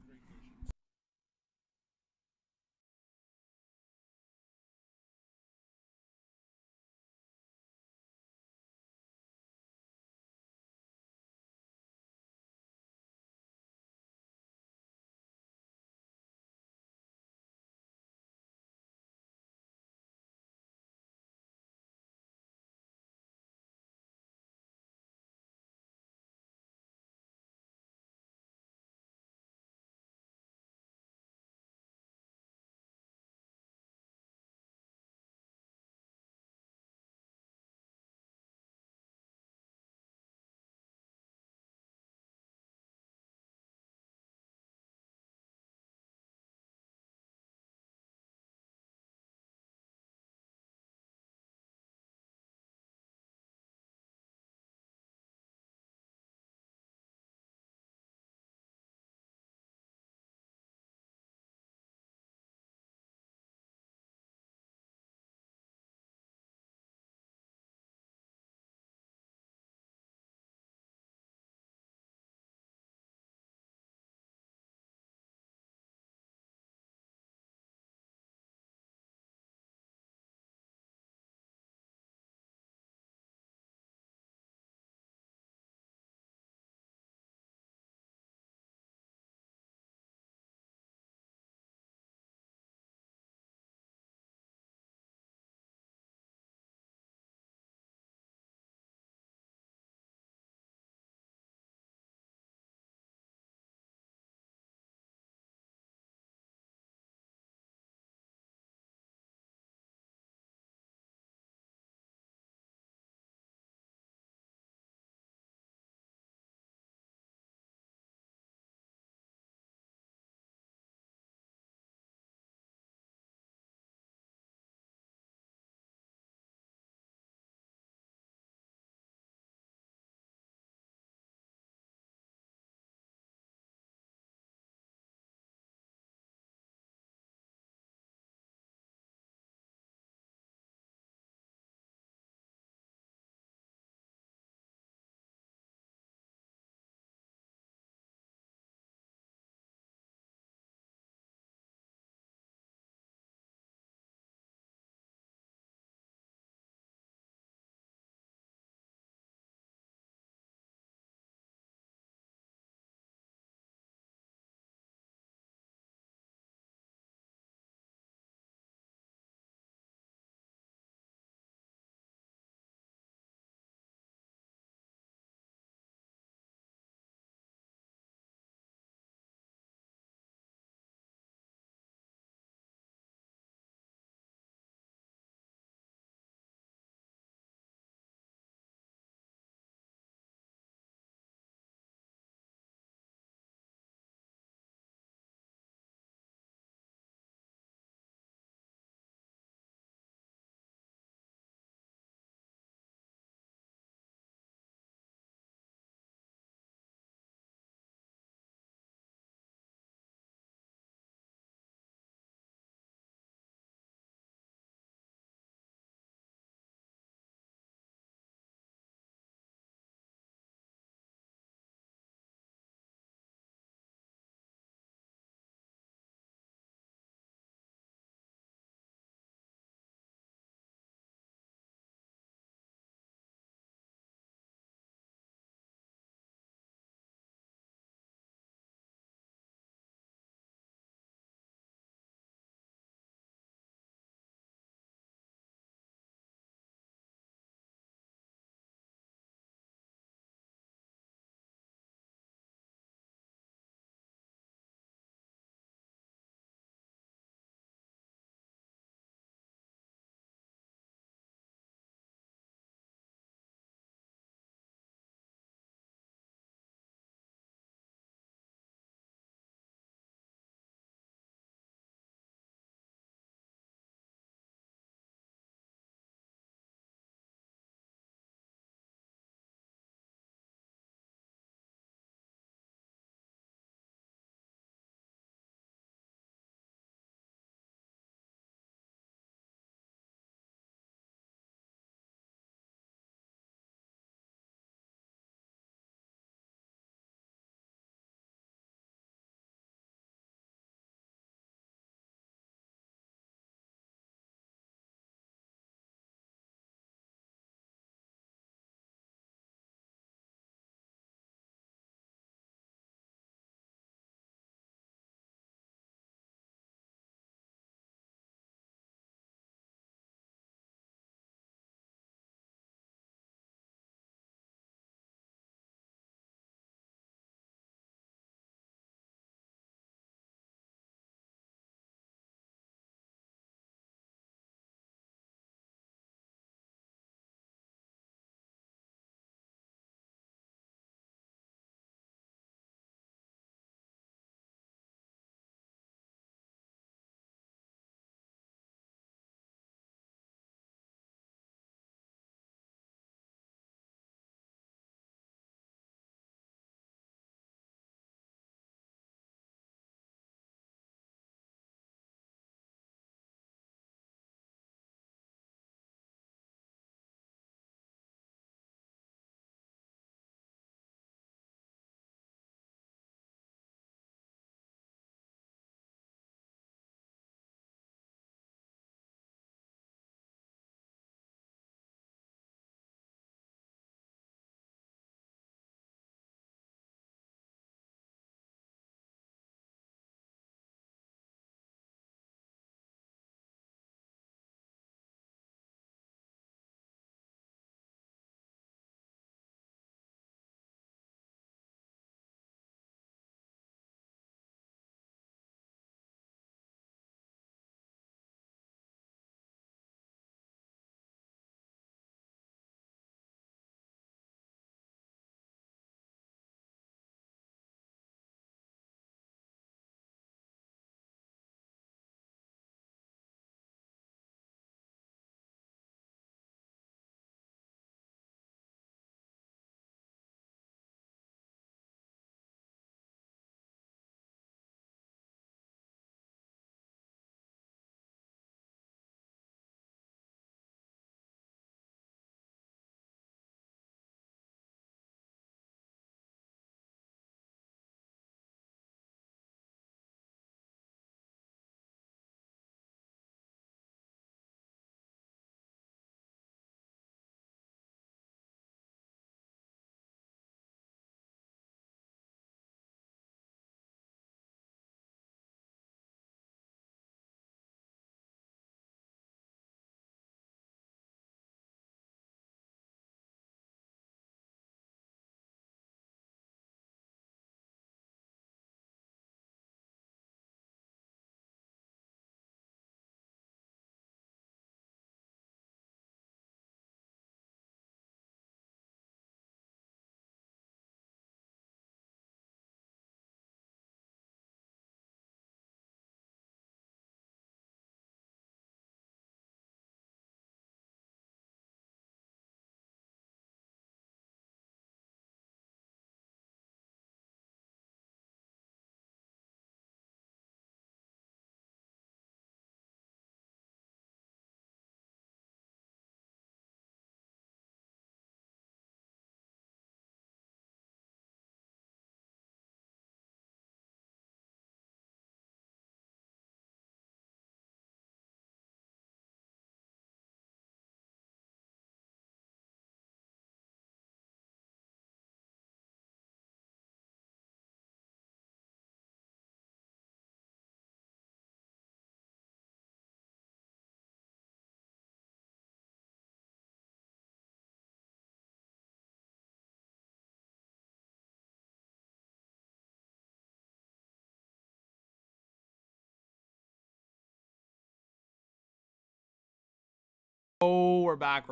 Oh, we're back.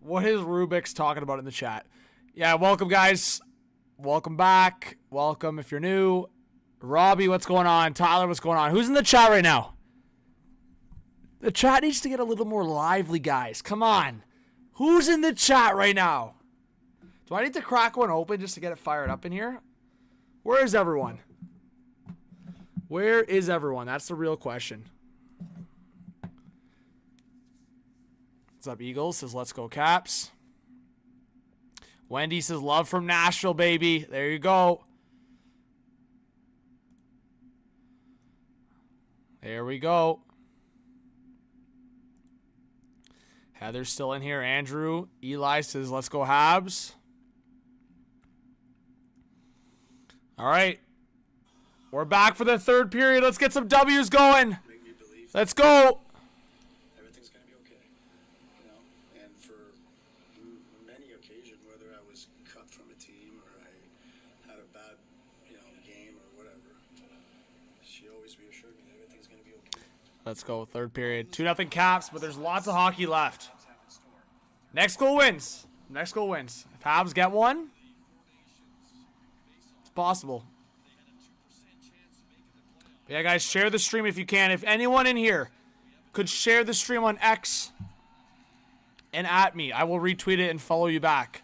What is Rubik's talking about in the chat? Yeah, welcome, guys. Welcome back. Welcome if you're new. Robbie, what's going on? Tyler, what's going on? Who's in the chat right now? The chat needs to get a little more lively, guys. Come on. Who's in the chat right now? Do I need to crack one open just to get it fired up in here? Where is everyone? Where is everyone? That's the real question. What's up, Eagles? Says, let's go, Caps. Wendy says, love from Nashville, baby. There you go. There we go. Heather's still in here. Andrew. Eli says, let's go, Habs. All right. We're back for the third period. Let's get some W's going. Let's go. Everything's going to be okay. You know, and for many occasions, whether I was cut from a team or I had a bad, game or whatever, she always reassured me that everything's going to be okay. Let's go. Third period. 2-0 Caps, but there's lots of hockey left. Next goal wins. Next goal wins. If Habs get one, it's possible. But yeah, guys, share the stream if you can. If anyone in here could share the stream on X and at me, I will retweet it and follow you back.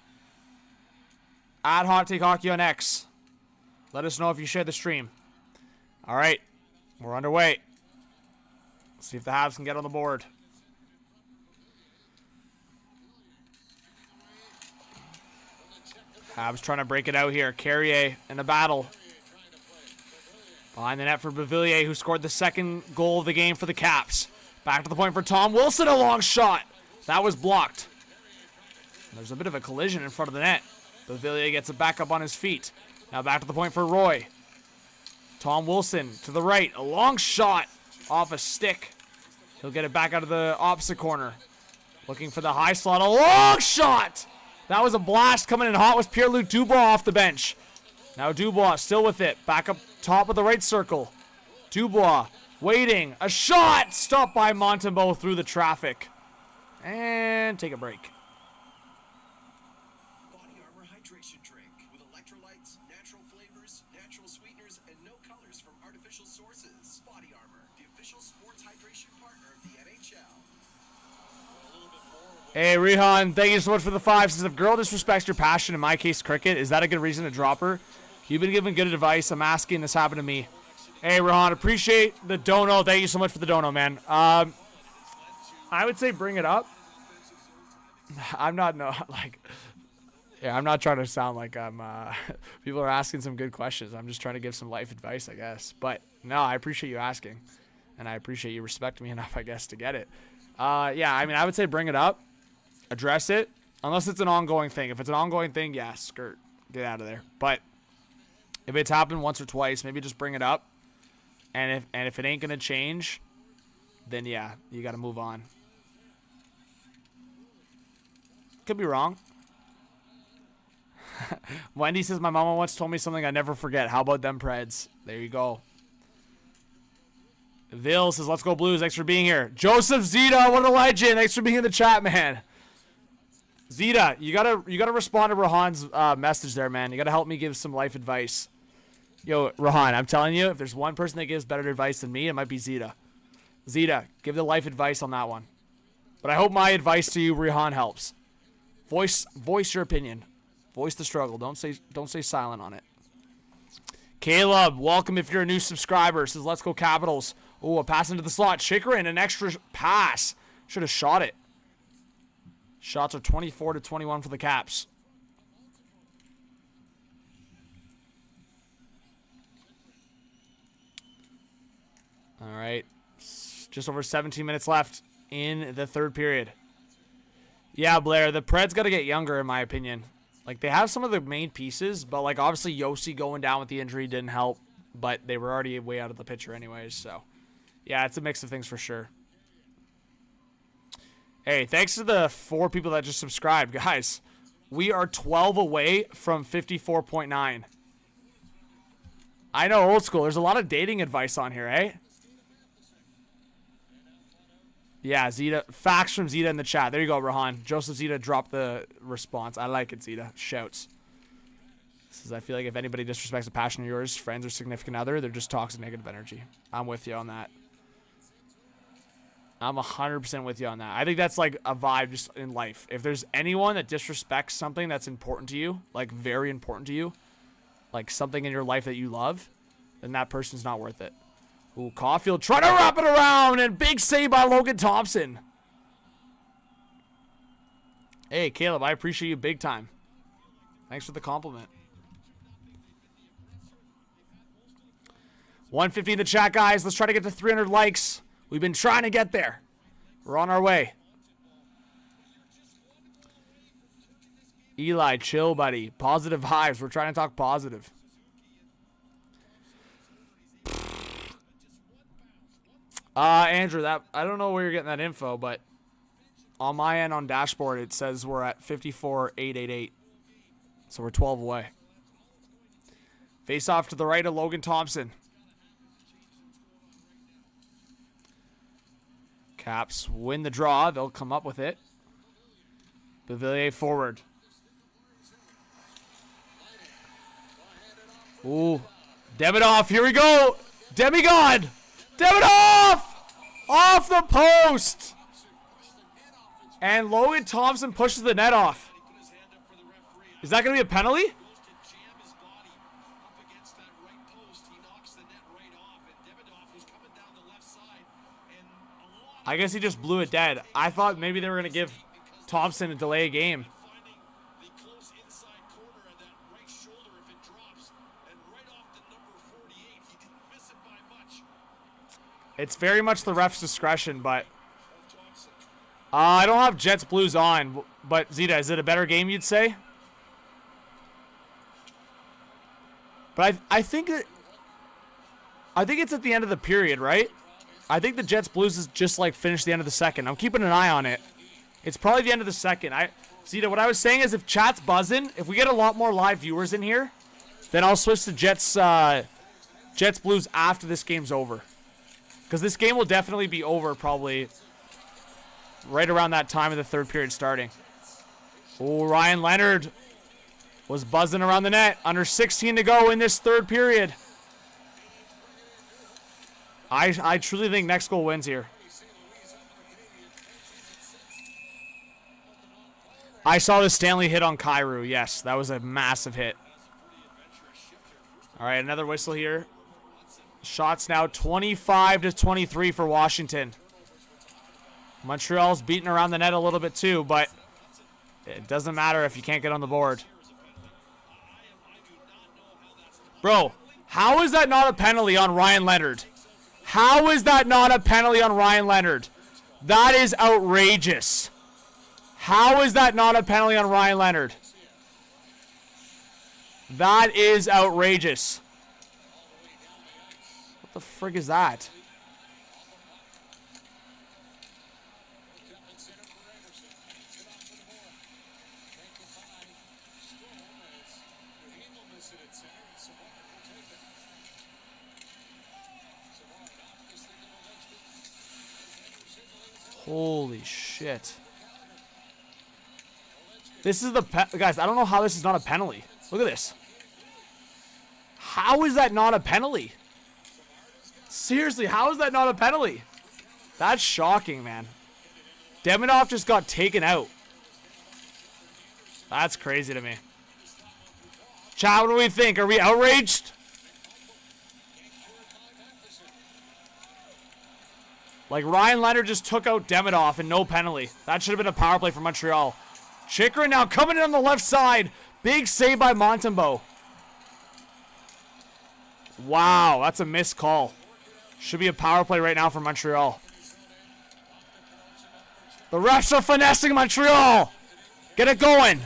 At hottakehockey on X. Let us know if you share the stream. All right, we're underway. Let's see if the Habs can get on the board. Habs trying to break it out here. Carrier in a battle. Behind the net for Viveiros, who scored the second goal of the game for the Caps. Back to the point for Tom Wilson, a long shot. That was blocked. There's a bit of a collision in front of the net. Viveiros gets it back up on his feet. Now back to the point for Roy. Tom Wilson to the right. A long shot off a stick. He'll get it back out of the opposite corner. Looking for the high slot. A long shot! That was a blast. Coming in hot was Pierre-Luc Dubois off the bench. Now Dubois still with it. Back up top of the right circle. Dubois waiting. A shot! Stopped by Montembeault through the traffic. And take a break. Body Armor Hydration Drink with electrolytes, natural flavors, natural sweeteners, and no colors from artificial sources. Body Armor, the official sports hydration partner of the NHL. Hey, Rehan, thank you so much for the 5. Says, if girl disrespects your passion, in my case, cricket, is that a good reason to drop her? You've been giving good advice. I'm asking. This happened to me. Hey, Rehan, appreciate the dono. Thank you so much for the dono, man. I would say bring it up. I'm not I'm not trying to sound like I'm. People are asking some good questions. I'm just trying to give some life advice, I guess. But no, I appreciate you asking, and I appreciate you respecting me enough, I guess, to get it. Yeah, I mean, I would say bring it up, address it, unless it's an ongoing thing. If it's an ongoing thing, yeah, skirt, get out of there. But if it's happened once or twice, maybe just bring it up. And if it ain't gonna change, then yeah, you gotta move on. Could be wrong. Wendy says, my mama once told me something I never forget. How about them Preds? There you go. Vil says, let's go Blues. Thanks for being here. Joseph Zeta, what a legend. Thanks for being in the chat, man. Zeta, you gotta respond to Rahan's message there, man. You gotta help me give some life advice. Yo, Rahan, I'm telling you, if there's one person that gives better advice than me, it might be Zeta. Zeta, give the life advice on that one. But I hope my advice to you, Rahan, helps. Voice your opinion. Voice the struggle. Don't stay silent on it. Caleb, welcome if you're a new subscriber. Says, let's go Capitals. Oh, a pass into the slot. Shaker in an extra pass. Should have shot it. Shots are 24-21 for the Caps. All right. Just over 17 minutes left in the third period. Yeah, Blair, the Preds got to get younger, in my opinion. Like, they have some of the main pieces, but, like, obviously Yossi going down with the injury didn't help, but they were already way out of the picture anyways, so. Yeah, it's a mix of things for sure. Hey, thanks to the 4 people that just subscribed. Guys, we are 12 away from 54.9. I know, old school. There's a lot of dating advice on here, eh? Yeah, Zeta. Facts from Zeta in the chat. There you go, Rohan. Joseph Zeta dropped the response. I like it, Zeta. Shouts. Says, I feel like if anybody disrespects a passion of yours, friends or significant other, they're just toxic negative energy. I'm with you on that. I'm 100% with you on that. I think that's like a vibe just in life. If there's anyone that disrespects something that's important to you, like very important to you, like something in your life that you love, then that person's not worth it. Ooh, Caulfield trying to wrap it around, and big save by Logan Thompson. Hey, Caleb, I appreciate you big time. Thanks for the compliment. 150 in the chat, guys. Let's try to get to 300 likes. We've been trying to get there. We're on our way. Eli, chill, buddy. Positive vibes. We're trying to talk positive. Andrew, that I don't know where you're getting that info, but on my end on dashboard it says we're at 54,888. So we're 12 away. Face off to the right of Logan Thompson. Caps win the draw. They'll come up with it. Bevilier forward. Ooh. Demidov, here we go. Demigod. Demidov! Off the post. And Logan Thompson pushes the net off. Is that going to be a penalty? I guess he just blew it dead. I thought maybe they were going to give Thompson a delay game. It's very much the ref's discretion, but I don't have Jets Blues on. But Zeta, is it a better game, you'd say? But I think it's at the end of the period, right? I think the Jets Blues is just like finished the end of the second. I'm keeping an eye on it. It's probably the end of the second. Zeta, what I was saying is if chat's buzzing, if we get a lot more live viewers in here, then I'll switch to Jets Blues after this game's over. Because this game will definitely be over probably right around that time of the third period starting. Oh, Ryan Leonard was buzzing around the net. Under 16 to go in this third period. I truly think next goal wins here. I saw the Stanley hit on Kyrou. Yes, that was a massive hit. All right, another whistle here. Shots now 25-23 for Washington. Montreal's beating around the net a little bit too, but it doesn't matter if you can't get on the board. Bro, how is that not a penalty on Ryan Leonard? How is that not a penalty on Ryan Leonard? That is outrageous. How is that not a penalty on Ryan Leonard? That is outrageous. What the frig is that? Holy shit. This is the guys, I don't know how this is not a penalty. Look at this. How is that not a penalty? Seriously, how is that not a penalty? That's shocking, man. Demidov just got taken out. That's crazy to me. Chat, what do we think? Are we outraged? Like, Ryan Leonard just took out Demidov and no penalty. That should have been a power play for Montreal. Chikrin now coming in on the left side. Big save by Montembeault. Wow, that's a missed call. Should be a power play right now for Montreal. The refs are finessing Montreal. Get it going.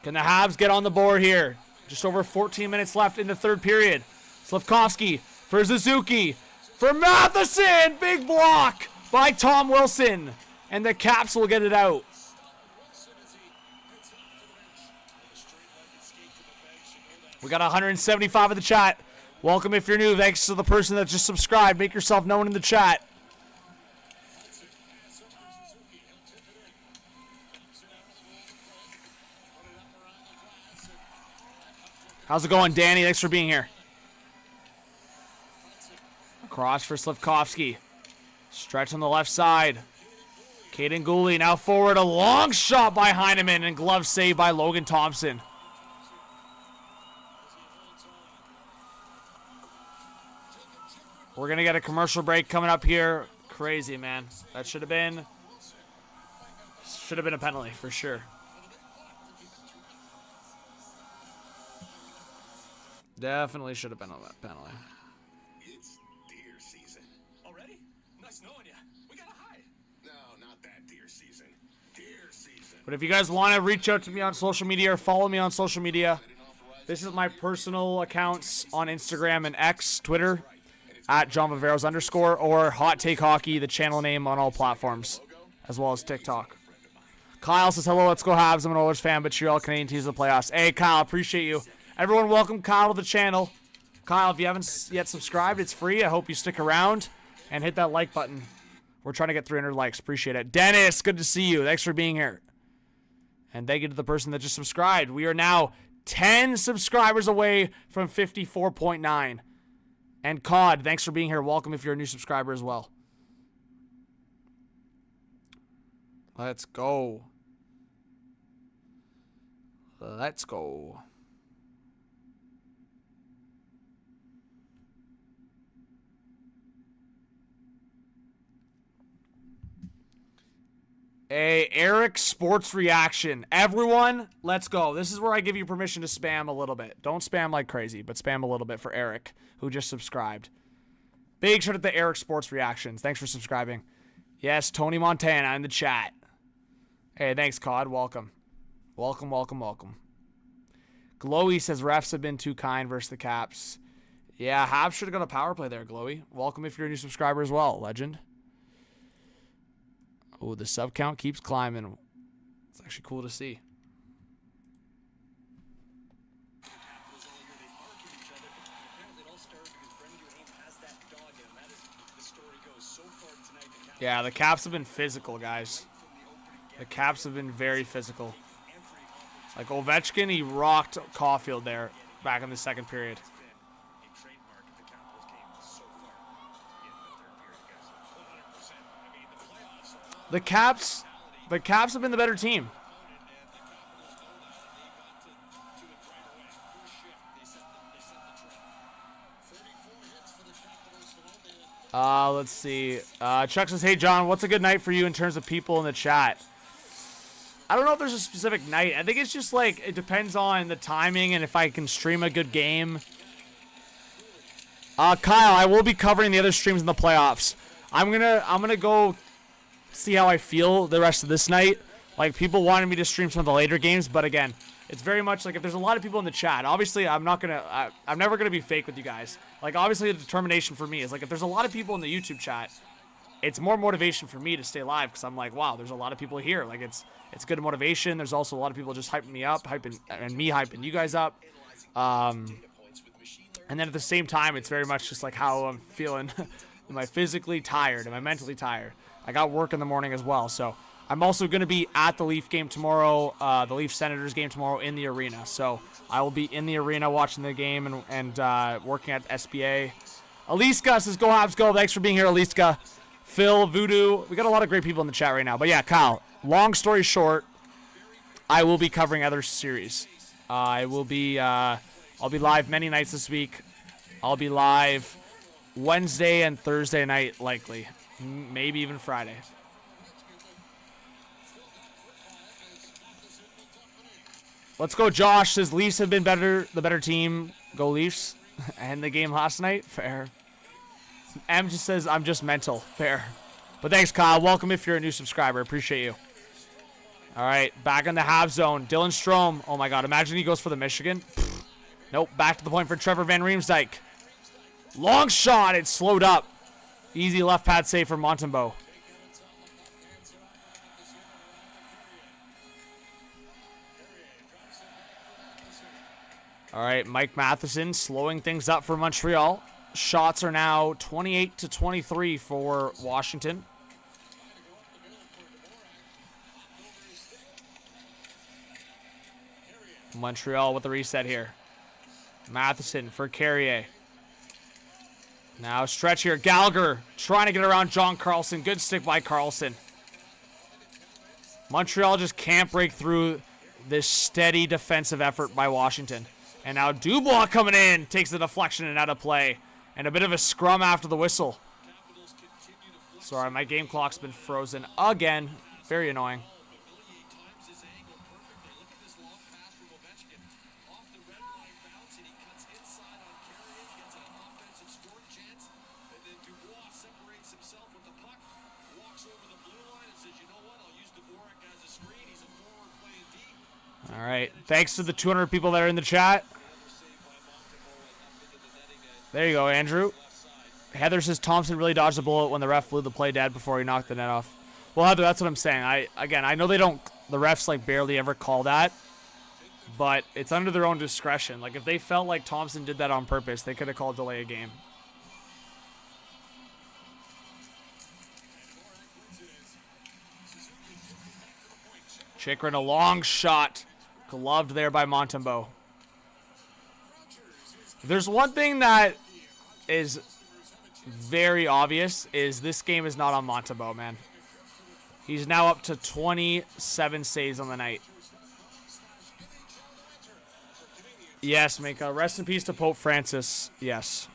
Can the Habs get on the board here? Just over 14 minutes left in the third period. Slavkovsky for Suzuki. For Matheson. Big block by Tom Wilson. And the Caps will get it out. We got 175 in the chat. Welcome if you're new. Thanks to the person that just subscribed. Make yourself known in the chat. How's it going, Danny? Thanks for being here. Cross for Slafkovsky. Stretch on the left side. Caden Gooley now forward. A long shot by Heineman and glove save by Logan Thompson. We're going to get a commercial break coming up here. Crazy, man. That should have been a penalty for sure. Definitely should have been a penalty. It's deer season. Already? Nice knowing you. We gotta hide. No, not that deer season. Deer season. But if you guys want to reach out to me on social media or follow me on social media, this is my personal accounts on Instagram and X, Twitter, at @JohnViveiros_ or Hot Take Hockey, the channel name on all platforms, as well as TikTok. Kyle says, hello, let's go Habs. I'm an Oilers fan, but Montreal Canadiens teams in the playoffs. Hey, Kyle, appreciate you. Everyone, welcome Kyle to the channel. Kyle, if you haven't yet subscribed, it's free. I hope you stick around and hit that like button. We're trying to get 300 likes. Appreciate it. Dennis, good to see you. Thanks for being here. And thank you to the person that just subscribed. We are now 10 subscribers away from 54.9. And COD, thanks for being here. Welcome if you're a new subscriber as well. Let's go. Let's go. A Eric Sports Reaction. Everyone, let's go. This is where I give you permission to spam a little bit. Don't spam like crazy, but spam a little bit for Eric, who just subscribed. Big shout out to Eric Sports Reactions. Thanks for subscribing. Yes, Tony Montana in the chat. Hey, thanks, COD. Welcome. Welcome, welcome, welcome. Glowy says refs have been too kind versus the Caps. Yeah, Habs should have got a power play there, Glowy. Welcome if you're a new subscriber as well, legend. Oh, the sub count keeps climbing. It's actually cool to see. Yeah, the Caps have been physical, guys. The Caps have been very physical. Like Ovechkin, he rocked Caulfield there back in the second period. The Caps have been the better team. Let's see. Chuck says, hey, John, what's a good night for you in terms of people in the chat? I don't know if there's a specific night. I think it's just like, it depends on the timing and if I can stream a good game. Kyle, I will be covering the other streams in the playoffs. I'm gonna go see how I feel the rest of this night. Like, people wanted me to stream some of the later games, but again, it's very much like if there's a lot of people in the chat, obviously I'm never gonna be fake with you guys. Like, obviously the determination for me is like if there's a lot of people in the YouTube chat, it's more motivation for me to stay live because I'm like, wow, there's a lot of people here. Like, it's good motivation. There's also a lot of people just hyping me up, and me hyping you guys up. And then at the same time, it's very much just like how I'm feeling. Am I physically tired? Am I mentally tired? I got work in the morning as well, so I'm also going to be at the Leaf game tomorrow, the Leaf Senators game tomorrow in the arena. So I will be in the arena watching the game and working at SBA. Aliska says, go Habs, go. Thanks for being here, Aliska. Phil, Voodoo. We got a lot of great people in the chat right now. But yeah, Kyle, long story short, I will be covering other series. I'll be live many nights this week. I'll be live Wednesday and Thursday night, likely. Maybe even Friday. Let's go, Josh. Says Leafs have been the better team. Go Leafs. And the game last night. Fair. M just says I'm just mental. Fair. But thanks, Kyle. Welcome if you're a new subscriber. Appreciate you. All right, back in the half zone. Dylan Strome. Oh my God. Imagine he goes for the Michigan. Pfft. Nope. Back to the point for Trevor Van Riemsdyk. Long shot. It's slowed up. Easy left pad save for Montembeault. All right, Mike Matheson slowing things up for Montreal. Shots are now 28-23 for Washington. Montreal with the reset here. Matheson for Carrier. Now stretch here. Gallagher trying to get around John Carlson. Good stick by Carlson. Montreal just can't break through this steady defensive effort by Washington. And now Dubois coming in. Takes the deflection and out of play. And a bit of a scrum after the whistle. Sorry, my game clock's been frozen again. Very annoying. All right. Thanks to the 200 people that are in the chat. There you go, Andrew. Heather says Thompson really dodged the bullet when the ref blew the play dead before he knocked the net off. Well, Heather, that's what I'm saying. I know they don't, the refs like barely ever call that, but it's under their own discretion. Like if they felt like Thompson did that on purpose, they could have called delay a game. Chikrin, a long shot. Gloved there by Montembeault. There's one thing that is very obvious is this game is not on Montembeault, man. He's now up to 27 saves on the night. Yes, Mika. Rest in peace to Pope Francis. Yes.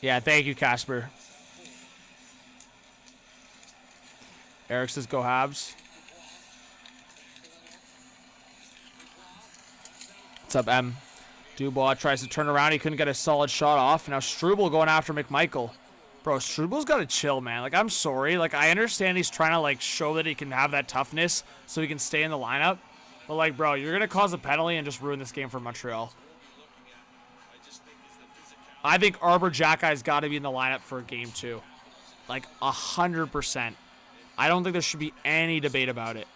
Yeah, thank you, Casper. Eric says go Habs. What's up, M? Dubois tries to turn around. He couldn't get a solid shot off. Now Struble going after McMichael. Bro, Struble's got to chill, man. Like, I'm sorry. Like, I understand he's trying to, like, show that he can have that toughness so he can stay in the lineup. But, like, bro, you're going to cause a penalty and just ruin this game for Montreal. I think Arbor Jackie's got to be in the lineup for game 2. Like, 100%. I don't think there should be any debate about it.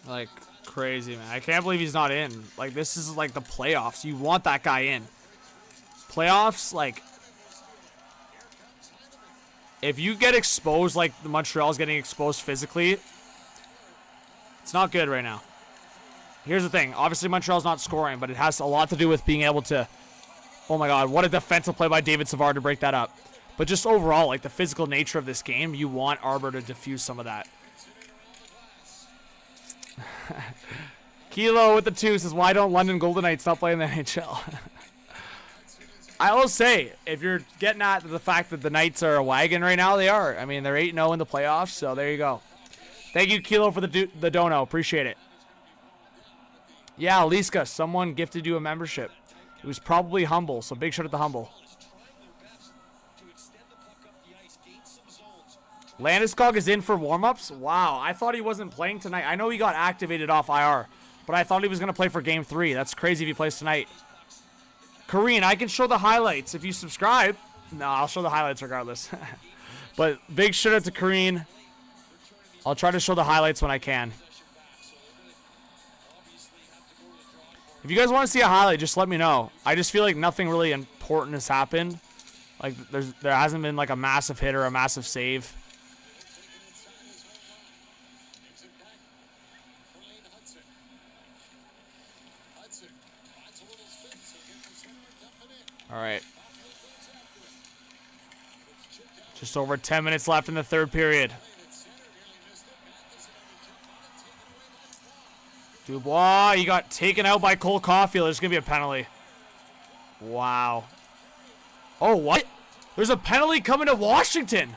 Like, crazy, man. I can't believe he's not in. Like, this is, like, the playoffs. You want that guy in. Playoffs, like, if you get exposed like the Montreal's getting exposed physically, it's not good right now. Here's the thing. Obviously, Montreal's not scoring, but it has a lot to do with being able to... Oh, my God. What a defensive play by David Savard to break that up. But just overall, like, the physical nature of this game, you want Arbor to diffuse some of that. Kilo with the 2 says, why don't London Golden Knights not play in the NHL? I will say, if you're getting at the fact that the Knights are a wagon right now, they are. I mean, they're 8-0 in the playoffs, so there you go. Thank you, Kilo, for the dono. Appreciate it. Yeah, Liska, someone gifted you a membership. It was probably Humble, so big shout out to Humble. Landeskog is in for warm-ups? Wow, I thought he wasn't playing tonight. I know he got activated off IR, but I thought he was going to play for Game 3. That's crazy if he plays tonight. Kareen, I can show the highlights if you subscribe. No, I'll show the highlights regardless. But big shout out to Kareen. I'll try to show the highlights when I can. If you guys want to see a highlight, just let me know. I just feel like nothing really important has happened. Like there hasn't been like a massive hit or a massive save. All right. Just over 10 minutes left in the third period. Dubois, he got taken out by Cole Caulfield. There's going to be a penalty. Wow. Oh, what? There's a penalty coming to Washington.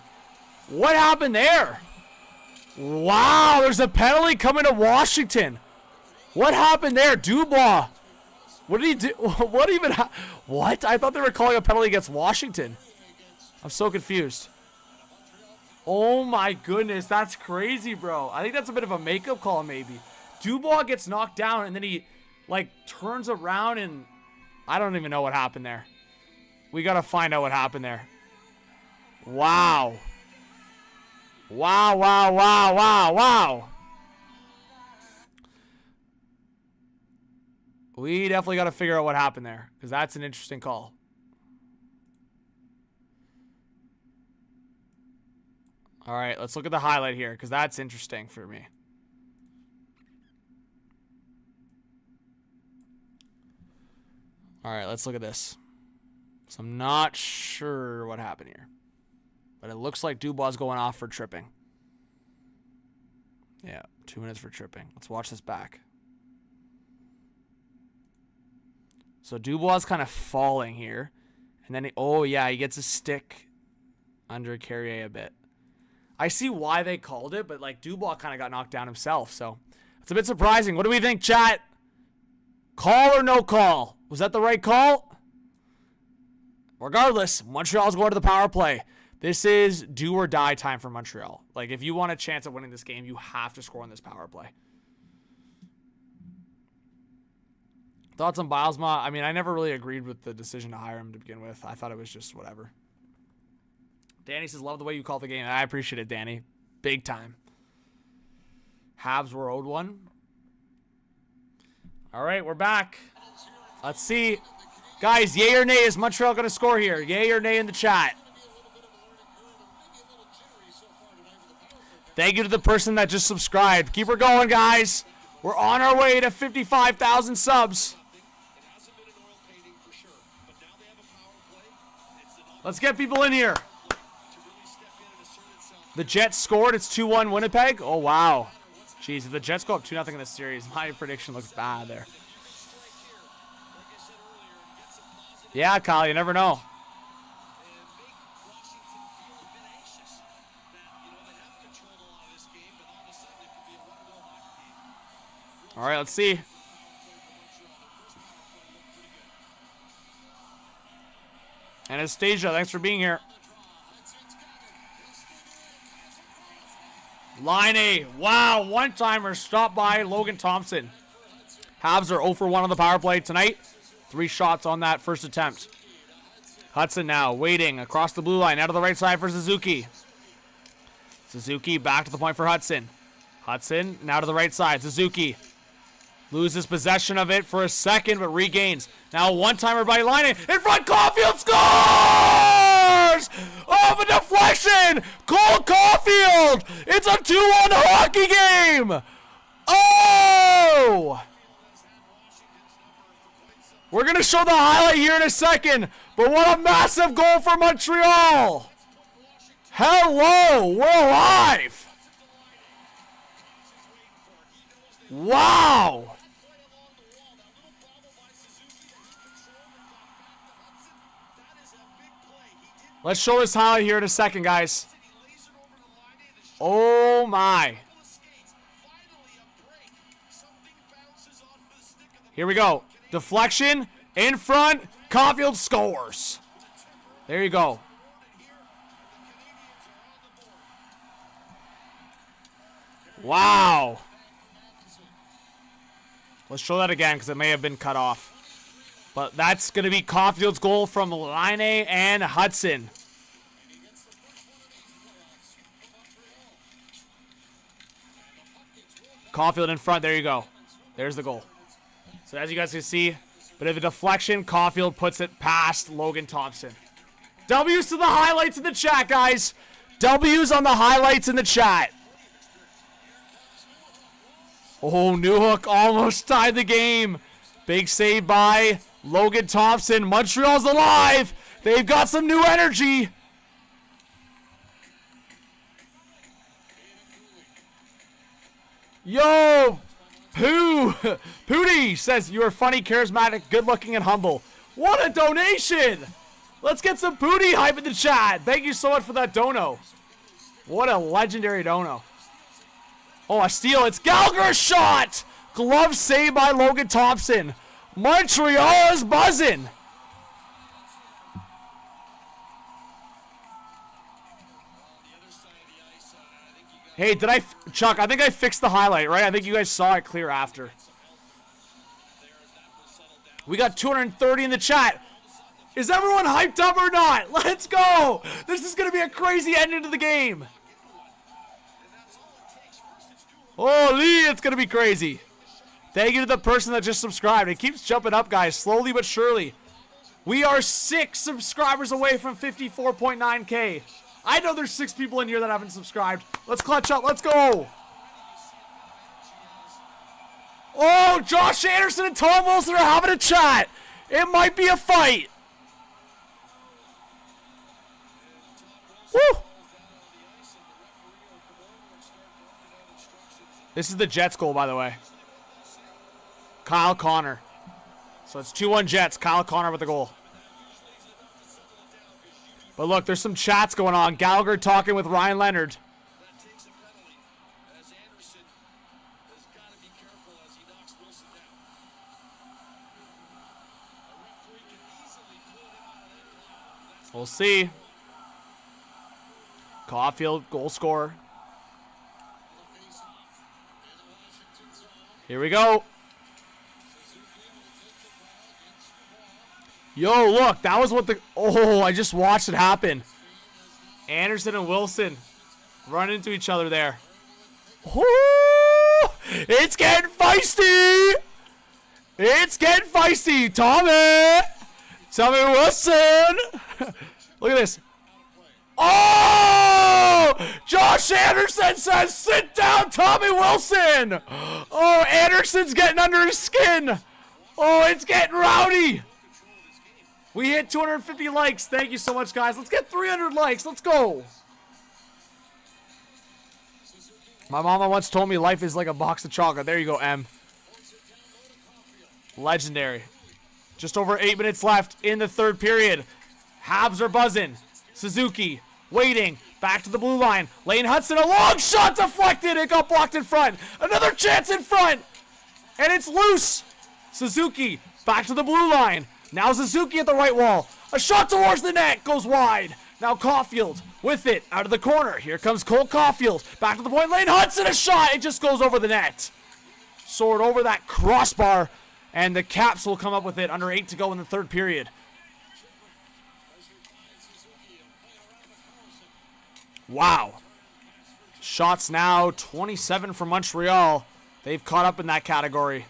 What happened there? Wow, there's a penalty coming to Washington. What happened there? Dubois. What did he do? What even what? I thought they were calling a penalty against Washington. I'm so confused. Oh my goodness, that's crazy, bro. I think that's a bit of a makeup call, maybe. Dubois gets knocked down, and then he, like, turns around, and I don't even know what happened there. We got to find out what happened there. Wow. Wow, wow, wow, wow, wow. We definitely got to figure out what happened there, because that's an interesting call. All right, let's look at the highlight here, because that's interesting for me. All right, let's look at this. So I'm not sure what happened here. But it looks like Dubois is going off for tripping. Yeah, 2 minutes for tripping. Let's watch this back. So Dubois is kind of falling here. And then, oh yeah, he gets a stick under Carrier a bit. I see why they called it, but like Dubois kind of got knocked down himself. So it's a bit surprising. What do we think, chat? Call or no call? Was that the right call? Regardless, Montreal's going to the power play. This is do or die time for Montreal. Like, if you want a chance of winning this game, you have to score on this power play. Thoughts on Bilesma? I mean, I never really agreed with the decision to hire him to begin with. I thought it was just whatever. Danny says, love the way you call the game. I appreciate it, Danny. Big time. Habs were owed one. All right, we're back. Let's see. Guys, yay or nay, is Montreal going to score here? Yay or nay in the chat. Thank you to the person that just subscribed. Keep her going, guys. We're on our way to 55,000 subs. Let's get people in here. The Jets scored. It's 2-1 Winnipeg. Oh, wow. Jeez, if the Jets go up 2-0 in this series, my prediction looks bad there. Yeah, Kyle, you never know. All right, let's see. Anastasia, thanks for being here. Line A. Wow, one-timer stopped by Logan Thompson. Habs are 0 for 1 on the power play tonight. 3 shots on that first attempt. Hudson now waiting across the blue line out of the right side for Suzuki. Suzuki back to the point for Hudson. Hudson now to the right side. Suzuki loses possession of it for a second, but regains. Now one-timer by Line in front. Caulfield scores! Off a deflection! Cole Caulfield! It's a 2-1 hockey game! Oh! We're going to show the highlight here in a second, but what a massive goal for Montreal! Hello! We're alive! Wow! Let's show this highlight here in a second, guys. Oh my. Here we go. Deflection, in front, Caulfield scores. There you go. Wow. Let's show that again because it may have been cut off. But that's going to be Caulfield's goal from Line and Hudson. Caulfield in front. There you go. There's the goal. So as you guys can see, bit of a deflection. Caulfield puts it past Logan Thompson. W's to the highlights in the chat, guys. W's on the highlights in the chat. Oh, Newhook almost tied the game. Big save by Logan Thompson. Montreal's alive. They've got some new energy. Yo, Pooty says, you are funny, charismatic, good-looking, and humble. What a donation! Let's get some Pooty hype in the chat. Thank you so much for that dono. What a legendary dono. Oh, a steal. It's Gallagher's shot! Glove saved by Logan Thompson. Montreal is buzzing. Hey, Chuck, I think I fixed the highlight, right? I think you guys saw it clear after. We got 230 in the chat. Is everyone hyped up or not? Let's go. This is going to be a crazy ending to the game. Holy, it's going to be crazy. Thank you to the person that just subscribed. It keeps jumping up, guys, slowly but surely. We are 6 subscribers away from 54.9K. I know there's 6 people in here that haven't subscribed. Let's clutch up. Let's go. Oh, Josh Anderson and Tom Wilson are having a chat. It might be a fight. Woo. This is the Jets goal, by the way. Kyle Connor. So it's 2-1 Jets. Kyle Connor with the goal. But look, there's some chats going on. Gallagher talking with Ryan Leonard. We'll see. Caulfield, goal scorer. Here we go. Yo, look, that was what the... Oh, I just watched it happen. Anderson and Wilson run into each other there. Oh, it's getting feisty. It's getting feisty. Tommy Wilson. Look at this. Oh! Josh Anderson says, sit down, Tommy Wilson. Oh, Anderson's getting under his skin. Oh, it's getting rowdy. We hit 250 likes. Thank you so much, guys. Let's get 300 likes. Let's go. My mama once told me life is like a box of chocolate. There you go, M. Legendary. Just over 8 minutes left in the third period. Habs are buzzing. Suzuki waiting. Back to the blue line. Lane Hudson, a long shot deflected. It got blocked in front. Another chance in front. And it's loose. Suzuki back to the blue line. Now Suzuki at the right wall. A shot towards the net. Goes wide. Now Caulfield with it. Out of the corner. Here comes Cole Caulfield. Back to the point. Lane Hudson, a shot. It just goes over the net. Soared over that crossbar. And the Caps will come up with it under 8 to go in the third period. Wow. Shots now 27 for Montreal. They've caught up in that category.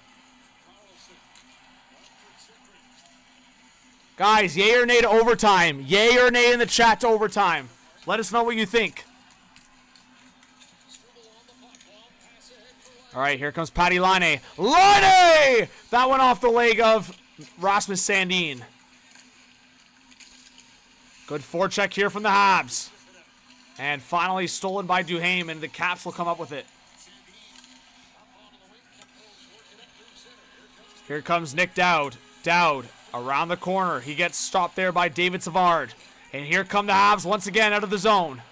Guys, yay or nay to overtime? Yay or nay in the chat to overtime? Let us know what you think. All right, here comes Patty Laine. Laine! That went off the leg of Rasmus Sandin. Good forecheck here from the Habs. And finally stolen by Duhaime, and the Caps will come up with it. Here comes Nick Dowd. Dowd around the corner. He gets stopped there by David Savard. And here come the Habs once again out of the zone.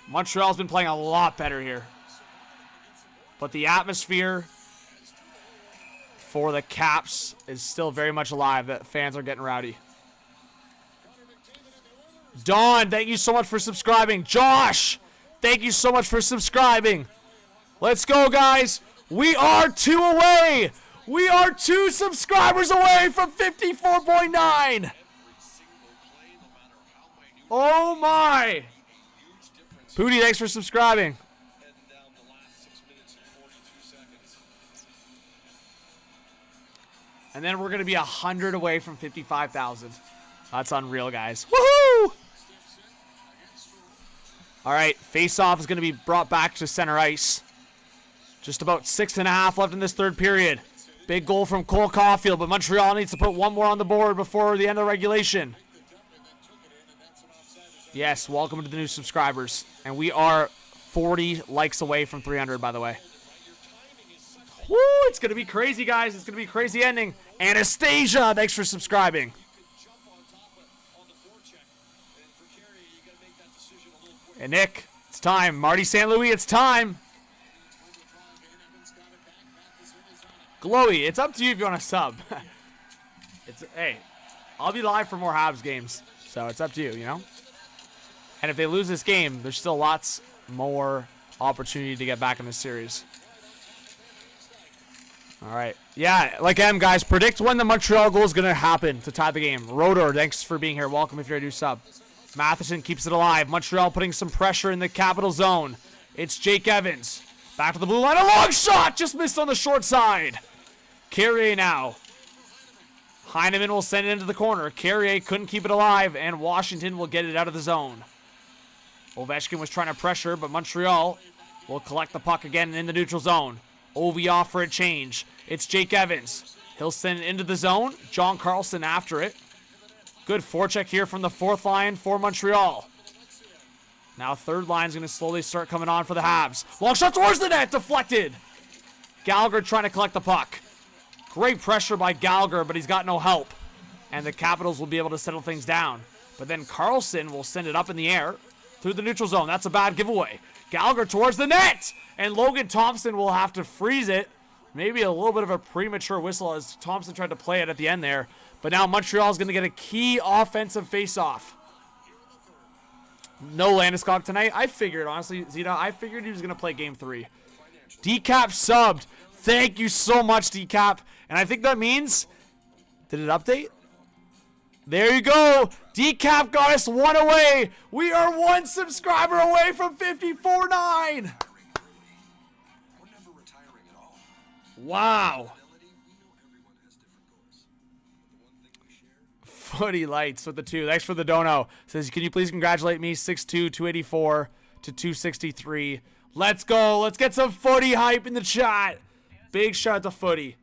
Montreal's been playing a lot better here. But the atmosphere for the Caps is still very much alive. The fans are getting rowdy. Don, thank you so much for subscribing. Josh, thank you so much for subscribing. Let's go, guys. We are 2 away. We are 2 subscribers away from 54.9. Oh, my. Pooty, thanks for subscribing. And then we're going to be 100 away from 55,000. That's unreal, guys. Woohoo! All right, face-off is going to be brought back to center ice. Just about 6.5 left in this third period. Big goal from Cole Caulfield, but Montreal needs to put one more on the board before the end of regulation. Yes, welcome to the new subscribers. And we are 40 likes away from 300, by the way. Woo, it's going to be crazy, guys. It's going to be a crazy ending. Anastasia, thanks for subscribing. And Nick, it's time. Marty St. Louis, it's time. Glowy, it's up to you if you want to sub. Hey, I'll be live for more Habs games, so it's up to you, you know? And if they lose this game, there's still lots more opportunity to get back in this series. All right. Yeah, like guys, predict when the Montreal goal is going to happen to tie the game. Rodor, thanks for being here. Welcome if you're a new sub. Matheson keeps it alive. Montreal putting some pressure in the capital zone. It's Jake Evans. Back to the blue line. A long shot! Just missed on the short side. Carrier now. Heineman will send it into the corner. Carrier couldn't keep it alive, and Washington will get it out of the zone. Ovechkin was trying to pressure, but Montreal will collect the puck again in the neutral zone. Ovi off for a change. It's Jake Evans. He'll send it into the zone. John Carlson after it. Good forecheck here from the fourth line for Montreal. Now third line's going to slowly start coming on for the Habs. Long shot towards the net. Deflected. Gallagher trying to collect the puck. Great pressure by Gallagher, but he's got no help. And the Capitals will be able to settle things down. But then Carlson will send it up in the air through the neutral zone. That's a bad giveaway. Gallagher towards the net. And Logan Thompson will have to freeze it. Maybe a little bit of a premature whistle as Thompson tried to play it at the end there. But now Montreal's going to get a key offensive face-off. No Landeskog tonight. I figured, honestly, Zeta, I figured he was going to play Game 3. Decap subbed. Thank you so much, Decap. And I think that means... Did it update? There you go. Decap got us one away. We are one subscriber away from 54.9. Wow. Footy Lights with the 2. Thanks for the dono. Says, can you please congratulate me? 6'2", 284 to 263. Let's go. Let's get some footy hype in the chat. Big shout out to Footy.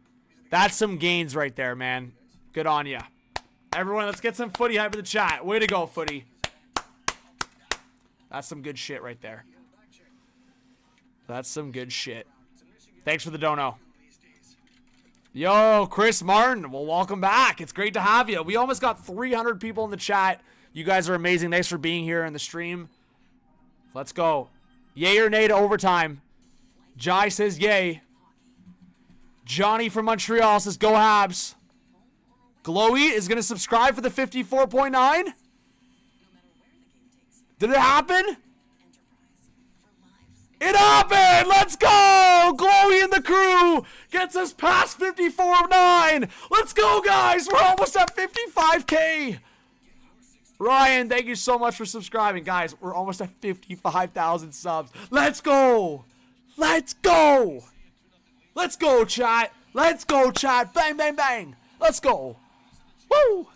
That's some gains right there, man. Good on ya. Everyone, let's get some footy hype in the chat. Way to go, Footy. That's some good shit right there. That's some good shit. Thanks for the dono. Yo, Chris Martin. Well, welcome back. It's great to have you. We almost got 300 people in the chat. You guys are amazing. Thanks for being here in the stream. Let's go. Yay or nay to overtime. Jai says yay. Johnny from Montreal says go Habs. Glowy is going to subscribe for the 54.9. Did it happen? It happened! Let's go! Glowy and the crew gets us past 54.9. Let's go, guys! We're almost at 55K. Ryan, thank you so much for subscribing. Guys, we're almost at 55,000 subs. Let's go! Let's go! Let's go, chat! Let's go, chat! Bang, bang, bang! Let's go! Woo!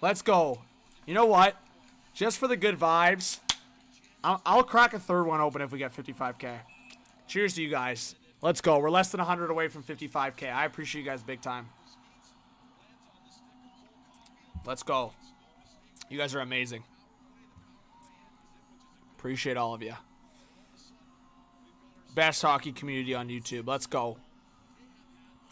Let's go. You know what? Just for the good vibes, I'll crack a third one open if we get 55K. Cheers to you guys. Let's go. We're less than 100 away from 55K. I appreciate you guys big time. Let's go. You guys are amazing. Appreciate all of you. Best hockey community on YouTube. Let's go.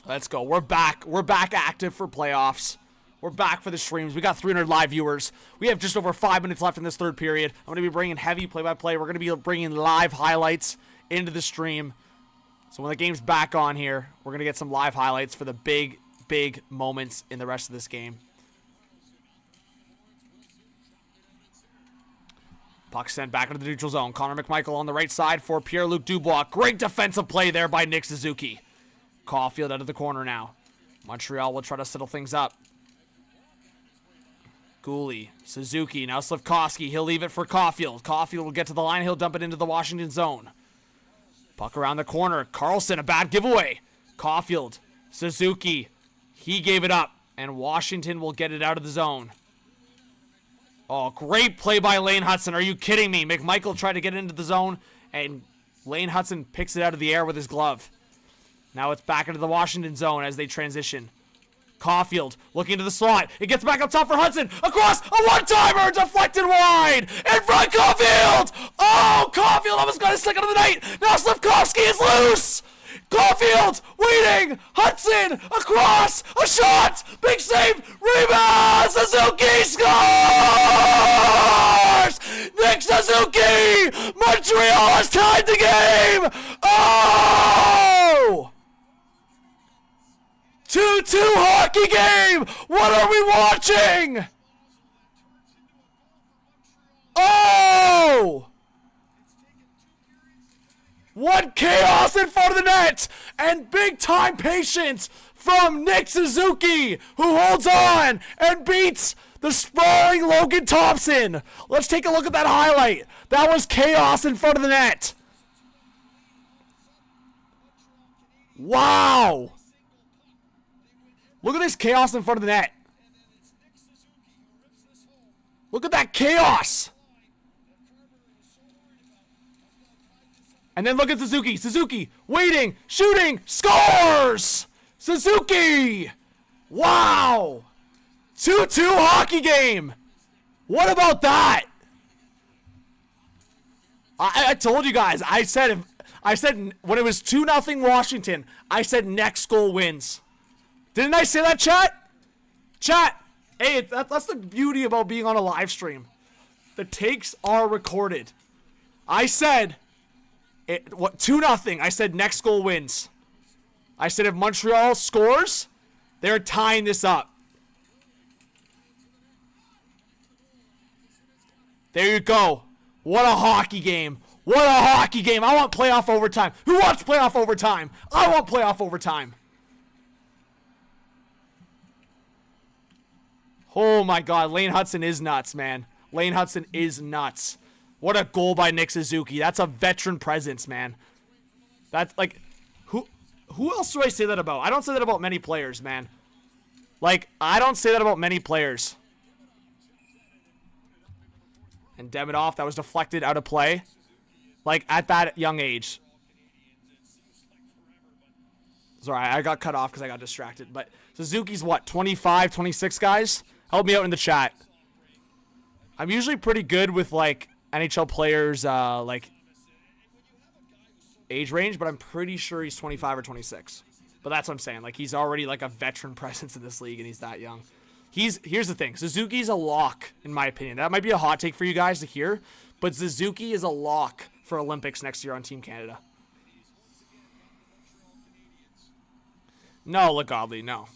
Let's go. We're back. We're back active for playoffs. We're back for the streams. We got 300 live viewers. We have just over 5 minutes left in this third period. I'm going to be bringing heavy play-by-play. We're going to be bringing live highlights into the stream. So when the game's back on here, we're going to get some live highlights for the big, big moments in the rest of this game. Puck sent back into the neutral zone. Connor McMichael on the right side for Pierre-Luc Dubois. Great defensive play there by Nick Suzuki. Caulfield out of the corner now. Montreal will try to settle things up. Gooley, Suzuki, now Slafkovsky. He'll leave it for Caulfield. Caulfield will get to the line. He'll dump it into the Washington zone. Puck around the corner. Carlson, a bad giveaway. Caulfield, Suzuki. He gave it up, and Washington will get it out of the zone. Oh, great play by Lane Hudson. Are you kidding me? McMichael tried to get into the zone, and Lane Hudson picks it out of the air with his glove. Now it's back into the Washington zone as they transition. Caulfield looking to the slot. It gets back up top for Hudson. Across a one-timer, deflected wide. In front, Caulfield. Oh, Caulfield almost got his second of the night. Now Slafkovsky is loose. Caulfield waiting. Hudson across. A shot. Big save. Rebound. Suzuki scores. Nick Suzuki. Montreal has tied the game. Oh! 2-2 hockey game! What are we watching? Oh! What chaos in front of the net! And big time patience from Nick Suzuki, who holds on and beats the sprawling Logan Thompson. Let's take a look at that highlight. That was chaos in front of the net. Wow! Look at this chaos in front of the net. Look at that chaos. And then look at Suzuki. Suzuki waiting, shooting, scores! Suzuki! Wow! 2-2 hockey game. What about that? I told you guys. I said when it was 2-0 Washington, I said next goal wins. Didn't I say that, chat? Chat, hey, that's the beauty about being on a live stream. The takes are recorded. I said, 2-0. I said next goal wins. I said if Montreal scores, they're tying this up. There you go. What a hockey game. What a hockey game. I want playoff overtime. Who wants playoff overtime? I want playoff overtime. Oh my God, Lane Hudson is nuts, man. Lane Hudson is nuts. What a goal by Nick Suzuki. That's a veteran presence, man. That's like, who else do I say that about? I don't say that about many players, man. Like, I don't say that about many players. And Demidov, that was deflected out of play. Like, at that young age. Sorry, I got cut off because I got distracted. But Suzuki's what, 25, 26, guys? Help me out in the chat. I'm usually pretty good with, like, NHL players, like, age range, but I'm pretty sure he's 25 or 26. But that's what I'm saying. Like, he's already, like, a veteran presence in this league, and he's that young. Here's the thing. Suzuki's a lock, in my opinion. That might be a hot take for you guys to hear, but Suzuki is a lock for Olympics next year on Team Canada. No, Legodley, no.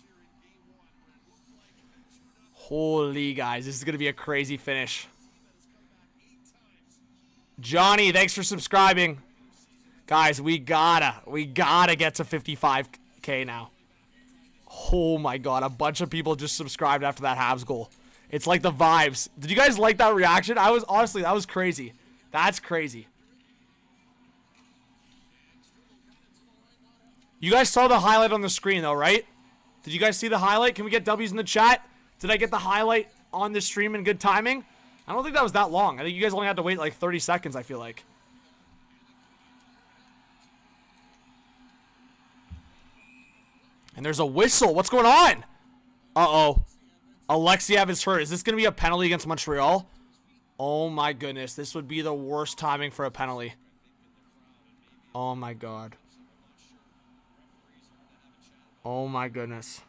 Holy guys, this is going to be a crazy finish. Johnny, thanks for subscribing. Guys, we gotta get to 55K now. Oh my God, a bunch of people just subscribed after that Habs goal. It's like the vibes. Did you guys like that reaction? Honestly, that was crazy. That's crazy. You guys saw the highlight on the screen though, right? Did you guys see the highlight? Can we get W's in the chat? Did I get the highlight on the stream in good timing? I don't think that was that long. I think you guys only had to wait like 30 seconds, I feel like. And there's a whistle. What's going on? Uh-oh. Alexiev is hurt. Is this going to be a penalty against Montreal? Oh my goodness. This would be the worst timing for a penalty. Oh my God. Oh my goodness.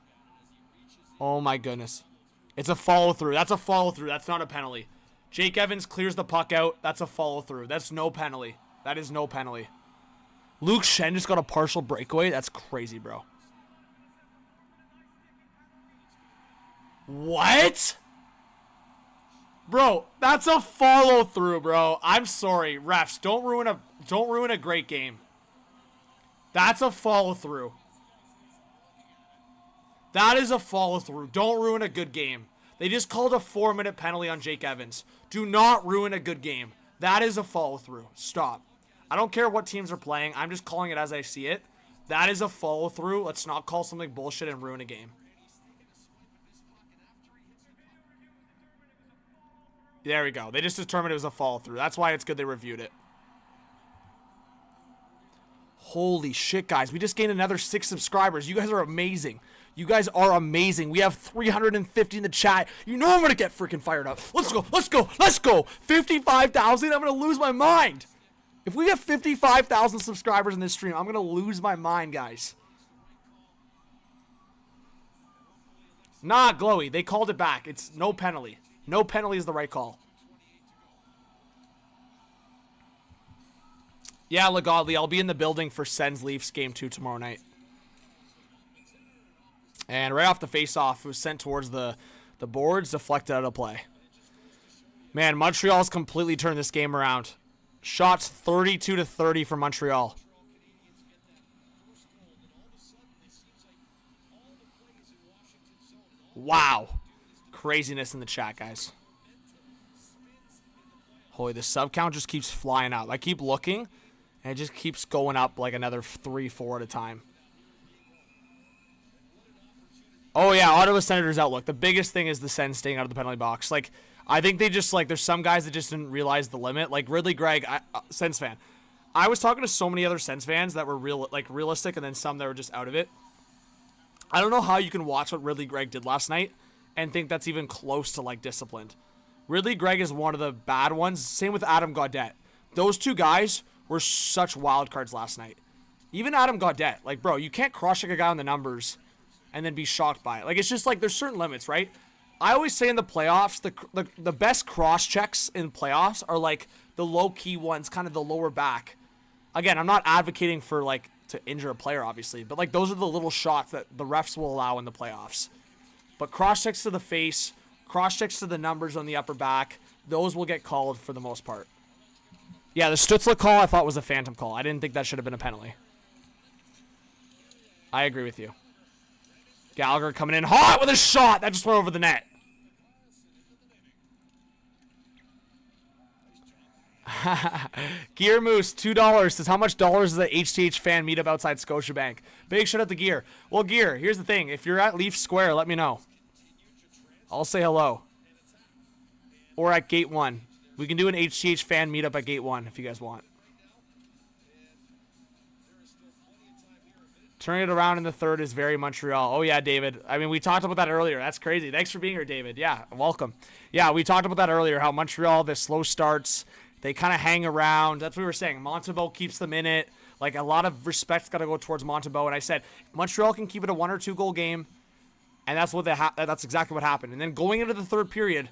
Oh my goodness. It's a follow-through. That's a follow-through. That's not a penalty. Jake Evans clears the puck out. That's a follow-through. That's no penalty. That is no penalty. Luke Shen just got a partial breakaway. That's crazy, bro. What? Bro, that's a follow-through, bro. I'm sorry. Refs, don't ruin a great game. That's a follow-through. That is a follow-through. Don't ruin a good game. They just called a 4-minute penalty on Jake Evans. Do not ruin a good game. That is a follow-through. Stop. I don't care what teams are playing. I'm just calling it as I see it. That is a follow-through. Let's not call something bullshit and ruin a game. There we go. They just determined it was a follow-through. That's why it's good they reviewed it. Holy shit, guys. We just gained another 6 subscribers. You guys are amazing. You guys are amazing. We have 350 in the chat. You know I'm going to get freaking fired up. Let's go. Let's go. Let's go. 55,000. I'm going to lose my mind. If we have 55,000 subscribers in this stream, I'm going to lose my mind, guys. Nah, Glowy. They called it back. It's no penalty. No penalty is the right call. Yeah, Legodley, I'll be in the building for Sens Leafs game 2 tomorrow night. And right off the face-off, it was sent towards the boards, deflected out of play. Man, Montreal's completely turned this game around. Shots 32-30 for Montreal. Wow. Craziness in the chat, guys. Holy, the sub count just keeps flying out. I keep looking, and it just keeps going up like another 3-4 at a time. Oh, yeah, Ottawa Senators outlook. The biggest thing is the Sens staying out of the penalty box. Like, I think they just, like, there's some guys that just didn't realize the limit. Like, Ridley Gregg, Sens fan. I was talking to so many other Sens fans that were realistic, and then some that were just out of it. I don't know how you can watch what Ridley Gregg did last night and think that's even close to, like, disciplined. Ridley Gregg is one of the bad ones. Same with Adam Gaudette. Those two guys were such wild cards last night. Even Adam Gaudette. Like, bro, you can't cross-check a guy on the numbers and then be shocked by it. Like, it's just like there's certain limits, right? I always say in the playoffs, the best cross-checks in playoffs are, like, the low-key ones, kind of the lower back. Again, I'm not advocating for, like, to injure a player, obviously, but, like, those are the little shots that the refs will allow in the playoffs. But cross-checks to the face, cross-checks to the numbers on the upper back, those will get called for the most part. Yeah, the Stutzla call I thought was a phantom call. I didn't think that should have been a penalty. I agree with you. Gallagher coming in hot with a shot. That just went over the net. Gear Moose, $2 says, how much dollars is the HTH fan meetup outside Scotiabank? Big shout out to Gear. Well, Gear, here's the thing. If you're at Leaf Square, let me know. I'll say hello. Or at Gate 1. We can do an HTH fan meetup at Gate 1 if you guys want. Turning it around in the third is very Montreal. Oh, yeah, David. I mean, we talked about that earlier. That's crazy. Thanks for being here, David. Yeah, welcome. Yeah, we talked about that earlier, how Montreal, the slow starts, they kind of hang around. That's what we were saying. Montembeault keeps them in it. Like, a lot of respect's got to go towards Montembeault. And I said, if Montreal can keep it a 1 or 2 goal game, and that's what that's exactly what happened. And then going into the third period,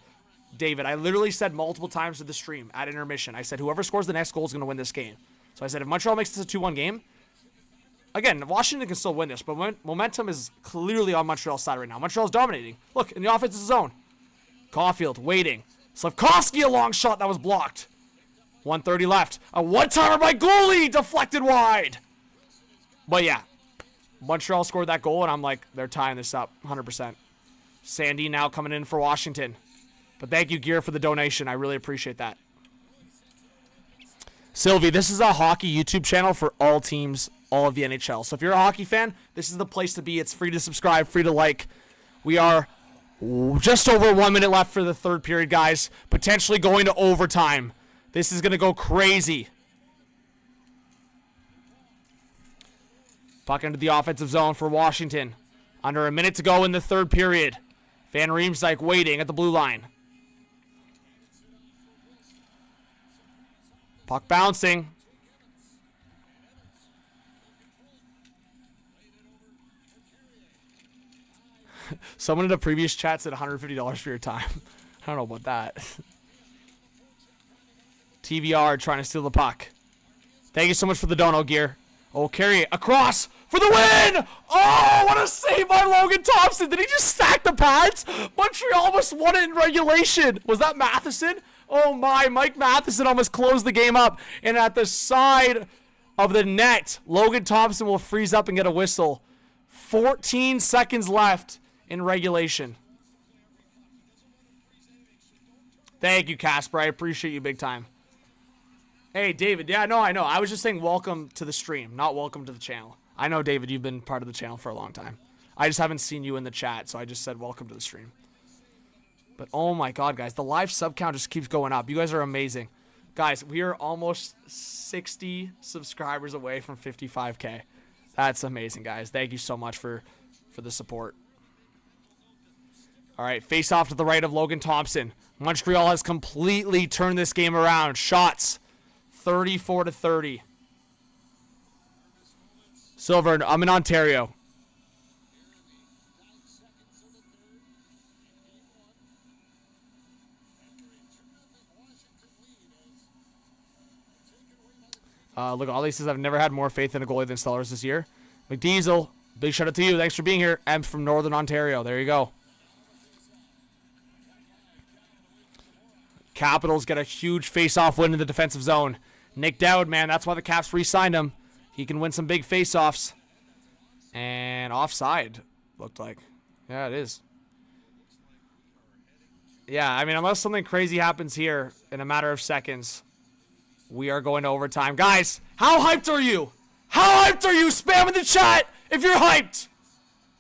David, I literally said multiple times to the stream at intermission, I said, whoever scores the next goal is going to win this game. So I said, if Montreal makes this a 2-1 game, again, Washington can still win this, but momentum is clearly on Montreal's side right now. Montreal's dominating. Look, in the offensive zone. Caulfield waiting. Slavkovsky, a long shot that was blocked. 1:30 left. A one-timer by goalie, deflected wide. But yeah, Montreal scored that goal, and I'm like, they're tying this up 100%. Sandy now coming in for Washington. But thank you, Gear, for the donation. I really appreciate that. Sylvie, this is a hockey YouTube channel for all teams, all of the NHL. So if you're a hockey fan, this is the place to be. It's free to subscribe, free to like. We are just over 1 minute left for the third period, guys. Potentially going to overtime. This is going to go crazy. Puck into the offensive zone for Washington. Under a minute to go in the third period. Van Riemsdyk waiting at the blue line. Puck bouncing. Someone in the previous chat said $150 for your time. I don't know about that. TVR trying to steal the puck. Thank you so much for the dono, Gear. Oh, carry it across for the win! Oh, what a save by Logan Thompson. Did he just stack the pads? Montreal almost won it in regulation. Was that Matheson? Oh my, Mike Matheson almost closed the game up. And at the side of the net, Logan Thompson will freeze up and get a whistle. 14 seconds left in regulation. Thank you, Casper. I appreciate you big time. Hey, David. Yeah, no, I know. I was just saying welcome to the stream, not welcome to the channel. I know, David, you've been part of the channel for a long time. I just haven't seen you in the chat, so I just said welcome to the stream. But oh my god, guys, the live sub count just keeps going up. You guys are amazing. Guys, we are almost 60 subscribers away from 55K. That's amazing, guys. Thank you so much for for the support. All right, face off to the right of Logan Thompson. Montreal has completely turned this game around. Shots, 34-30. Silver, I'm in Ontario. Look, all these says I've never had more faith in a goalie than Stellars this year. McDiesel, big shout out to you. Thanks for being here. I'm from Northern Ontario. There you go. Capitals get a huge face-off win in the defensive zone. Nick Dowd, man, that's why the Caps re-signed him. He can win some big face-offs. And offside, looked like. Yeah, it is. Yeah, I mean, unless something crazy happens here in a matter of seconds, we are going to overtime. Guys, how hyped are you? How hyped are you? Spam in the chat if you're hyped.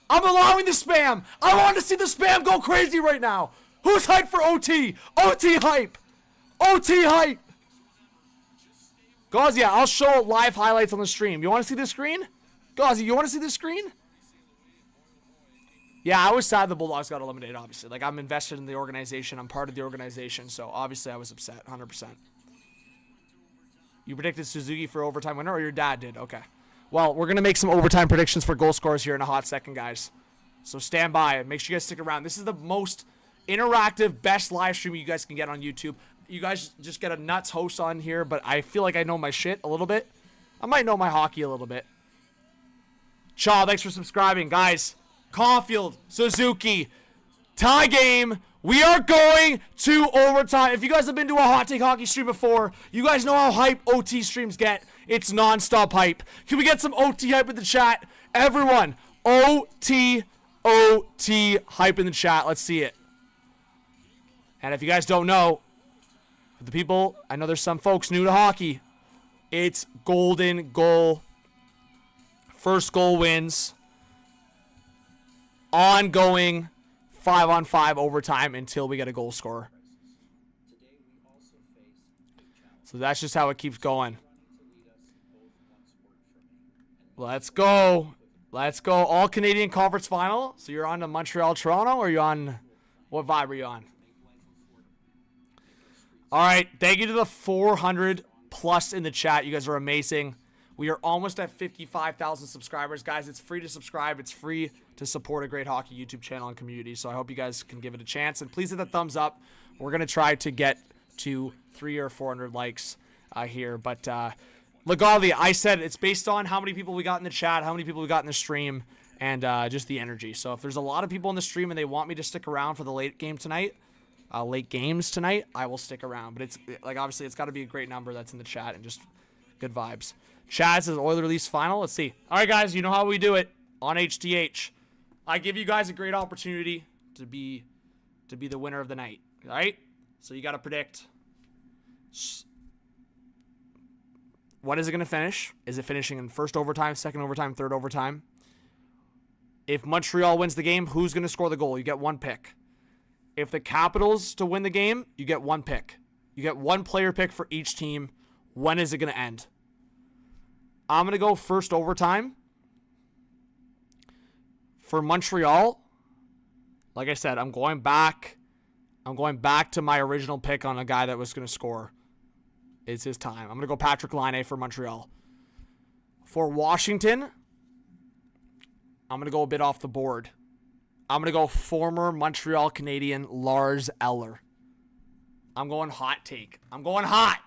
I'm allowing the spam. I want to see the spam go crazy right now. Who's hyped for OT? OT hype. OT hype. Gauzy, I'll show live highlights on the stream. You want to see the screen? Gauzy, you want to see the screen? Yeah, I was sad the Bulldogs got eliminated, obviously. Like, I'm invested in the organization. I'm part of the organization, so obviously I was upset, 100%. You predicted Suzuki for overtime winner, or your dad did? Okay. Well, we're going to make some overtime predictions for goal scorers here in a hot second, guys. So stand by. Make sure you guys stick around. This is the most interactive, best live stream you guys can get on YouTube. You guys just get a nuts host on here, but I feel like I know my shit a little bit. I might know my hockey a little bit. Shaw, thanks for subscribing. Guys, Caulfield, Suzuki, tie game. We are going to overtime. If you guys have been to a Hot Take Hockey stream before, you guys know how hype OT streams get. It's non-stop hype. Can we get some OT hype in the chat? Everyone, OT hype in the chat. Let's see it. And if you guys don't know, the people, I know there's some folks new to hockey. It's golden goal. First goal wins. Ongoing 5-on-5 overtime until we get a goal scorer. So that's just how it keeps going. Let's go. Let's go. All Canadian Conference Final. So you're on to Montreal, Toronto, or you're on, what vibe are you on? All right. Thank you to the 400 plus in the chat. You guys are amazing. We are almost at 55,000 subscribers. Guys, it's free to subscribe. It's free to support a great hockey YouTube channel and community. So I hope you guys can give it a chance. And please hit the thumbs up. We're going to try to get to 300 or 400 likes here. But Legalia, I said it's based on how many people we got in the chat, how many people we got in the stream, and just the energy. So if there's a lot of people in the stream and they want me to stick around for the late games tonight, I will stick around. But it's like, obviously it's got to be a great number that's in the chat and just good vibes. Chad says Oilers release final. Let's see. All right, guys, you know how we do it on HTH. I give you guys a great opportunity to be the winner of the night. All right? So you got to predict. When is it going to finish? Is it finishing in first overtime, second overtime, third overtime? If Montreal wins the game, who's going to score the goal? You get one pick. If the Capitals to win the game, you get one pick. You get one player pick for each team. When is it going to end? I'm going to go first overtime. For Montreal, like I said, I'm going back to my original pick on a guy that was going to score. It's his time. I'm going to go Patrick Laine for Montreal. For Washington, I'm going to go a bit off the board. I'm going to go former Montreal Canadian Lars Eller. I'm going hot take. I'm going hot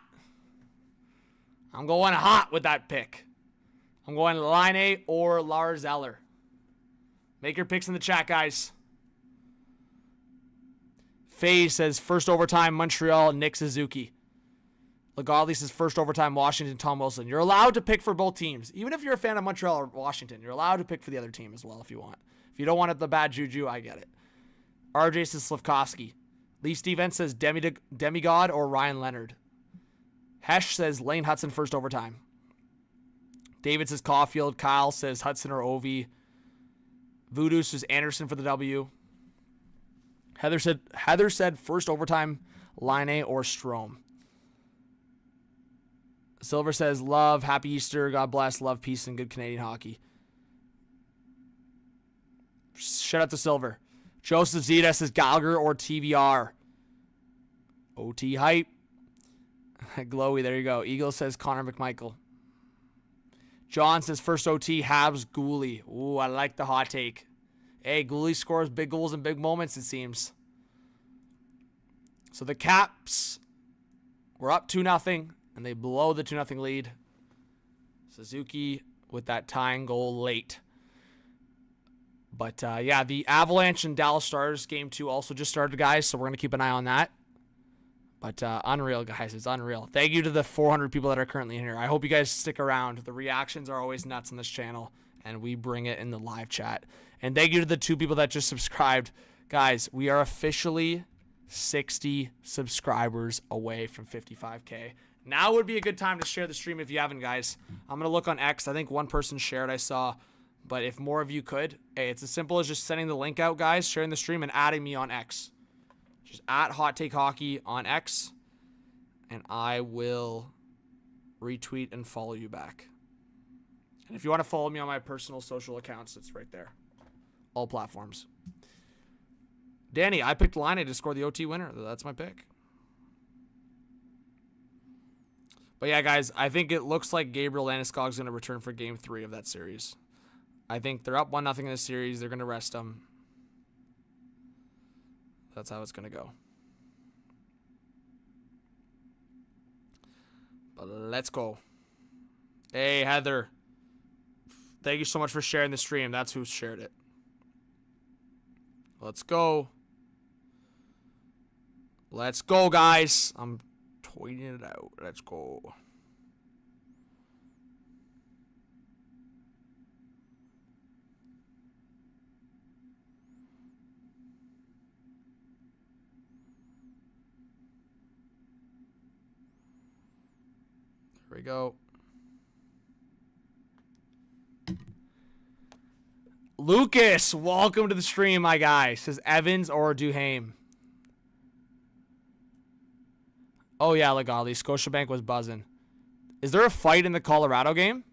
with that pick. I'm going Laine or Lars Eller. Make your picks in the chat, guys. Faye says first overtime Montreal, Nick Suzuki. Legodley says first overtime Washington, Tom Wilson. You're allowed to pick for both teams. Even if you're a fan of Montreal or Washington, you're allowed to pick for the other team as well if you want. If you don't want it, the bad juju, I get it. RJ says Slavkovsky. Lee Stevens says Demigod or Ryan Leonard. Hesh says Lane Hudson first overtime. David says Caulfield. Kyle says Hudson or Ovi. Voodoo says Anderson for the W. Heather said first overtime Laine or Strome. Silver says love, happy Easter, God bless, love, peace, and good Canadian hockey. Shout out to Silver. Joseph Zeta says Gallagher or TVR. OT hype. Glowy, there you go. Eagle says Connor McMichael. John says first OT, Habs, Gooley. Ooh, I like the hot take. Hey, Gooley scores big goals in big moments, it seems. So the Caps were up 2-0, and they blow the 2-0 lead. Suzuki with that tying goal late. But, yeah, the Avalanche and Dallas Stars game 2 also just started, guys, so we're going to keep an eye on that. But unreal, guys. It's unreal. Thank you to the 400 people that are currently in here. I hope you guys stick around. The reactions are always nuts on this channel, and we bring it in the live chat. And thank you to the 2 people that just subscribed. Guys, we are officially 60 subscribers away from 55K. Now would be a good time to share the stream if you haven't, guys. I'm going to look on X. I think one person shared, I saw. But if more of you could, hey, it's as simple as just sending the link out, guys, sharing the stream, and adding me on X. Just at hottakehockey on X, and I will retweet and follow you back. And if you want to follow me on my personal social accounts, it's right there. All platforms. Danny, I picked Laine to score the OT winner. That's my pick. But yeah, guys, I think it looks like Gabriel Landeskog's going to return for Game 3 of that series. I think they're up 1-0 in this series. They're going to rest him. That's how it's going to go. But let's go. Hey, Heather. Thank you so much for sharing the stream. That's who shared it. Let's go. Let's go, guys. I'm tweeting it out. Let's go. Here we go. Lucas, welcome to the stream, my guy. Says Evans or Duhaime. Oh, yeah, Legali. Scotiabank was buzzing. Is there a fight in the Colorado game?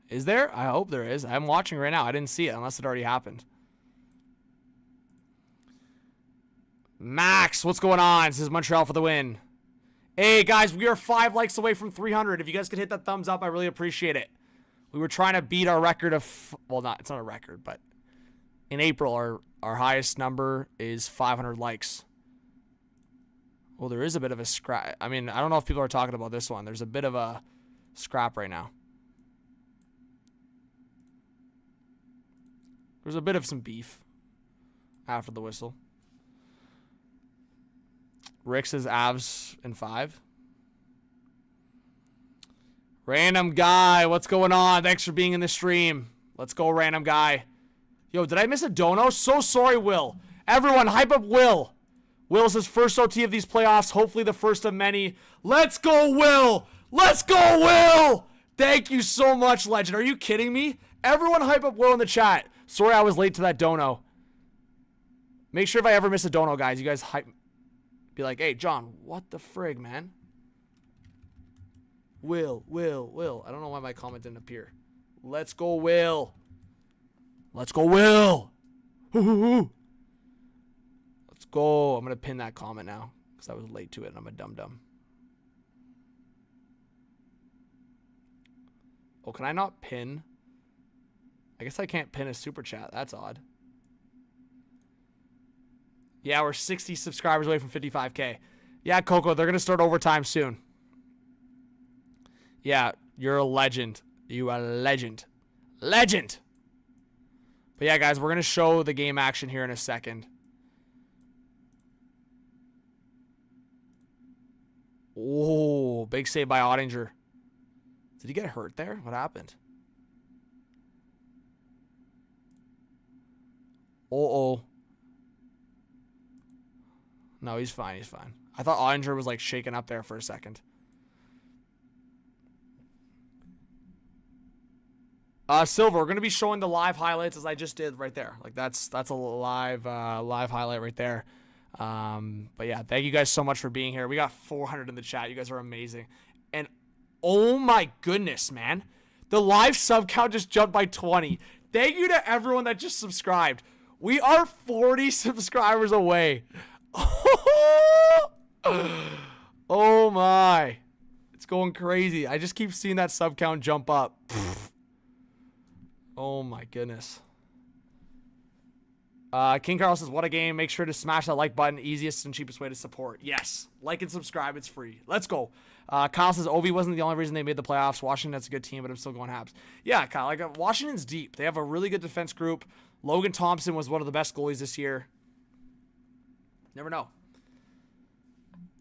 Is there? I hope there is. I'm watching right now. I didn't see it unless it already happened. Max, what's going on? This is Montreal for the win. Hey, guys, we are 5 likes away from 300. If you guys could hit that thumbs up, I really appreciate it. We were trying to beat our record of... Well, it's not a record, but... In April, our highest number is 500 likes. Well, there is a bit of a scrap. I mean, I don't know if people are talking about this one. There's a bit of a scrap right now. There's a bit of some beef after the whistle. Rick says Avs in 5. Random guy, what's going on? Thanks for being in the stream. Let's go, random guy. Yo, did I miss a dono? So sorry, Will. Everyone, hype up Will. Will says first OT of these playoffs, hopefully the first of many. Let's go, Will. Let's go, Will. Thank you so much, legend. Are you kidding me? Everyone hype up Will in the chat. Sorry I was late to that dono. Make sure if I ever miss a dono, guys, you guys hype. Be like, hey, John, what the frig, man? Will. I don't know why my comment didn't appear. Let's go, Will. Let's go, Will. Let's go. I'm going to pin that comment now because I was late to it and I'm a dum-dum. Oh, can I not pin? I guess I can't pin a super chat. That's odd. Yeah, we're 60 subscribers away from 55K. Yeah, Coco, they're going to start overtime soon. Yeah, you're a legend. You are a legend. Legend! But yeah, guys, we're going to show the game action here in a second. Oh, big save by Ottinger. Did he get hurt there? What happened? Uh-oh. No, he's fine. He's fine. I thought Ottinger was like shaking up there for a second. Silver, we're gonna be showing the live highlights as I just did right there. Like that's a live highlight right there. But yeah, thank you guys so much for being here. We got 400 in the chat. You guys are amazing. And oh my goodness, man, The live sub count just jumped by 20. Thank you to everyone that just subscribed. We are 40 subscribers away. Oh my. It's going crazy. I just keep seeing that sub count jump up. Oh my goodness. King Carl says, what a game. Make sure to smash that like button. Easiest and cheapest way to support. Yes. Like and subscribe. It's free. Let's go. Kyle says, Ovi wasn't the only reason they made the playoffs. Washington's a good team, but I'm still going Habs. Yeah, Kyle. Like, Washington's deep. They have a really good defense group. Logan Thompson was one of the best goalies this year. Never know.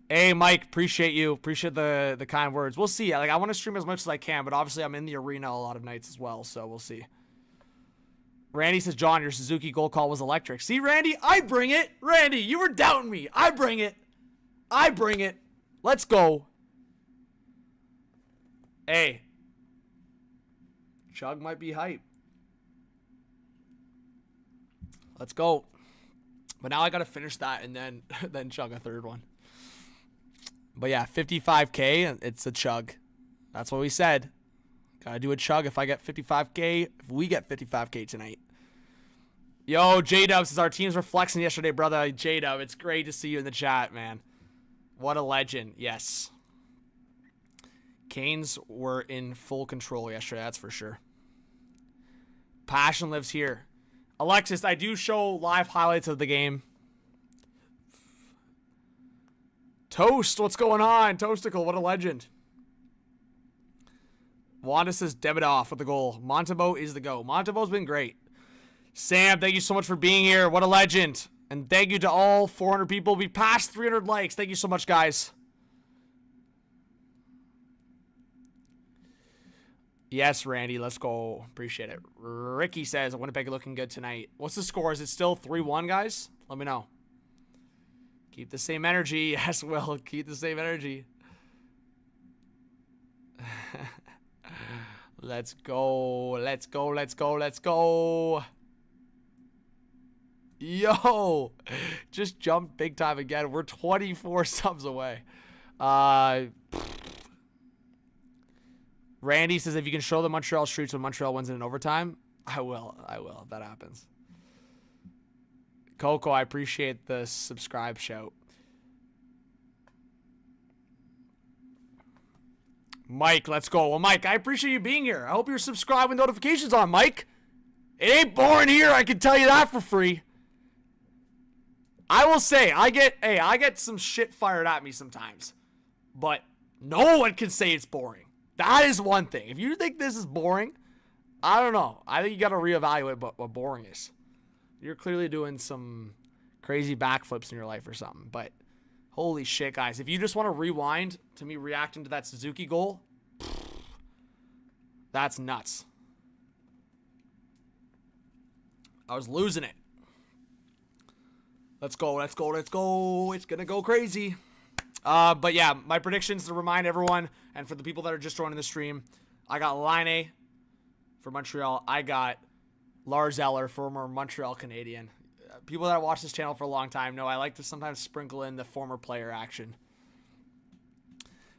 Hey, Mike. Appreciate you. Appreciate the kind words. We'll see. Like, I want to stream as much as I can, but obviously I'm in the arena a lot of nights as well, so we'll see. Randy says, John, your Suzuki goal call was electric. See, Randy, I bring it. Randy, you were doubting me. I bring it. I bring it. Let's go. Hey. Chug might be hype. Let's go. But now I got to finish that and then chug a third one. But yeah, 55K, it's a chug. That's what we said. Gotta do a chug if I get 55K, if we get 55K tonight. Yo, J-Dub says our teams were flexing yesterday, brother. J-Dub, it's great to see you in the chat, man. What a legend. Yes. Canes were in full control yesterday, that's for sure. Passion lives here. Alexis, I do show live highlights of the game. Toast, what's going on? Toasticle, what a legend. Wanda says debit off with the goal. Montebo is the go. Montebo's been great. Sam, thank you so much for being here. What a legend. And thank you to all 400 people. We passed 300 likes. Thank you so much, guys. Yes, Randy, let's go. Appreciate it. Ricky says, Winnipeg looking good tonight. What's the score? Is it still 3-1, guys? Let me know. Keep the same energy. Yes, Will. Keep the same energy. Let's go. Let's go. Let's go. Let's go. Yo. Just jumped big time again. We're 24 subs away. Randy says, if you can show the Montreal streets when Montreal wins in an overtime, I will. I will if that happens. Coco, I appreciate the subscribe shout. Mike, let's go. Well, Mike, I appreciate you being here. I hope you're subscribed with notifications on, Mike. It ain't boring here, I can tell you that for free. I will say, I get some shit fired at me sometimes. But no one can say it's boring. That is one thing. If you think this is boring, I don't know. I think you got to reevaluate what boring is. You're clearly doing some crazy backflips in your life or something. But holy shit, guys. If you just want to rewind to me reacting to that Suzuki goal, that's nuts. I was losing it. Let's go, let's go, let's go. It's going to go crazy. But yeah, my predictions to remind everyone, and for the people that are just joining the stream, I got Laine for Montreal. I got Lars Eller, former Montreal Canadian. People that watch this channel for a long time know I like to sometimes sprinkle in the former player action.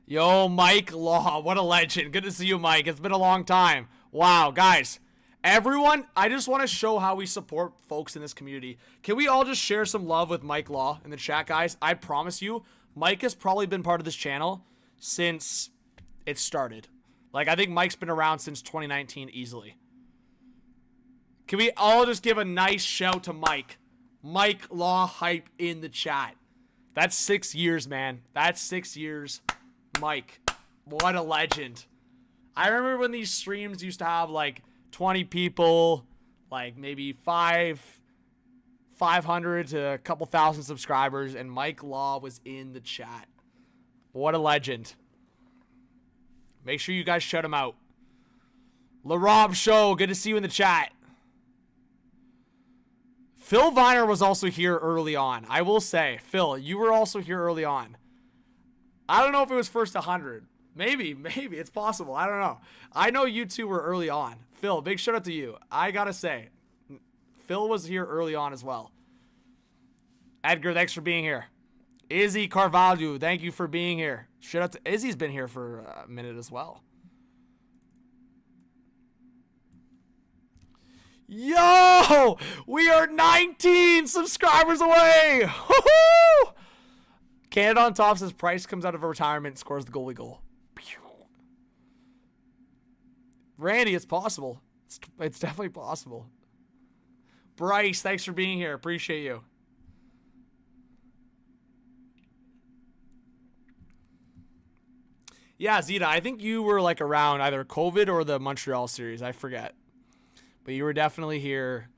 Yo, Mike Law, what a legend. Good to see you, Mike. It's been a long time. Wow, guys. Everyone, I just want to show how we support folks in this community. Can we all just share some love with Mike Law in the chat, guys? I promise you, Mike has probably been part of this channel since it started. Like, I think Mike's been around since 2019 easily. Can we all just give a nice shout to Mike? Mike Law hype in the chat. That's 6 years, man. That's 6 years. Mike, what a legend. I remember when these streams used to have like 20 people, like maybe 500 to a couple thousand subscribers, and Mike Law was in the chat. What a legend. Make sure you guys shout him out. LaRob Show, good to see you in the chat. Phil Viner was also here early on. I will say, Phil, you were also here early on. I don't know if it was first 100. Maybe. It's possible. I don't know. I know you two were early on. Phil, big shout out to you. I gotta say, Phil was here early on as well. Edgar, thanks for being here. Izzy Carvalho, thank you for being here. Shout out to Izzy's been here for a minute as well. Yo! We are 19 subscribers away! Woohoo! Canada on top says Price comes out of retirement, scores the goalie goal. Pew. Randy, it's possible. It's definitely possible. Bryce, thanks for being here. Appreciate you. Yeah, Zeta, I think you were like around either COVID or the Montreal series. I forget. But you were definitely here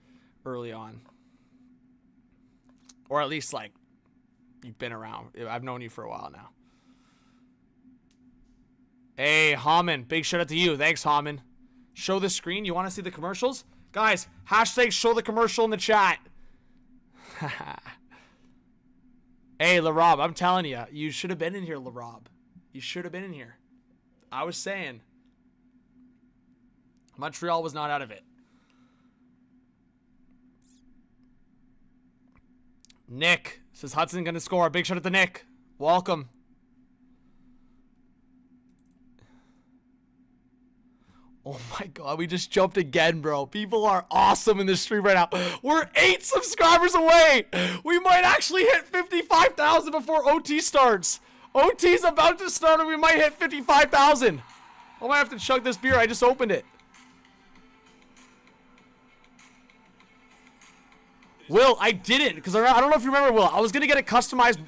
early on. Or at least like you've been around. I've known you for a while now. Hey, Haman, big shout out to you. Thanks, Haman. Show the screen. You want to see the commercials? Guys, hashtag show the commercial in the chat. Hey, LaRob, I'm telling you, you should have been in here, LaRob. You should have been in here. I was saying. Montreal was not out of it. Nick says Hudson going to score. Big shout out to Nick. Welcome. Oh my God, we just jumped again, bro. People are awesome in this stream right now. We're 8 subscribers away. We might actually hit 55,000 before OT starts. OT's about to start and we might hit 55,000. I might have to chug this beer. I just opened it. Will, I didn't, because I don't know if you remember, Will. I was going to get it customized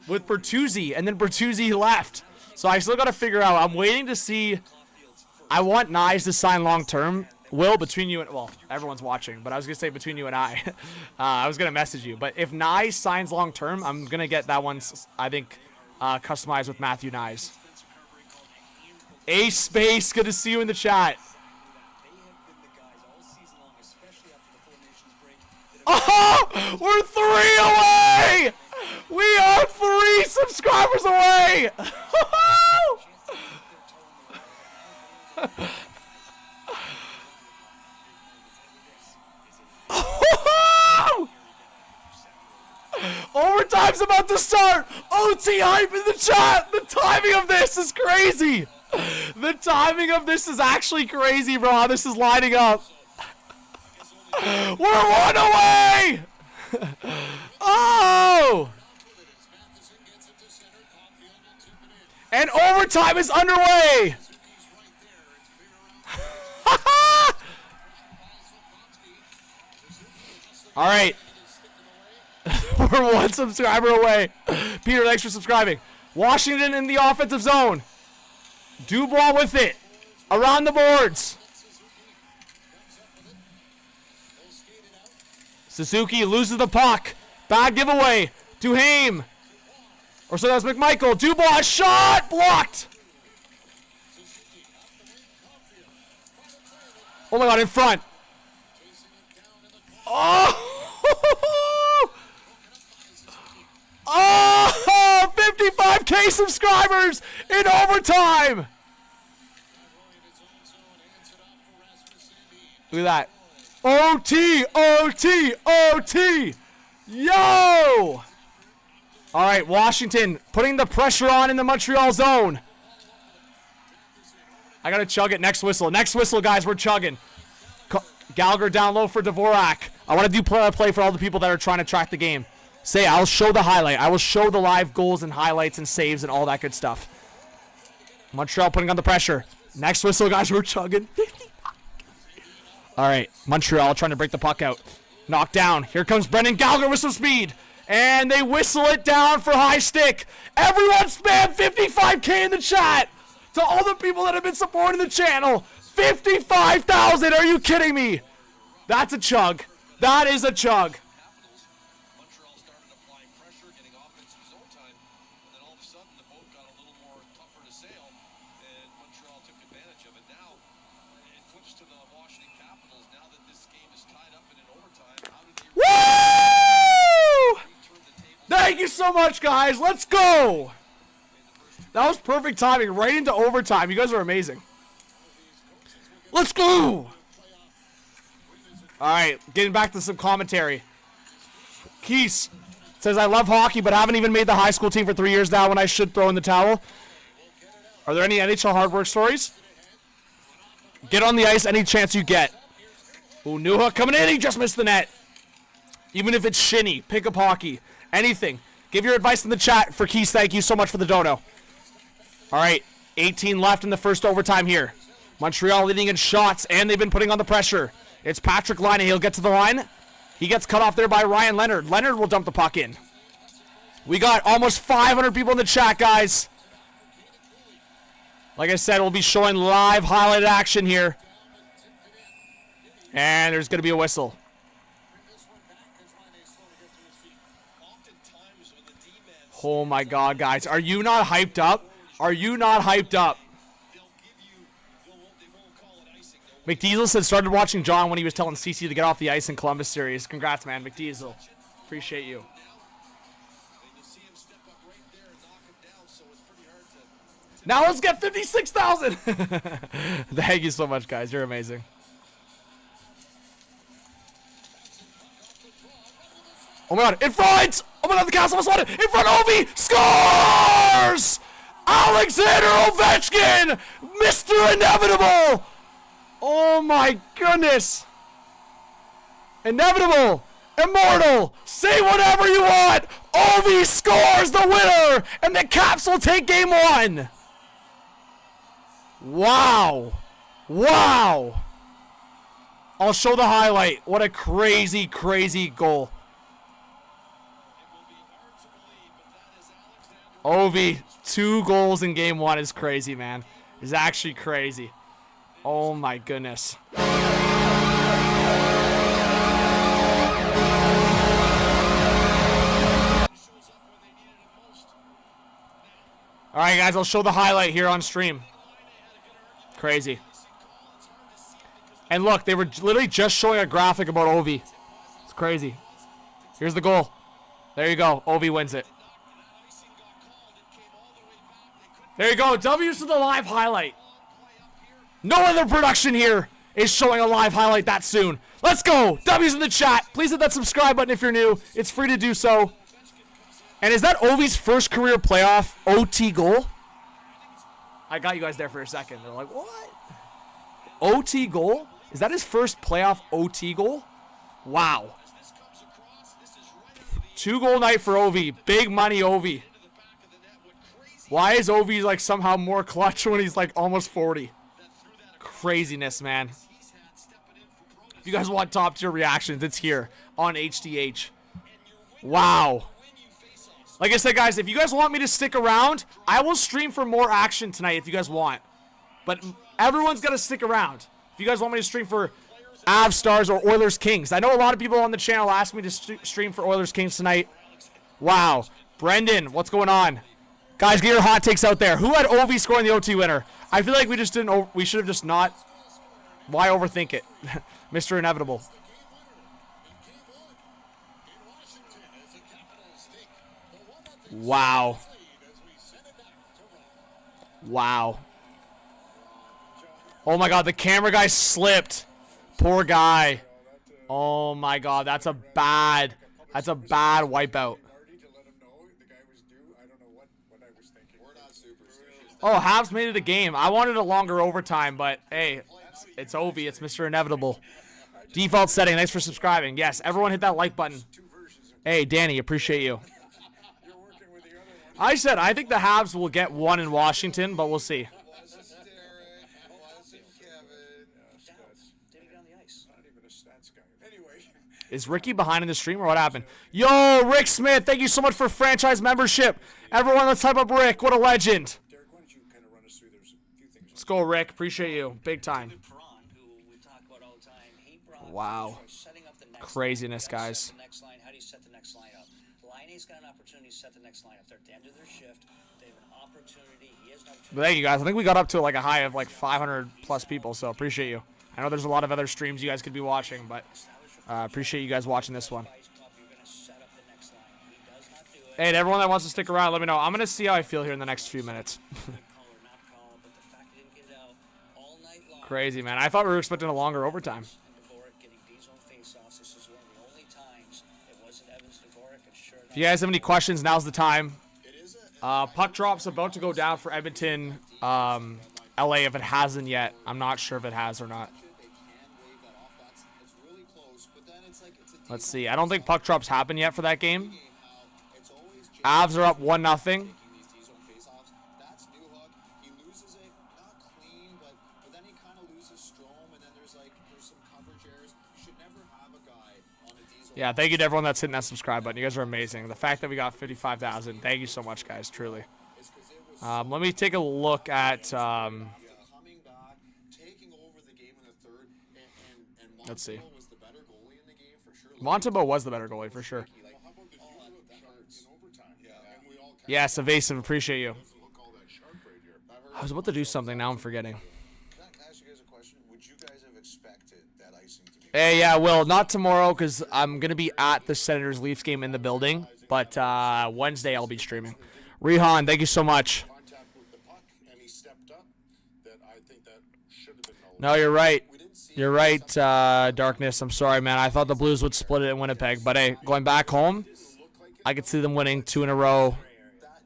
with Bertuzzi, and then Bertuzzi left. So I still got to figure out. I'm waiting to see. I want Nyes to sign long-term. Will, between you and, well, everyone's watching, but I was going to say between you and I was going to message you. But if Nyes signs long-term, I'm going to get that one, I think, customized with Matthew Nyes. Ace Space, good to see you in the chat. Oh, we're 3 away! We are 3 subscribers away! Overtime's about to start! OT hype in the chat! The timing of this is crazy! The timing of this is actually crazy, bro. How this is lining up. We're 1 away! Oh! And overtime is underway! All right. We're 1 subscriber away. Peter, thanks for subscribing. Washington in the offensive zone. Dubois with it. Around the boards. Suzuki loses the puck. Bad giveaway. Duhaime. Or so that was McMichael. Dubois shot. Blocked. Oh my God, in front. Oh! Oh! 55K subscribers in overtime! Look at that. OT! OT! OT! Yo! All right, Washington putting the pressure on in the Montreal zone. I got to chug it. Next whistle. Next whistle, guys. We're chugging. Gallagher down low for Dvorak. I want to do play-by-play for all the people that are trying to track the game. Say, I'll show the highlight. I will show the live goals and highlights and saves and all that good stuff. Montreal putting on the pressure. Next whistle, guys. We're chugging. All right. Montreal trying to break the puck out. Knocked down. Here comes Brendan Gallagher with some speed. And they whistle it down for high stick. Everyone spam 55K in the chat. To all the people that have been supporting the channel. 55,000. Are you kidding me? That's a chug. That is a chug. Montreal started applying pressure, getting offensive zone time, and then all of a sudden the boat got a little more tougher to sail, and Montreal took advantage of it. Now it flips to the Washington Capitals. Now that this game is tied up in an overtime, how do they Woo! return the table? Thank you so much, guys. Let's go. That was perfect timing. Right into overtime. You guys are amazing. Let's go. All right, getting back to some commentary. Keese says, I love hockey, but haven't even made the high school team for 3 years now when I should throw in the towel. Are there any NHL hard work stories? Get on the ice any chance you get. Ooh, Newhook coming in. He just missed the net. Even if it's shinny, pick up hockey, anything. Give your advice in the chat for Keys. Thank you so much for the dono. All right, 18 left in the first overtime here. Montreal leading in shots, and they've been putting on the pressure. It's Patrick Laine. He'll get to the line. He gets cut off there by Ryan Leonard. Leonard will dump the puck in. We got almost 500 people in the chat, guys. Like I said, we'll be showing live highlighted action here. And there's going to be a whistle. Oh my God, guys. Are you not hyped up? Are you not hyped up? McDiesel said started watching John when he was telling CC to get off the ice in Columbus series. Congrats, man. McDiesel. Appreciate you. Now let's get 56,000. Thank you so much, guys. You're amazing. Oh my God, in front! Oh my God, the Castle almost won it! In front, Ovi scores! Alexander Ovechkin! Mr. Inevitable! Oh my goodness! Inevitable! Immortal! Say whatever you want! Ovi scores the winner! And the Caps will take game 1! Wow! Wow! I'll show the highlight. What a crazy, crazy goal. Ovi, 2 goals in game 1 is crazy, man. It's actually crazy. Oh my goodness. All right, guys, I'll show the highlight here on stream. Crazy. And look, they were literally just showing a graphic about Ovi. It's crazy. Here's the goal. There you go. Ovi wins it. There you go. W's to the live highlight. No other production here is showing a live highlight that soon. Let's go. W's in the chat. Please hit that subscribe button if you're new. It's free to do so. And is that Ovi's first career playoff OT goal? I got you guys there for a second. They're like, what? OT goal? Is that his first playoff OT goal? Wow. 2-goal night for Ovi. Big money Ovi. Why is Ovi like somehow more clutch when he's like almost 40? Craziness, man. If you guys want top tier reactions, it's here on HDH. Wow. Like I said, guys, if you guys want me to stick around, I will stream for more action tonight if you guys want. But everyone's got to stick around. If you guys want me to stream for Av Stars or Oilers Kings. I know a lot of people on the channel asked me to stream for Oilers Kings tonight. Wow. Brendan, what's going on? Guys, get your hot takes out there. Who had Ovi scoring the OT winner? I feel like we just didn't. We should have just not. Why overthink it? Mr. Inevitable. Wow. Wow. Oh my God, the camera guy slipped. Poor guy. Oh my God, that's a bad wipeout. Oh, Habs made it a game. I wanted a longer overtime, but hey, it's Ovi. It's Mr. Inevitable. Default setting. Thanks for subscribing. Yes, everyone hit that like button. Hey, Danny, appreciate you. I said I think the Habs will get 1 in Washington, but we'll see. Is Ricky behind in the stream or what happened? Yo, Rick Smith, thank you so much for franchise membership. Everyone, let's hype up Rick. What a legend. Let's go, Rick. Appreciate you. Big time. Wow. Craziness, guys. But thank you, guys. I think we got up to like a high of like 500 plus people, so appreciate you. I know there's a lot of other streams you guys could be watching, but appreciate you guys watching this one. Hey, to everyone that wants to stick around, let me know. I'm going to see how I feel here in the next few minutes. Crazy, man. I thought we were expecting a longer overtime. If you guys have any questions, now's the time. Puck drop's about to go down for Edmonton, LA if it hasn't yet. I'm not sure if it has or not. Let's see. I don't think puck drops happened yet for that game. Avs are up 1-0. That's new hook. He loses it, not clean, but then he kind of loses Strome, and then there's some coverage errors. You should never have a guy on a diesel. Yeah, thank you to everyone that's hitting that subscribe button. You guys are amazing. The fact that we got 55,000, thank you so much, guys, truly. Let me take a look at, Coming back, taking over the game in the third, and let's see. Montreal was the better goalie in the game for sure. Montembeau was the better goalie, for sure. How about the that hurts in overtime? Yeah, and we all Yes, evasive, appreciate you. look all that sharp right here. That hurt. I was about to do something, now I'm forgetting. Can I ask you guys a question? Would you guys have expected that icing to be? Hey, yeah, Will, not tomorrow because I'm going to be at the Senators-Leafs game in the building, but Wednesday I'll be streaming. Rehan, thank you so much. Contact with the puck, and he stepped up. That I think that should have been No, you're right. You're right, Darkness. I'm sorry, man. I thought the Blues would split it in Winnipeg, but hey, going back home, I could see them winning 2 in a row.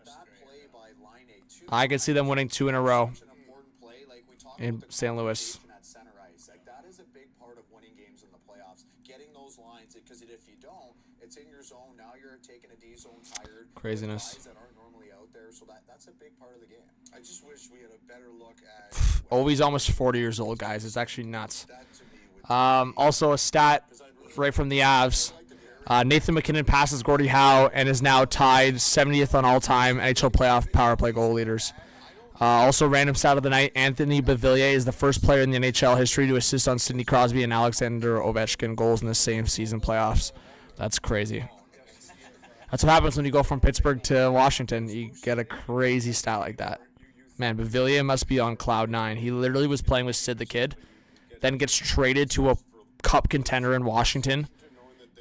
that play by line A2. I could see them winning 2 in a row Such an important play. Like we talked in about the St. Louis. communication at center ice. Like that is a big part of winning games in the playoffs. Getting those lines, because if you don't, it's in your zone. Now you're taking a D zone tired. Craziness. Guys that aren't normally out there, so that's a big part of the game. I just wish we had a better look at Ovi's almost 40 years old, guys. It's actually nuts. that to me. With Also, a stat right from the Avs. Nathan McKinnon passes Gordie Howe and is now tied 70th on all-time NHL playoff power play goal leaders. Also, random stat of the night, Anthony Beauvillier is the first player in the NHL history to assist on Sidney Crosby and Alexander Ovechkin goals in the same season playoffs. That's crazy. That's what happens when you go from Pittsburgh to Washington. You get a crazy stat like that. Man, Beauvillier must be on cloud 9. He literally was playing with Sid the Kid, then gets traded to a cup contender in Washington,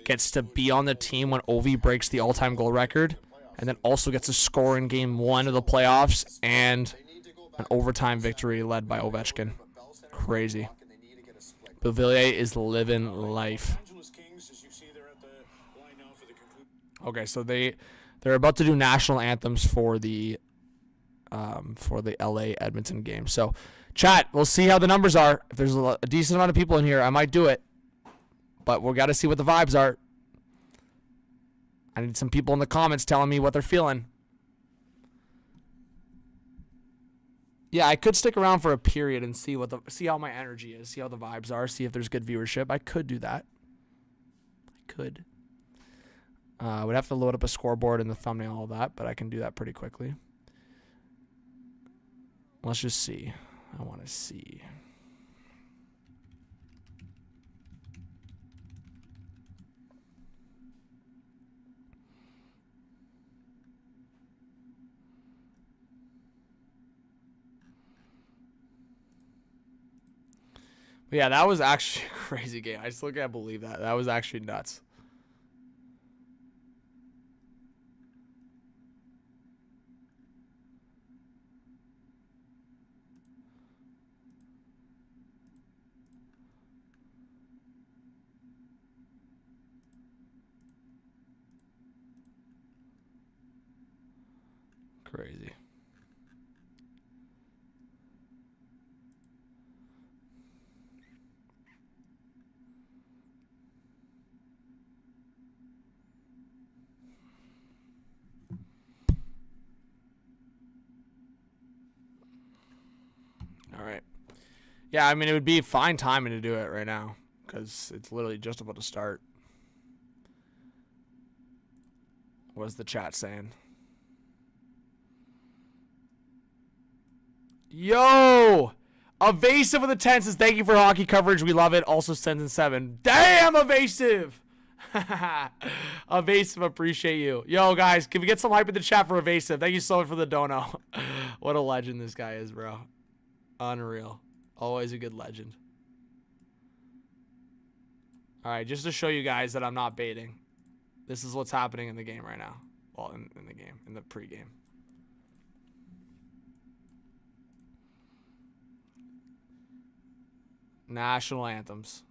gets to be on the team when Ovi breaks the all-time goal record, and then also gets to score in Game 1 of the playoffs and an overtime victory led by Ovechkin. Crazy. Beauvillier is living life. Okay, so they're about to do national anthems for the LA Edmonton game. So, chat, we'll see how the numbers are. If there's a decent amount of people in here, I might do it. But we got to see what the vibes are. I need some people in the comments telling me what they're feeling. Yeah, I could stick around for a period and see how my energy is, see how the vibes are, see if there's good viewership. I could do that. I could. Would have to load up a scoreboard and the thumbnail, all that, but I can do that pretty quickly. Let's just see. I want to see. But yeah, that was actually a crazy game. I still can't believe that. That was actually nuts. Crazy. All right. Yeah, I mean, it would be fine timing to do it right now because it's literally just about to start. What's the chat saying? Yo! Evasive with the 10 says, thank you for hockey coverage. We love it. Also sends in 7. Damn, Evasive! Evasive, appreciate you. Yo, guys, can we get some hype in the chat for Evasive? Thank you so much for the dono. What a legend this guy is, bro. Unreal. Always a good legend. All right, just to show you guys that I'm not baiting. This is what's happening in the game right now. Well, in the game, in the pregame. National anthems.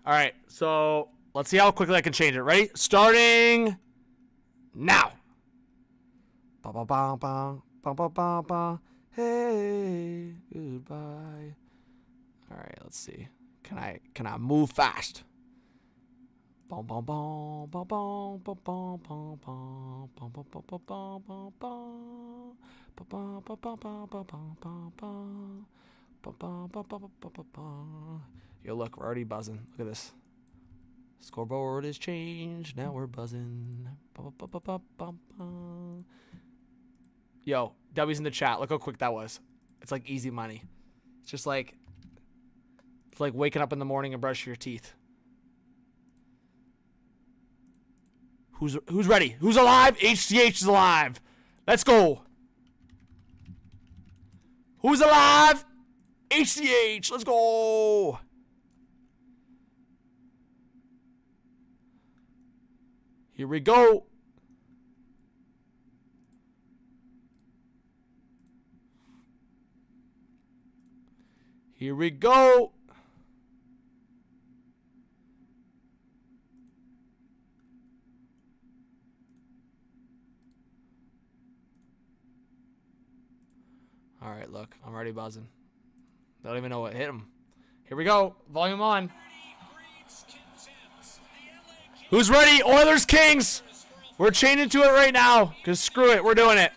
All right, so let's see how quickly I can change it. Ready? Starting now. Ba ba ba ba ba ba ba ba. Hey, goodbye. All right, let's see. Can I move fast? Bom bom bom bom bom bom bom bom bom bom bom bom bom bom bom. Yo, look, we're already buzzing. Look at this. Scoreboard is changed. Now we're buzzing. Yo, W's in the chat. Look how quick that was. It's like easy money. It's just like it's like waking up in the morning and brushing your teeth. Who's ready? Who's alive? HCH is alive. Let's go. Who's alive? HCH. Let's go. Here we go. Here we go. All right, look, I'm already buzzing. Don't even know what hit him. Here we go. Volume on. Who's ready? Oilers Kings. We're changing to it right now because screw it. We're doing it.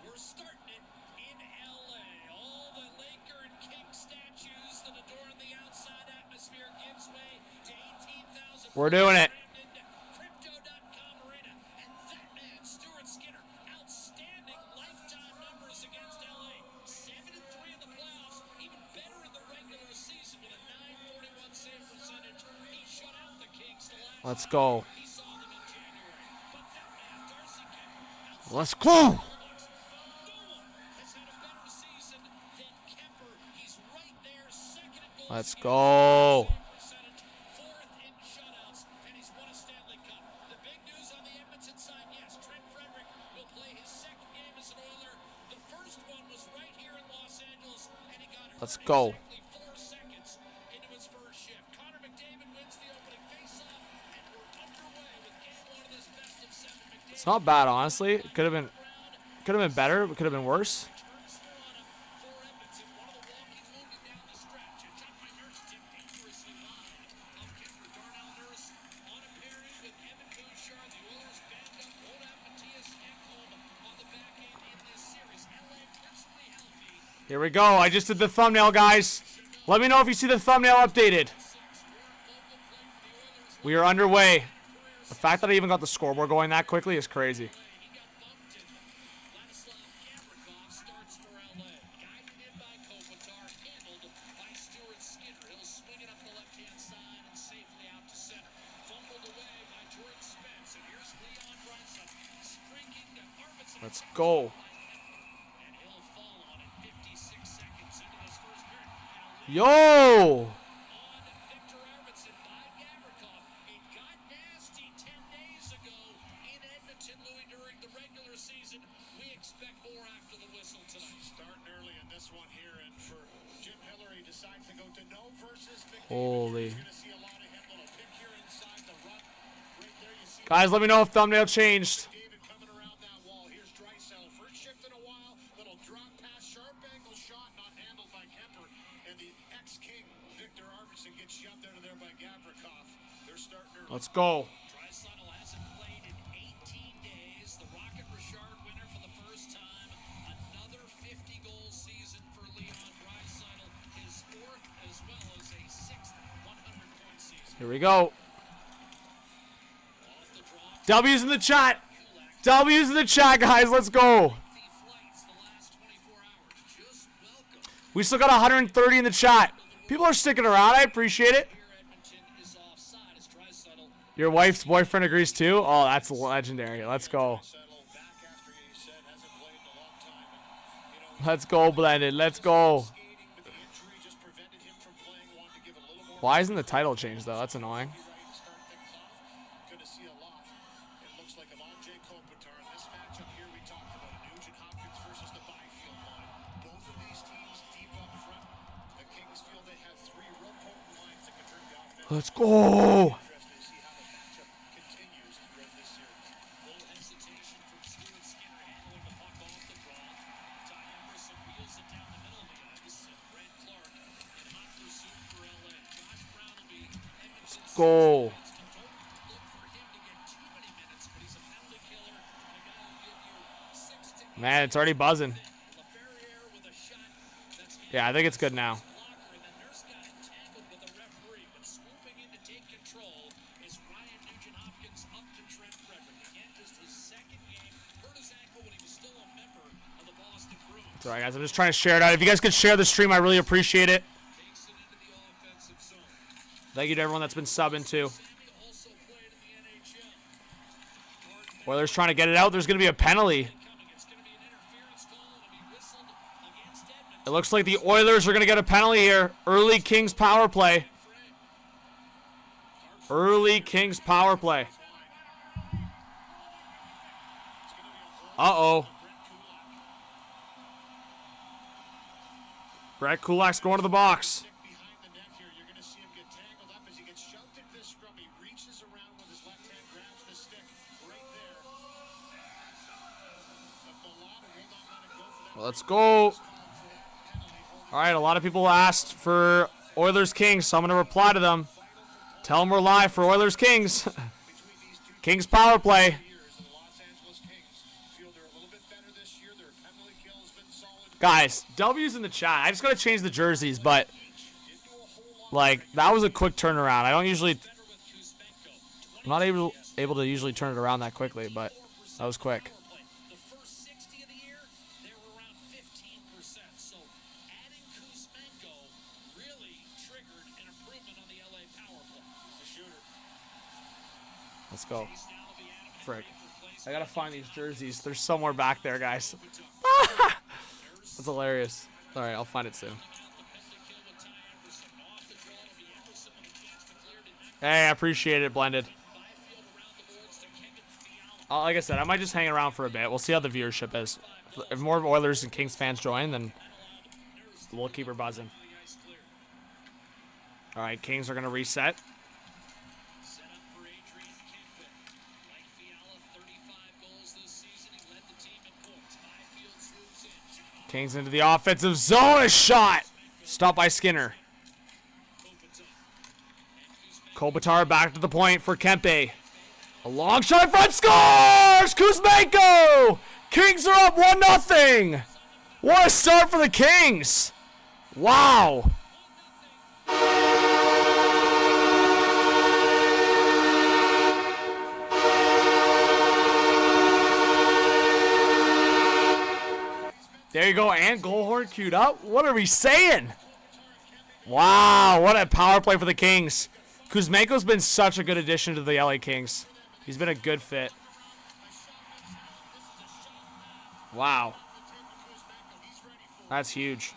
We're starting it in LA. All the Laker and King statues that adorn the outside atmosphere gives way to 18,000. We're doing it. Crypto.com arena. And that man, Stuart Skinner, outstanding lifetime numbers against LA. 7-3 in the playoffs, even better in the regular season with a .941 save percentage. He shut out the Kings the last Let's go. he saw them in January. But that man, Darcy Kemper, Let's go. Let's go. Fourth in shutouts, and he's won a Stanley Cup. The big news on the Edmonton side, yes, Trent Frederick will play his second game as an Oiler. The first one was right here in Los Angeles, and he got Let's hurt go. exactly 4 seconds into his first shift. Connor McDavid wins the opening faceoff, and we're underway with game 1 of this best of 7. McDavid It's not bad, honestly. It could have been better. It could have been worse. turns the run up for Edmonton. One of the walking wounded down the stretch. And Chuck Nurse tipped dangerously wide of Kemper. Darnell Nurse on a pairing with Evan Bouchard. The Oilers banged up. Won't have Matthias Ekholm on the back end in this series. LA principally healthy. Here we go. I just did the thumbnail, guys. Let me know if you see the thumbnail updated. We are underway. The fact that I even got the scoreboard going that quickly is crazy. He got bumped in. Vladislav Gavrikov starts for LA. Guided in by Kopitar. Handled by Stuart Skinner. He'll swing it up the left-hand side and safely out to center. Fumbled away by Jordan Spence. And here's Leon Draisaitl streaking to Arvidsson. Let's go. And he'll fall on it 56 seconds into this first period. And a lead Yo. on Victor Arvidsson by Gavrikov. It got nasty 10 days ago in Edmonton, Louis, during the regular season. We expect more after the whistle tonight. Starting early in this one here, and for Jim Hillary decides to go to no versus McDavid. Holy. You're going to see a lot of him. Little pick here inside the run. Right there you see Guys, let me know if thumbnail changed. David coming around that wall. Here's Draisaitl. First shift in a while. Little drop pass. Sharp angle shot. Not handled by Kemper. And the ex-King, Victor Arvidsson, gets shoved out of there by Gavrikov. They're starting early. Let's go. Draisaitl hasn't played in 18 days. The Rocket Richard winner for the first time. Another 50-goal season for Leon Draisaitl. His fourth as well as a sixth 100-point season. Here we go. Off the draw, W's in the chat. W's in the chat, guys. Let's go. 50 flights the last 24 hours. Just welcome. We still got 130 in the chat. People are sticking around. I appreciate it. Here Edmonton is offside as Draisaitl Your wife's boyfriend agrees too? Oh, that's legendary. Let's go. Settle back after he said hasn't played in a long time. And, you know, Let's go, Blended. Let's go. skating, but the injury just prevented him from playing. Wanted to give a little more. Why isn't the title changed, though? That's annoying. Right to start things off. Going to see a lot. It looks like Avonjay Kopitar. In this matchup here, we talked about it. Nugent Hopkins versus the Byfield line. Both of these teams deep up front. The Kings feel they have 3 real potent lines that can turn the offense. Let's go. Interesting to see how the matchup continues throughout this series. little hesitation from Stuart Skinner handling the puck off the draw. Ty Emerson wheels it down the middle of the ice. And Brent Clark in hot pursuit for LA. Josh Brown will be Edmonton's Go. sixth against the total. Man, it's already buzzing. Yeah, I think it's good now. It's alright, guys. I'm just trying to share it out. If you guys could share the stream, I really appreciate it. Thank you to everyone that's been subbing too. Oilers trying to get it out. There's going to be a penalty. It looks like the Oilers are going to get a penalty here. Early Kings power play. Early Kings power play. Uh-oh. Brett Kulak's going to the box. Let's go. All right, a lot of people asked for Oilers Kings, so I'm going to reply to them. Tell them we're live for Oilers Kings. Kings power play. Guys, W's in the chat. I just got to change the jerseys, but like that was a quick turnaround. I don't usually, I'm not able to usually turn it around that quickly, but that was quick. Let's go. Frick. I gotta find these jerseys. They're somewhere back there, guys. That's hilarious. Alright, I'll find it soon. Hey, I appreciate it, Blended. Like I said, I might just hang around for a bit. We'll see how the viewership is. If more Oilers and Kings fans join, then we'll keep her buzzing. Alright, Kings are gonna reset. Kings into the offensive zone. A shot. Stopped by Skinner. Kopitar back to the point for Kempe. A long shot in front. Scores! Kuzmenko! Kings are up 1-0. What a start for the Kings. Wow. There you go, and goal horn queued up. What are we saying? Wow, what a power play for the Kings. Kuzmenko's been such a good addition to the LA Kings. He's been a good fit. Wow. That's huge.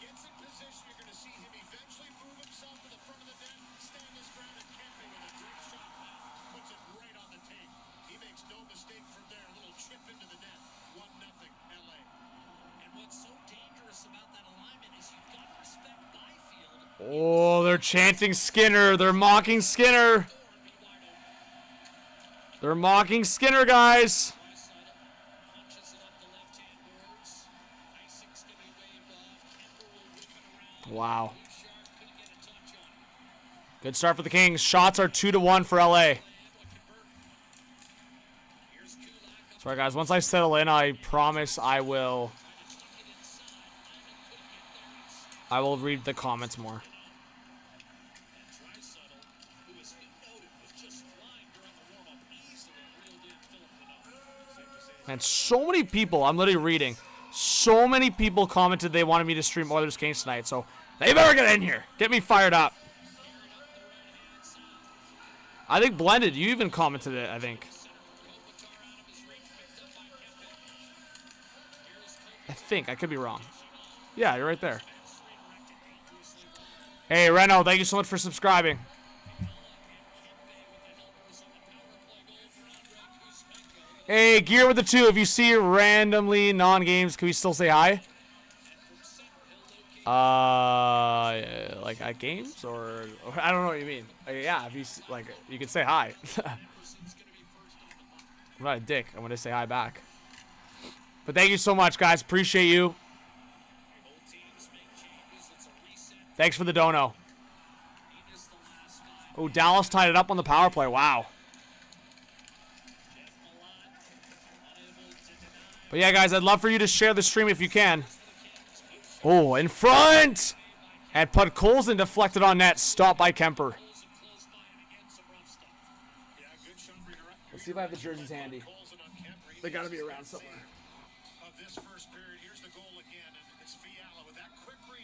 Oh, they're chanting Skinner. They're mocking Skinner. They're mocking Skinner, guys. Wow. Good start for the Kings. Shots are 2-1 for LA. Sorry, guys. Once I settle in, I promise I will read the comments more. And so many people, I'm literally reading, so many people commented they wanted me to stream Oilers Kings tonight, so they better get in here. Get me fired up. I think Blended, you even commented it, I think. I could be wrong. Yeah, you're right there. Hey, Reno, thank you so much for subscribing. Hey, Gear with the 2, if you see randomly non-games, can we still say hi? Like at games or I don't know what you mean. Yeah, if you like, you can say hi. I'm not a dick. I'm gonna say hi back. But thank you so much, guys. Appreciate you. Thanks for the dono. Oh, Dallas tied it up on the power play. Wow. But yeah, guys, I'd love for you to share the stream if you can. Oh, in front! And Podkolzin deflected on net. Stopped by Kemper. Let's see if I have the jerseys handy. They gotta be around somewhere.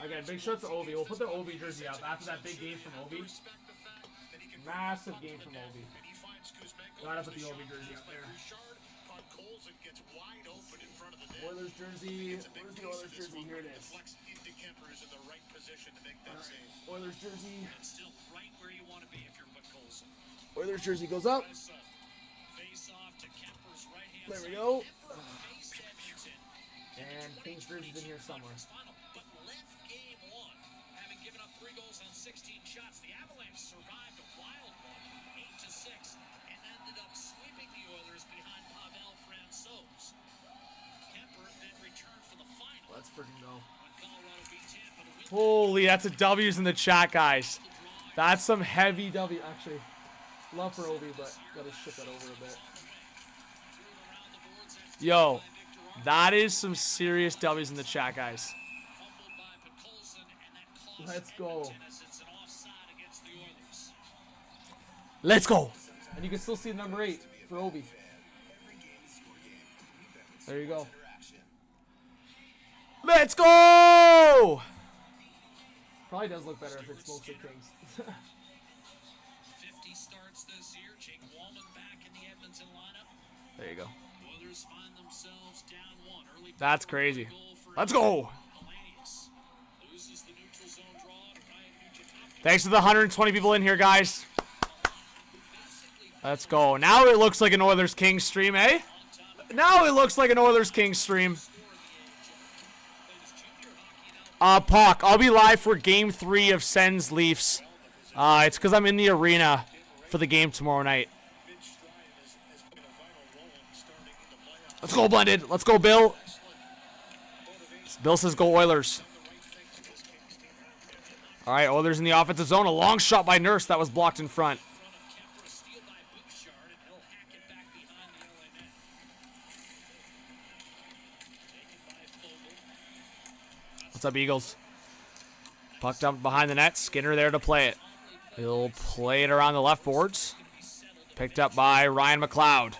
Again, big shout out to Ovi. We'll put the Ovi jersey up after that big game from Ovi. Massive game from Ovi. Gotta put the Ovi jersey up there. Oilers jersey. Where's the Oilers jersey? Here it is. Oilers jersey. Oilers jersey goes up. There we go. And Kings jersey's in here somewhere. But left game one, having given up 3 goals on 16 shots, the Avalanche survived a wild one, 8-6, and ended up sweeping the Oilers behind Pavel Francouz. Kemper then returned for the final. Let's freaking go. Colorado beat Tampa to win. Holy, that's a W's in the chat, guys. That's some heavy W. Actually, love for Ovi, but gotta shift that over a bit. Yo, that is some serious W's in the chat, guys. Let's go. Let's go. And you can still see number 8 for Ovi. There you go. Let's go! Probably does look better if it's mostly Kings. 50 starts this year. Jake Wallman back in the Edmonton lineup. There you go. Oilers find themselves down 1 early. That's crazy. Let's go. Loses the neutral zone draw to Ryan Nugent-Hopkins. Thanks to the 120 people in here, guys. Let's go. Now it looks like an Oilers Kings stream, eh? Now it looks like an Oilers Kings stream. Puck, I'll be live for Game 3 of Sens Leafs. It's because I'm in the arena for the game tomorrow night. Let's go, Blended. Let's go, Bill. Bill says go Oilers. All right, Oilers in the offensive zone. A long shot by Nurse that was blocked in front. What's up, Eagles? Puck dumped behind the net. Skinner there to play it. He'll play it around the left boards. Picked up by Ryan McLeod.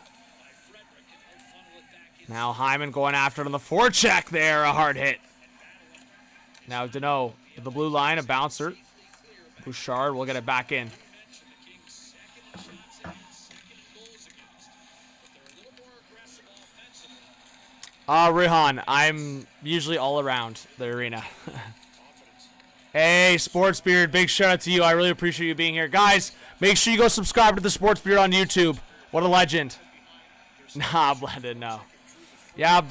Now Hyman going after it on the forecheck there. A hard hit. Now Deneau with the blue line, a bouncer. Bouchard will get it back in. Rihan, I'm usually all around the arena. Hey, Sports Beard, big shout out to you. I really appreciate you being here. Guys, make sure you go subscribe to the Sports Beard on YouTube. What a legend. Nah, Blended, no. Yeah,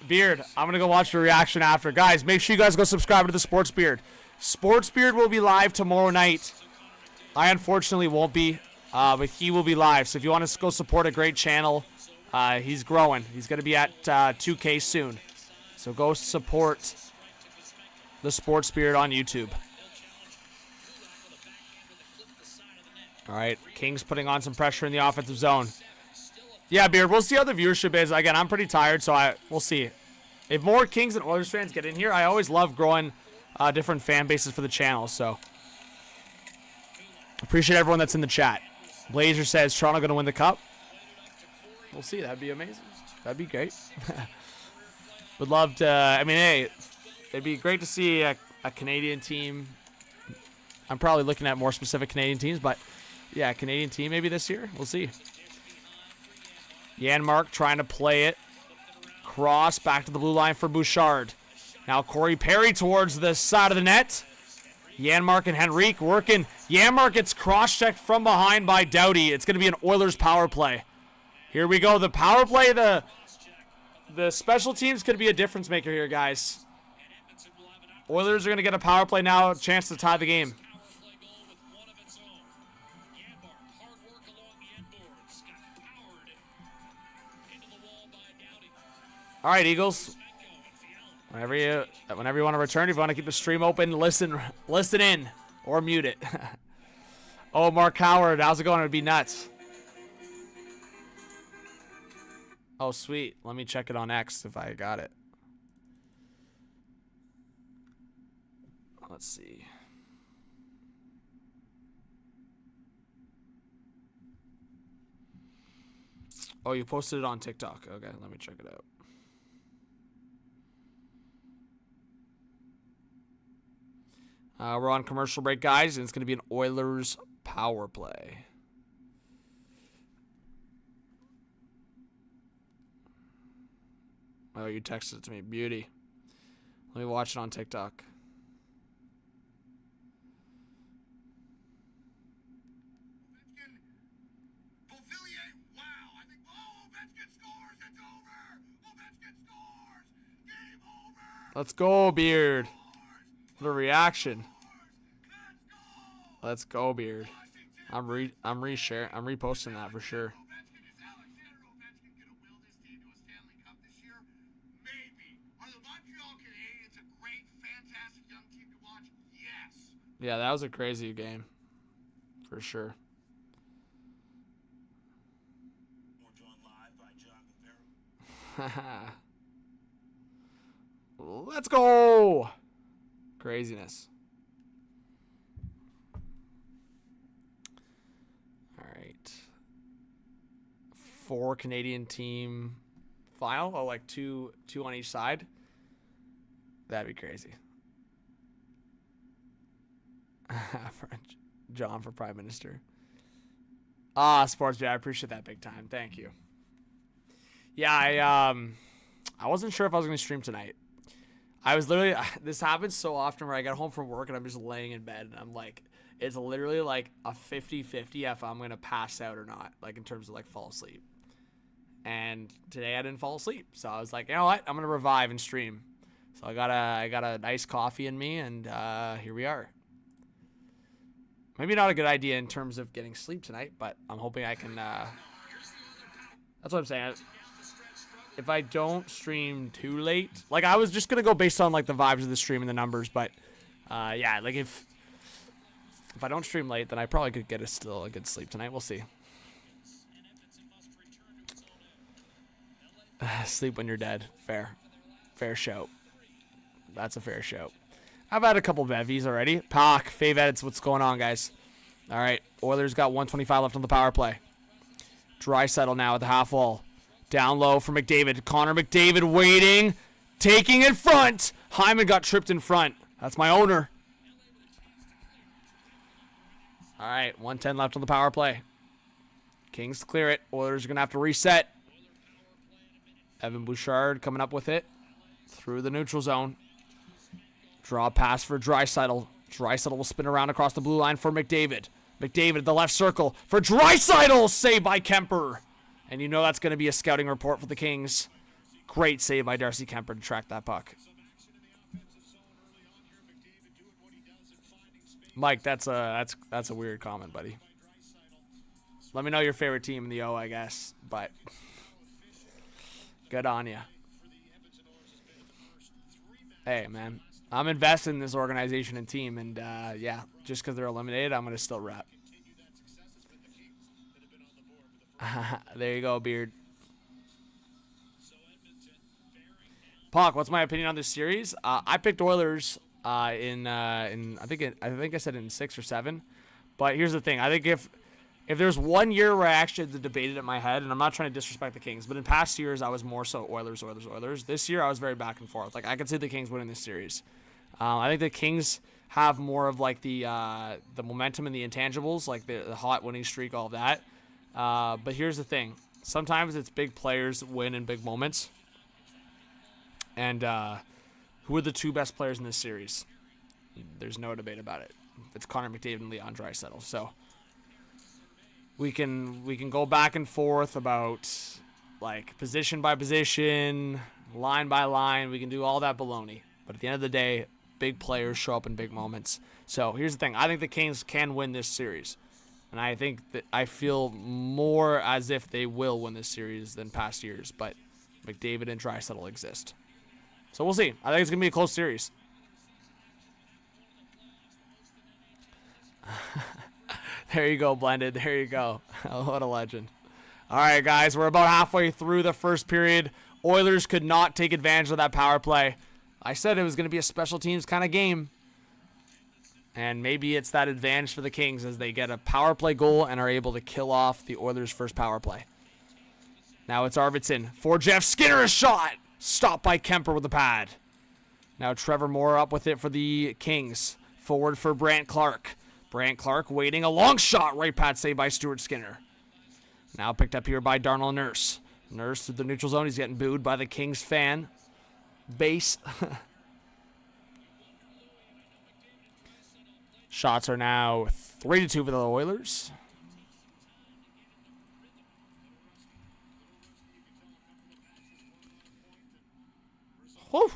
Beard, I'm going to go watch the reaction after. Guys, make sure you guys go subscribe to the Sports Beard. Sports Beard will be live tomorrow night. I unfortunately won't be, but he will be live. So if you want to go support a great channel, he's growing. He's going to be at 2K soon. So go support the Sports Spirit on YouTube. All right, Kings putting on some pressure in the offensive zone. Yeah, Beard, we'll see how the viewership is. Again, I'm pretty tired, so we'll see. If more Kings and Oilers fans get in here, I always love growing different fan bases for the channel. So appreciate everyone that's in the chat. Blazer says Toronto going to win the cup. We'll see. That'd be amazing. That'd be great. Would love to. I mean, hey, it'd be great to see a Canadian team. I'm probably looking at more specific Canadian teams, but yeah, Canadian team maybe this year. We'll see. Janmark trying to play it. Cross back to the blue line for Bouchard. Now Corey Perry towards the side of the net. Janmark and Henrique working. Janmark gets cross-checked from behind by Doughty. It's going to be an Oilers power play. Here we go. The power play, the special teams could be a difference maker here, guys. Oilers are going to get a power play now, a chance to tie the game. All right, Eagles. Whenever you want to return, if you want to keep the stream open, listen in or mute it. Oh, Mark Howard, how's it going? It'd be nuts. Oh, sweet. Let me check it on X if I got it. Let's see. Oh, you posted it on TikTok. Okay, let me check it out. We're on commercial break, guys, and it's going to be an Oilers power play. Oh, you texted it to me. Beauty. Let me watch it on TikTok. Let's go, Beard. What a reaction. Let's go, Beard. I'm reposting that for sure. Yeah, that was a crazy game. For sure. Let's go! Craziness. All right. 4 Canadian team final. Oh, like two on each side. That'd be crazy. John for Prime Minister. Sports Beat, I appreciate that big time. Thank you. Yeah, I wasn't sure if I was going to stream tonight. I was literally, this happens so often where I get home from work and I'm just laying in bed and I'm like, it's literally like a 50-50 if I'm going to pass out or not, like in terms of like fall asleep. And today I didn't fall asleep. So I was like, you know what? I'm going to revive and stream. So I got a nice coffee in me and here we are. Maybe not a good idea in terms of getting sleep tonight, but I'm hoping I can, that's what I'm saying. If I don't stream too late, like I was just going to go based on like the vibes of the stream and the numbers, but yeah, like if I don't stream late, then I probably could get still a good sleep tonight. We'll see. Sleep when you're dead. Fair show. That's a fair show. I've had a couple bevies already. Pac, Fave Edits, what's going on, guys? All right, Oilers got 1:25 left on the power play. Draisaitl now at the half wall. Down low for McDavid. Connor McDavid waiting. Taking it front. Hyman got tripped in front. That's my owner. All right, 1:10 left on the power play. Kings clear it. Oilers are going to have to reset. Evan Bouchard coming up with it. Through the neutral zone. Draw pass for Draisaitl. Draisaitl will spin around across the blue line for McDavid. McDavid at the left circle for Draisaitl. Saved by Kemper. And you know that's going to be a scouting report for the Kings. Great save by Darcy Kemper to track that puck. Mike, that's a weird comment, buddy. Let me know your favorite team in the O, I guess. But good on ya. Hey, man. I'm invested in this organization and team, and yeah, just because they're eliminated, I'm going to still rep. There you go, Beard. Puck, what's my opinion on this series? I picked Oilers in I think I said in 6 or 7. But here's the thing. I think if there's one year where I actually had to debate it in my head, and I'm not trying to disrespect the Kings, but in past years I was more so Oilers. This year I was very back and forth. Like I could see the Kings winning this series. I think the Kings have more of like the momentum and the intangibles, like the hot winning streak, all of that. But here's the thing. Sometimes it's big players win in big moments. And who are the 2 best players in this series? There's no debate about it. It's Connor McDavid and Leon Draisaitl. So we can go back and forth about like position by position, line by line. We can do all that baloney. But at the end of the day, big players show up in big moments. So here's the thing. I think the Kings can win this series. And I think that I feel more as if they will win this series than past years. But McDavid and Draisaitl exist. So we'll see. I think it's going to be a close series. There you go, Blended. There you go. What a legend. All right, guys, we're about halfway through the first period. Oilers could not take advantage of that power play. I said it was going to be a special teams kind of game. And maybe it's that advantage for the Kings as they get a power play goal and are able to kill off the Oilers' first power play. Now it's Arvidsson for Jeff Skinner, a shot. Stopped by Kemper with the pad. Now Trevor Moore up with it for the Kings. Forward for Brant Clark. Brant Clark waiting a long shot. Right pad saved by Stuart Skinner. Now picked up here by Darnell Nurse. Nurse to the neutral zone. He's getting booed by the Kings fan base. Shots are now 3-2 for the Oilers. Whew.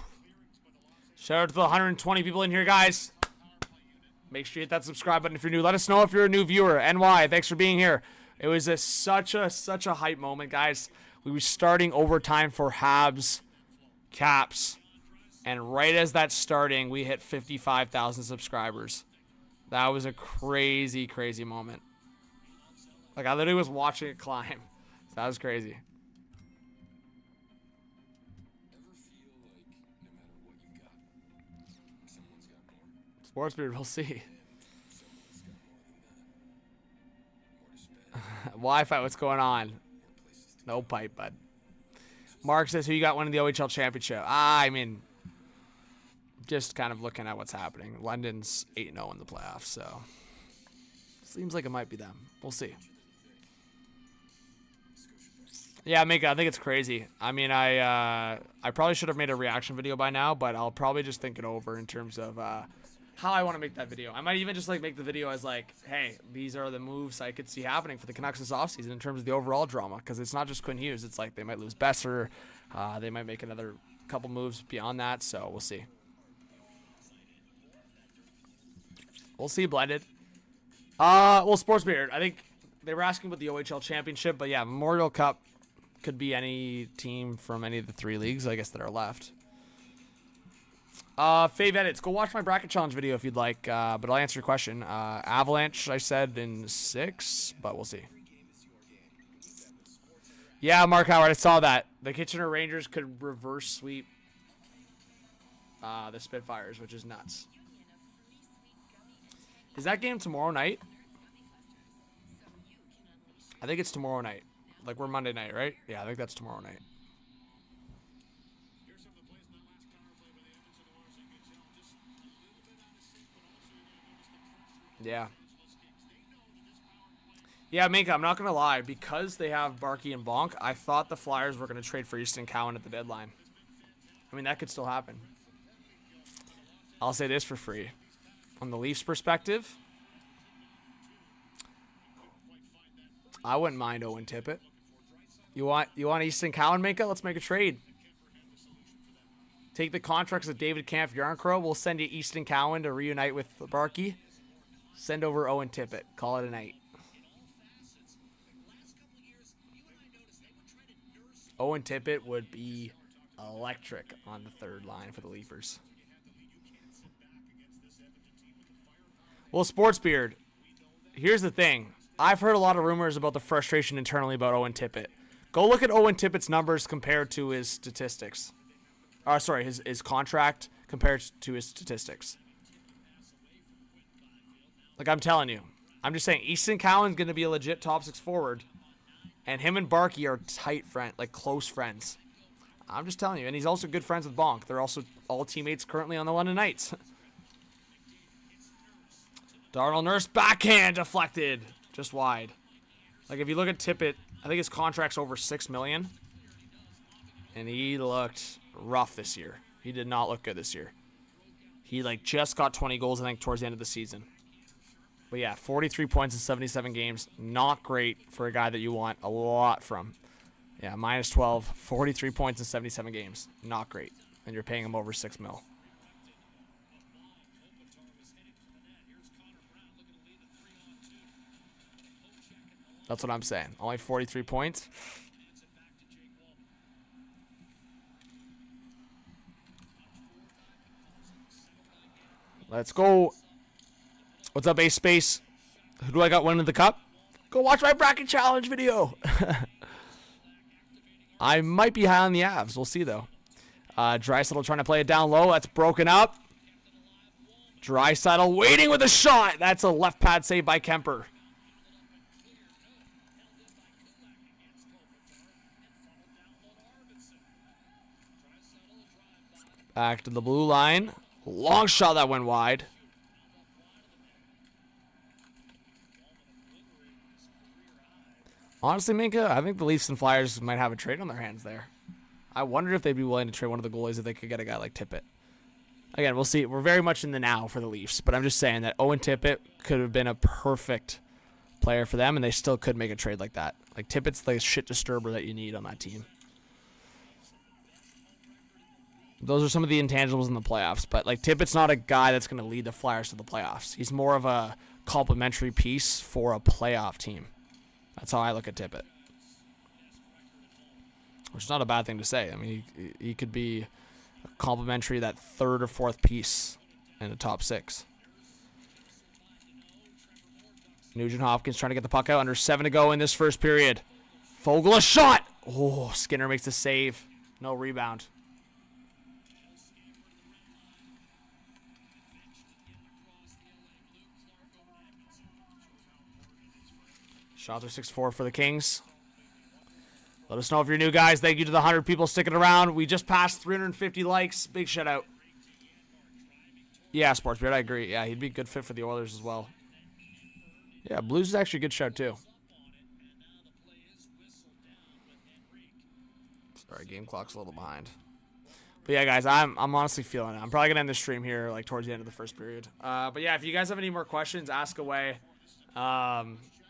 Shout out to the 120 people in here, guys. Make sure you hit that subscribe button if you're new. Let us know if you're a new viewer. NY, thanks for being here. It was such a hype moment, guys. We were starting overtime for Habs, Caps, and right as that's starting, we hit 55,000 subscribers. That was a crazy, crazy moment. Like, I literally was watching it climb. That was crazy. Sports Beard, we'll see. Wi-Fi, what's going on? No pipe, bud. Mark says, who you got winning the OHL championship? I mean, just kind of looking at what's happening. London's 8-0 in the playoffs, so seems like it might be them. We'll see. Yeah, Mika, I think it's crazy. I mean, I probably should have made a reaction video by now, but I'll probably just think it over in terms of how I want to make that video. I might even just like make the video as like, hey, these are the moves I could see happening for the Canucks this offseason in terms of the overall drama, because it's not just Quinn Hughes. It's like they might lose Besser. They might make another couple moves beyond that, so we'll see. We'll see, Blended. Well, Sports Beard, I think they were asking about the OHL championship, but yeah, Memorial Cup could be any team from any of the 3 leagues, I guess, that are left. Fave Edits, go watch my bracket challenge video if you'd like, but I'll answer your question. Avalanche, I said in 6, but we'll see. Yeah, Mark Howard, I saw that. The Kitchener Rangers could reverse sweep the Spitfires, which is nuts. Is that game tomorrow night? I think it's tomorrow night. Like, we're Monday night, right? Yeah, I think that's tomorrow night. Yeah. Yeah, Minka, I'm not going to lie. Because they have Barkey and Bonk, I thought the Flyers were going to trade for Easton Cowan at the deadline. I mean, that could still happen. I'll say this for free. On the Leafs' perspective, I wouldn't mind Owen Tippett. You want Easton Cowan, Minka? Let's make a trade. Take the contracts of David Kampf, Yarncrow. We'll send you Easton Cowan to reunite with Barkey. Send over Owen Tippett. Call it a night. Owen Tippett would be electric on the third line for the Leafers. Well, Sportsbeard, here's the thing. I've heard a lot of rumors about the frustration internally about Owen Tippett. Go look at Owen Tippett's numbers compared to his statistics. His contract compared to his statistics. Like, I'm telling you. I'm just saying, Easton Cowan's going to be a legit top 6 forward. And him and Barkey are tight friends, like close friends. I'm just telling you. And he's also good friends with Bonk. They're also all teammates currently on the London Knights. Darnell Nurse backhand deflected. Just wide. Like, if you look at Tippett, I think his contract's over $6 million. And he looked rough this year. He did not look good this year. He, like, just got 20 goals, I think, towards the end of the season. But, yeah, 43 points in 77 games. Not great for a guy that you want a lot from. Yeah, minus 12. 43 points in 77 games. Not great. And you're paying him over $6 million. That's what I'm saying. Only 43 points. Let's go. What's up, Ace Space? Who do I got winning the cup? Go watch my bracket challenge video. I might be high on the Avs. We'll see, though. Draisaitl trying to play it down low. That's broken up. Draisaitl waiting with a shot. That's a left pad save by Kemper. Back to the blue line. Long shot that went wide. Honestly, Minka, I think the Leafs and Flyers might have a trade on their hands there. I wonder if they'd be willing to trade one of the goalies if they could get a guy like Tippett. Again, we'll see. We're very much in the now for the Leafs, but I'm just saying that Owen Tippett could have been a perfect player for them, and they still could make a trade like that. Like, Tippett's the shit disturber that you need on that team. Those are some of the intangibles in the playoffs, but like Tippett's not a guy that's going to lead the Flyers to the playoffs. He's more of a complementary piece for a playoff team. That's how I look at Tippett. Which is not a bad thing to say. I mean, he could be complementary, that third or fourth piece in the top six. Nugent Hopkins trying to get the puck out. Under 7 to go in this first period. Fogle a shot. Oh, Skinner makes the save. No rebound. Shots are 6-4 for the Kings. Let us know if you're new, guys. Thank you to the 100 people sticking around. We just passed 350 likes. Big shout out. Yeah, Sportsbeard, I agree. Yeah, he'd be a good fit for the Oilers as well. Yeah, Blues is actually a good shout too. Sorry, game clock's a little behind. But yeah, guys, I'm honestly feeling it. I'm probably gonna end the stream here like towards the end of the first period. But yeah, if you guys have any more questions, ask away.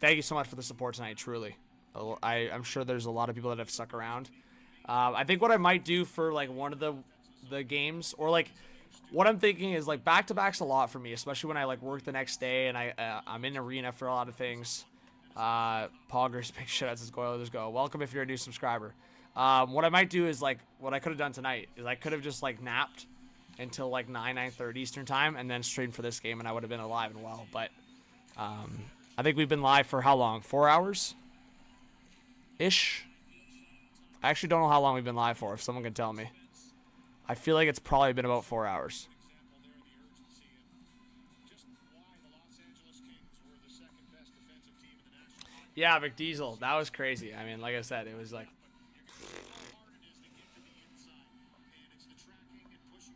Thank you so much for the support tonight, truly. I'm sure there's a lot of people that have stuck around. I think what I might do for like one of the games, or like what I'm thinking is like back-to-back's a lot for me, especially when I like work the next day and I'm in arena for a lot of things. Poggers, big shit out, says go Oilers go. Welcome if you're a new subscriber. What I might do is like what I could have done tonight is I could have just like napped until like 9:30 Eastern time and then streamed for this game and I would have been alive and well. But I think we've been live for how long? 4 hours? Ish. I actually don't know how long we've been live for, if someone can tell me. I feel like it's probably been about 4 hours. Yeah, McDiesel. That was crazy. I mean, like I said, it was like...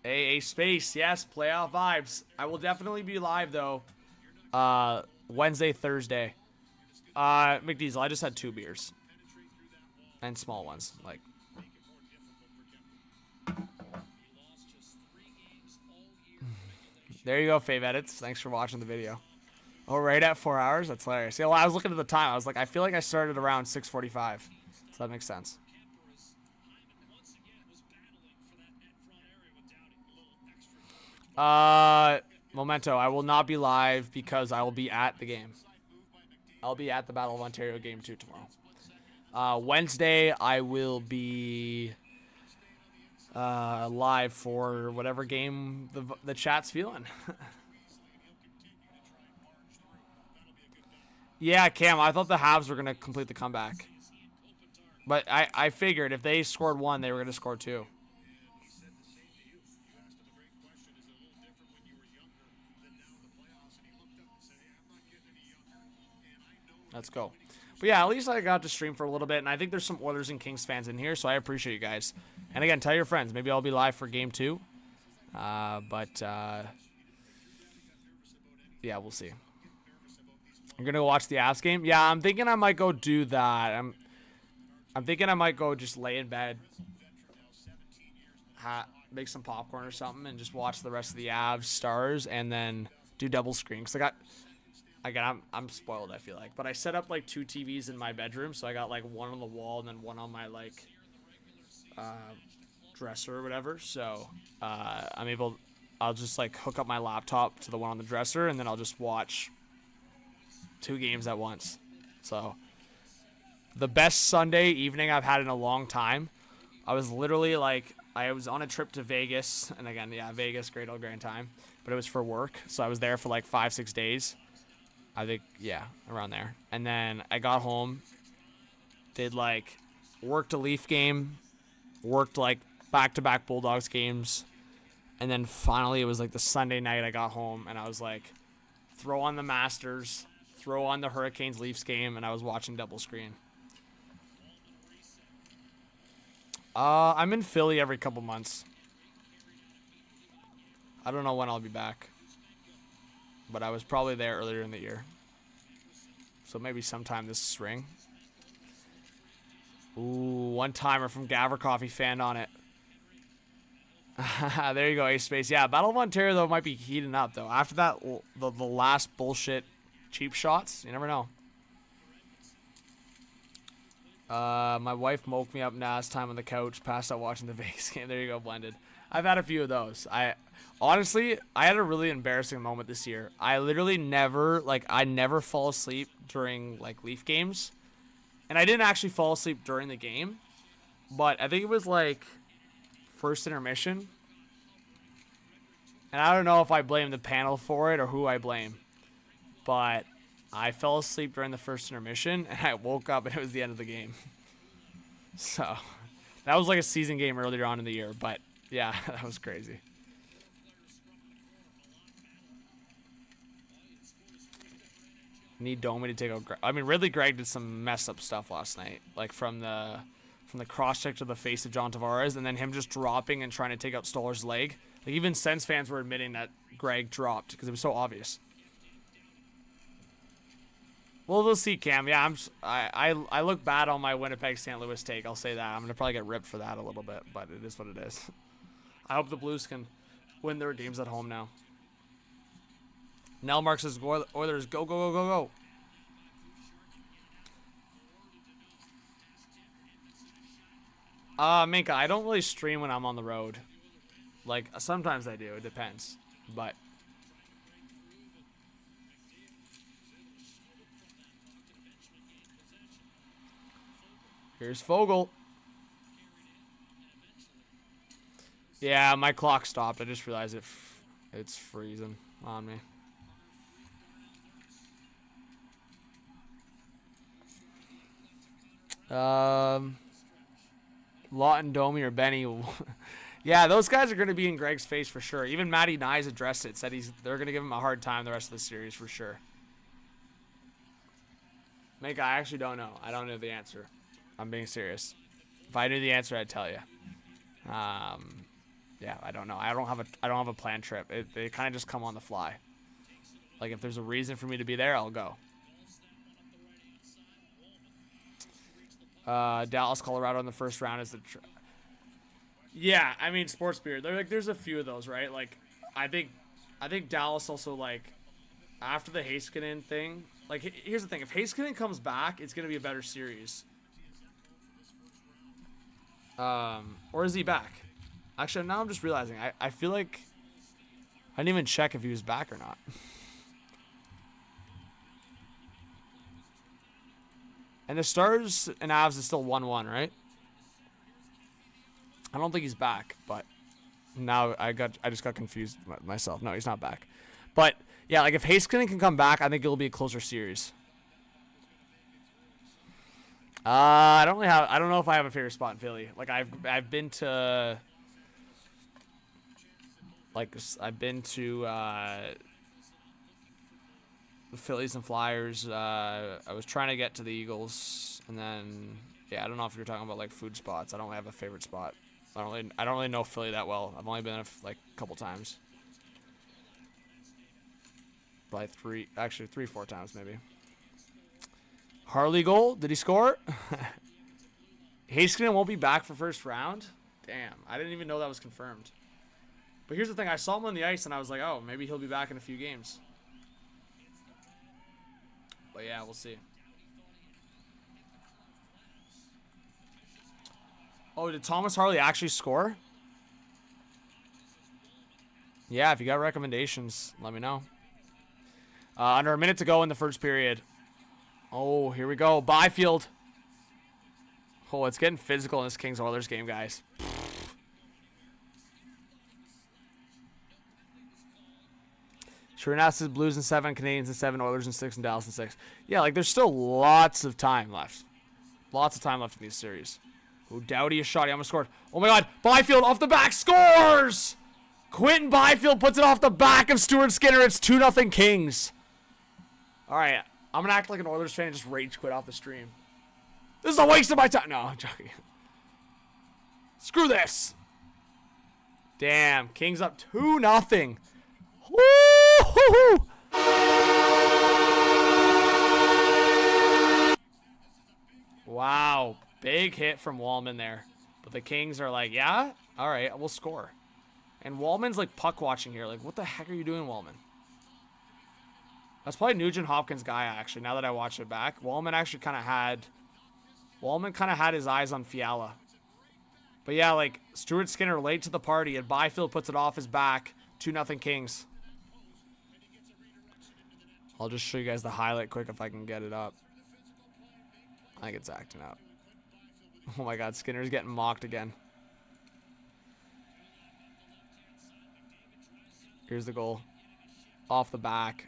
A space. Yes, playoff vibes. I will definitely be live, though. Wednesday, Thursday. McDiesel, I just had 2 beers. And small ones, like. There you go, Fave Edits. Thanks for watching the video. Oh, right at 4 hours? That's hilarious. Yeah, well, I was looking at the time. I was like, I feel like I started around 6:45. So that makes sense. Memento, I will not be live because I will be at the game. I'll be at the Battle of Ontario Game 2 tomorrow. Wednesday, I will be live for whatever game the chat's feeling. Yeah, Cam, I thought the Habs were going to complete the comeback. But I figured if they scored 1, they were going to score 2. Let's go. But yeah, at least I got to stream for a little bit, and I think there's some Oilers and Kings fans in here, so I appreciate you guys. And again, tell your friends. Maybe I'll be live for Game 2. Yeah, we'll see. I'm going to go watch the Avs game. Yeah, I'm thinking I might go do that. I'm thinking I might go just lay in bed, make some popcorn or something, and just watch the rest of the Avs Stars, and then do double screen. Because I'm spoiled, I feel like. But I set up like 2 TVs in my bedroom, so I got like one on the wall and then one on my like dresser or whatever. So I'll just like hook up my laptop to the one on the dresser, and then I'll just watch 2 games at once. So the best Sunday evening I've had in a long time. I was literally like, I was on a trip to Vegas, and again, yeah, Vegas, great old grand time, but it was for work. So I was there for like 5-6 days. I think, yeah, around there. And then I got home, did like, worked a Leaf game, worked like back-to-back Bulldogs games, and then finally it was like the Sunday night I got home and I was like, throw on the Masters, throw on the Hurricanes Leafs game, and I was watching double screen. I'm in Philly every couple months. I don't know when I'll be back, but I was probably there earlier in the year. So maybe sometime this spring. Ooh, one-timer from Gavver Coffee, fan on it. There you go, Ace Space. Yeah, Battle of Ontario, though, might be heating up, though. After that, the last bullshit cheap shots, you never know. My wife moked me up last time on the couch, passed out watching the Vegas game. There you go, Blended. I've had a few of those. Honestly, I had a really embarrassing moment this year. I literally never, I never fall asleep during, Leaf games. And I didn't actually fall asleep during the game. But I think it was, first intermission. And I don't know if I blame the panel for it or who I blame. But I fell asleep during the first intermission, and I woke up, and it was the end of the game. So, that was like a season game earlier on in the year. But, yeah, that was crazy. Need Domi to take out Greg. I mean, Ridley Gregg did some messed up stuff last night. From the cross-check to the face of John Tavares, and then him just dropping and trying to take out Stoller's leg. Even Sens fans were admitting that Gregg dropped because it was so obvious. Well, we'll see, Cam. Yeah, I look bad on my Winnipeg St. Louis take. I'll say that. I'm gonna probably get ripped for that a little bit, but it is what it is. I hope the Blues can win their games at home now. Nell Mark says, Oilers, go, go, go, go, go. Minka, I don't really stream when I'm on the road. Sometimes I do. It depends. But here's Fogle. Yeah, my clock stopped. I just realized it's freezing on me. Lawton, Domi, or Benny. Yeah, those guys are going to be in Greg's face for sure. Even Matty Nyes addressed it, said they're going to give him a hard time the rest of the series for sure. Mike, I actually don't know. I don't know the answer. I'm being serious. If I knew the answer, I'd tell you. Yeah, I don't know. I don't have a planned trip. They kind of just come on the fly. If there's a reason for me to be there, I'll go. Dallas, Colorado in the first round is the. Yeah, I mean, Sports Beer. There's a few of those, right? I think Dallas also after the Heiskanen thing. Here's the thing: if Heiskanen comes back, it's gonna be a better series. Or is he back? Actually, now I'm just realizing. I feel like I didn't even check if he was back or not. And the Stars and Avs is still 1-1, right? I don't think he's back, but now I just got confused myself. No, he's not back. But yeah, if Heiskanen can come back, I think it'll be a closer series. I don't know if I have a favorite spot in Philly. I've been to the Phillies and Flyers. I was trying to get to the Eagles, and then yeah, I don't know if you're talking about food spots. I don't really have a favorite spot. I don't really know Philly that well. I've only been a couple times. By 3-4 times maybe. Harley goal? Did he score? Heiskanen won't be back for first round? Damn, I didn't even know that was confirmed. But here's the thing, I saw him on the ice and I was like, oh, maybe he'll be back in a few games. But yeah, we'll see. Oh, did Thomas Harley actually score? Yeah, if you got recommendations, let me know. Under a minute to go in the first period. Oh, here we go. Byfield. Oh, it's getting physical in this Kings Oilers game, guys. Shornas is Blues in 7, Canadiens in 7, Oilers in 6, and Dallas in 6. Yeah, like there's still lots of time left. Lots of time left in these series. Oh, Doughty a shot. He almost scored. Oh my God. Byfield off the back scores! Quentin Byfield puts it off the back of Stuart Skinner. It's 2-0 Kings. All right. I'm going to act like an Oilers fan and just rage quit off the stream. This is a waste of my time. No, I'm joking. Screw this. Damn. Kings up 2-0. Woo-hoo-hoo. Wow. Big hit from Wallman there. But the Kings are like, yeah? All right, we'll score. And Wallman's like puck watching here. Like, what the heck are you doing, Wallman? That's probably Nugent Hopkins' guy, actually, now that I watch it back. Wallman actually kind of had his eyes on Fiala. But yeah, like, Stuart Skinner late to the party, and Byfield puts it off his back. 2-0 Kings. I'll just show you guys the highlight quick if I can get it up. I think it's acting up. Oh my God, Skinner's getting mocked again. Here's the goal. Off the back.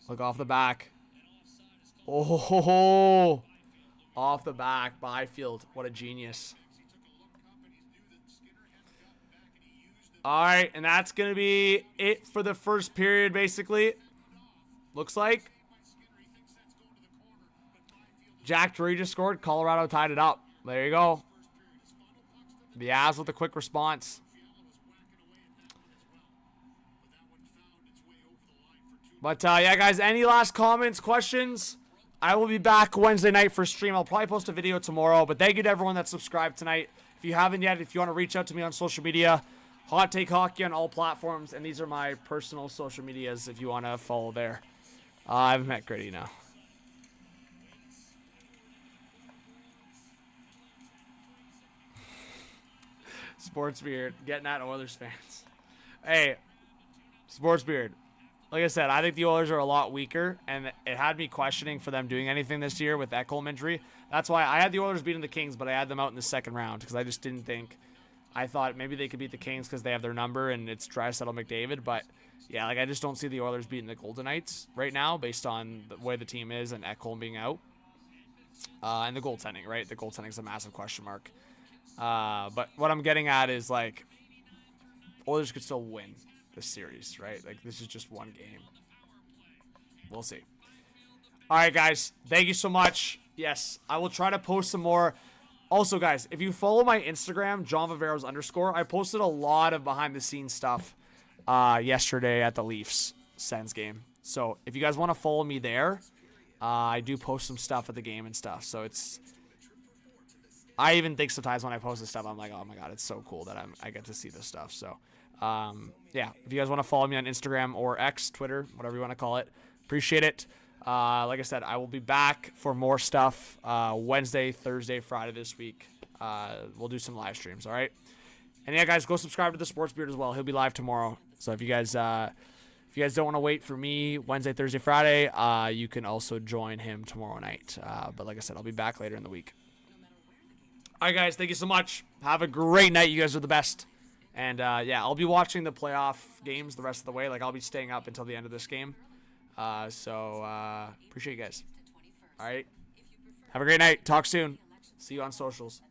Look off the back. Oh, off the back. Byfield. What a genius. All right, and that's going to be it for the first period, basically. Looks like. Jack Drury just scored. Colorado tied it up. There you go. The Avs with a quick response. But, yeah, guys, any last comments, questions? I will be back Wednesday night for stream. I'll probably post a video tomorrow. But thank you to everyone that subscribed tonight. If you haven't yet, if you want to reach out to me on social media, Hot Take Hockey on all platforms. And these are my personal social medias if you want to follow there. I've met Gritty now. Sports Beard, getting at Oilers fans. Hey, Sports Beard. Like I said, I think the Oilers are a lot weaker, and it had me questioning for them doing anything this year with Ekholm injury. That's why I had the Oilers beating the Kings, but I had them out in the second round because I just didn't think. I thought maybe they could beat the Kings because they have their number and it's Draisaitl McDavid, but yeah, like I just don't see the Oilers beating the Golden Knights right now based on the way the team is and Ekholm being out. And the goaltending, right? The goaltending's a massive question mark. But what I'm getting at is like Oilers could still win this series, right? Like this is just one game. We'll see. All right, guys. Thank you so much. Yes, I will try to post some more. Also, guys, if you follow my Instagram, John Viveiros _ I posted a lot of behind-the-scenes stuff yesterday at the Leafs Sens game. So if you guys want to follow me there, I do post some stuff at the game and stuff. So it's... I even think sometimes when I post this stuff, I'm like, oh my God, it's so cool that I get to see this stuff. So, yeah, if you guys want to follow me on Instagram or X, Twitter, whatever you want to call it, appreciate it. Like I said, I will be back for more stuff Wednesday, Thursday, Friday this week. We'll do some live streams, all right? And yeah, guys, go subscribe to the Sports Beard as well. He'll be live tomorrow. So if you guys don't want to wait for me Wednesday, Thursday, Friday, you can also join him tomorrow night. But like I said, I'll be back later in the week. All right, guys, thank you so much. Have a great night. You guys are the best. And, yeah, I'll be watching the playoff games the rest of the way. Like, I'll be staying up until the end of this game. So, appreciate you guys. All right. Have a great night. Talk soon. See you on socials.